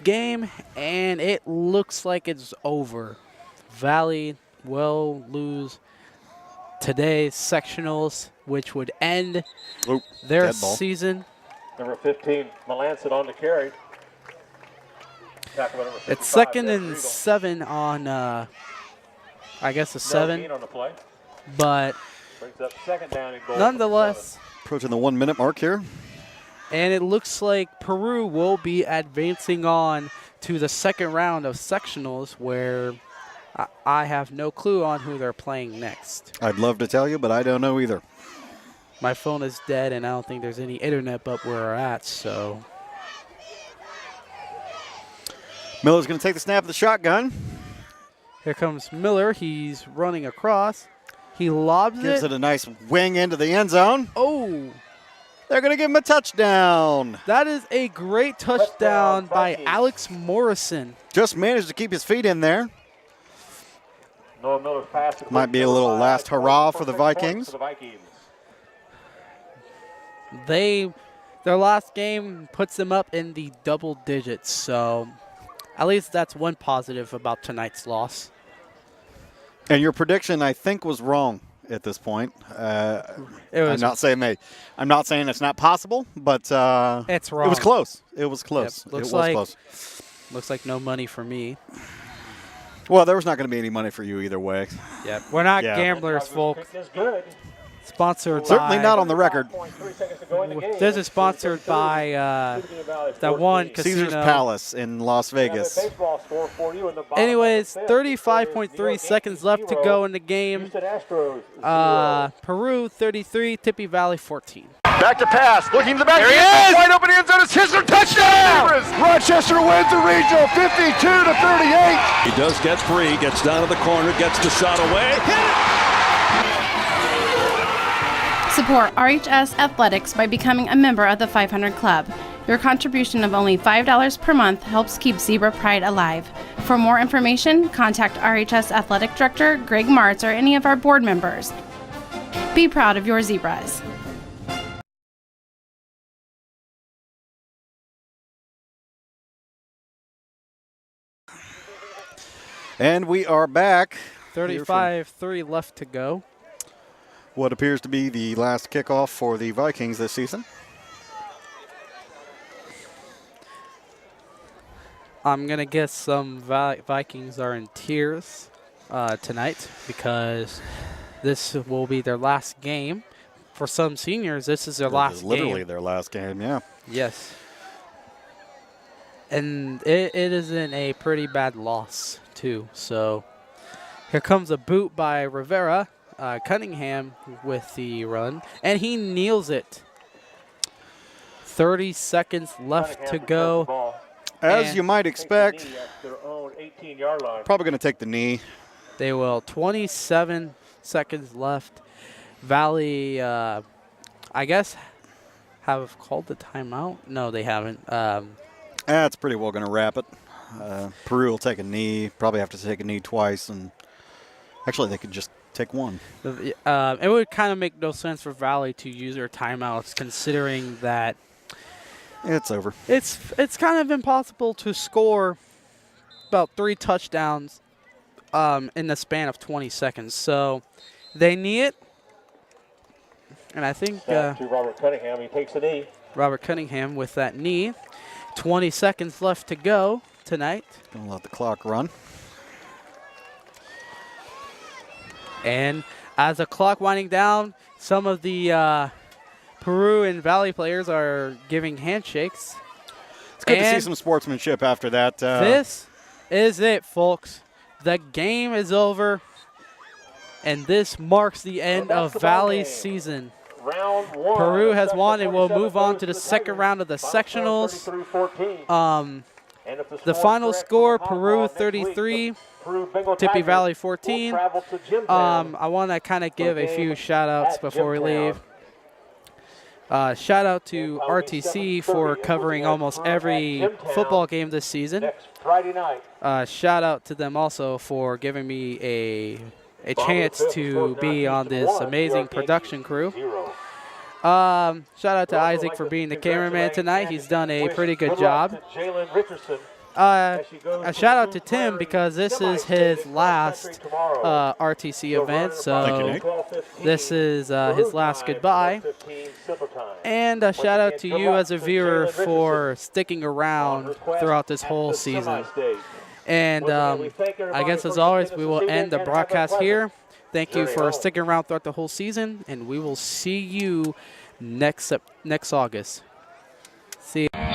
game, and it looks like it's over. Valley will lose today's sectionals, which would end their season. Number 15, Melanson on the carry. It's 2nd and 7 on, I guess, a 7. On the play. But brings up 2nd down and goal. Nonetheless, approaching the 1 minute mark here. And it looks like Peru will be advancing on to the second round of sectionals, where I have no clue on who they're playing next. I'd love to tell you, but I don't know either. My phone is dead, and I don't think there's any internet up where we're at, so. Miller's going to take the snap of the shotgun. Here comes Miller. He's running across. He lobs Gives it a nice wing into the end zone. Oh. They're going to give him a touchdown. That is a great touchdown by Alex Morrison. Just managed to keep his feet in there. Noah Miller's pass. Might be a little last hurrah for the Vikings. They Their last game puts them up in the double digits, so at least that's one positive about tonight's loss. And your prediction, I think, was wrong at this point. I'm not saying it's not possible, but it's wrong. It was close. It was close. Yep, Looks like no money for me. Well, there was not going to be any money for you either way. Yep, we're not gamblers, folks. Sponsored certainly by, not on the record. This is sponsored by the one casino. Caesar's Palace in Las Vegas. Anyways, 35.3 seconds left to go in the game. Peru 33, Tippy Valley 14. Back to pass, looking to the back. There he is! Wide open end zone. It's Hisler. Touchdown! Rochester wins the regional 52-38. He does get free, gets down to the corner, gets the shot away. Hit it! Support RHS Athletics by becoming a member of the 500 Club. Your contribution of only $5 per month helps keep Zebra Pride alive. For more information, contact RHS Athletic Director Greg Martz or any of our board members. Be proud of your Zebras. And we are back. 35-3 left to go. What appears to be the last kickoff for the Vikings this season. I'm going to guess some Vikings are in tears tonight because this will be their last game. For some seniors, this is their last game. Literally their last game, yeah. Yes. And it is in a pretty bad loss, too. So here comes a boot by Rivera. Cunningham with the run, and he kneels it. 30 seconds left to go. As you might expect, probably going to take the knee. They will. 27 seconds left. Valley, I guess, have called the timeout. No, they haven't. That's pretty well going to wrap it. Peru will take a knee, probably have to take a knee twice, and actually they could just take one. It would kind of make no sense for Valley to use their timeouts, considering that it's over. It's kind of impossible to score about 3 touchdowns in the span of 20 seconds. So they need it, and I think to Robert Cunningham, he takes a knee. Robert Cunningham with that knee. 20 seconds left to go tonight. Gonna let the clock run. And as the clock winding down, some of the Peru and Valley players are giving handshakes. It's good to see some sportsmanship after that. This is it, folks. The game is over, and this marks the end of Valley's season. Peru has won and will move on to the second round of the sectionals. The final score, Peru 33, Tippy Valley 14. I want to kind of give a few shout-outs before we leave. Shout out to RTC for covering almost every football game this season. Shout out to them also for giving me a chance to be on this amazing production crew. Shout out to Isaac for being the cameraman tonight. He's done a pretty good job. A shout out to Tim because this is his last RTC event, so this is his last goodbye. And a shout out to you as a viewer for sticking around throughout this whole season. And I guess as always, we will end the broadcast here. Thank you for sticking around throughout the whole season, and we will see you next August. See you.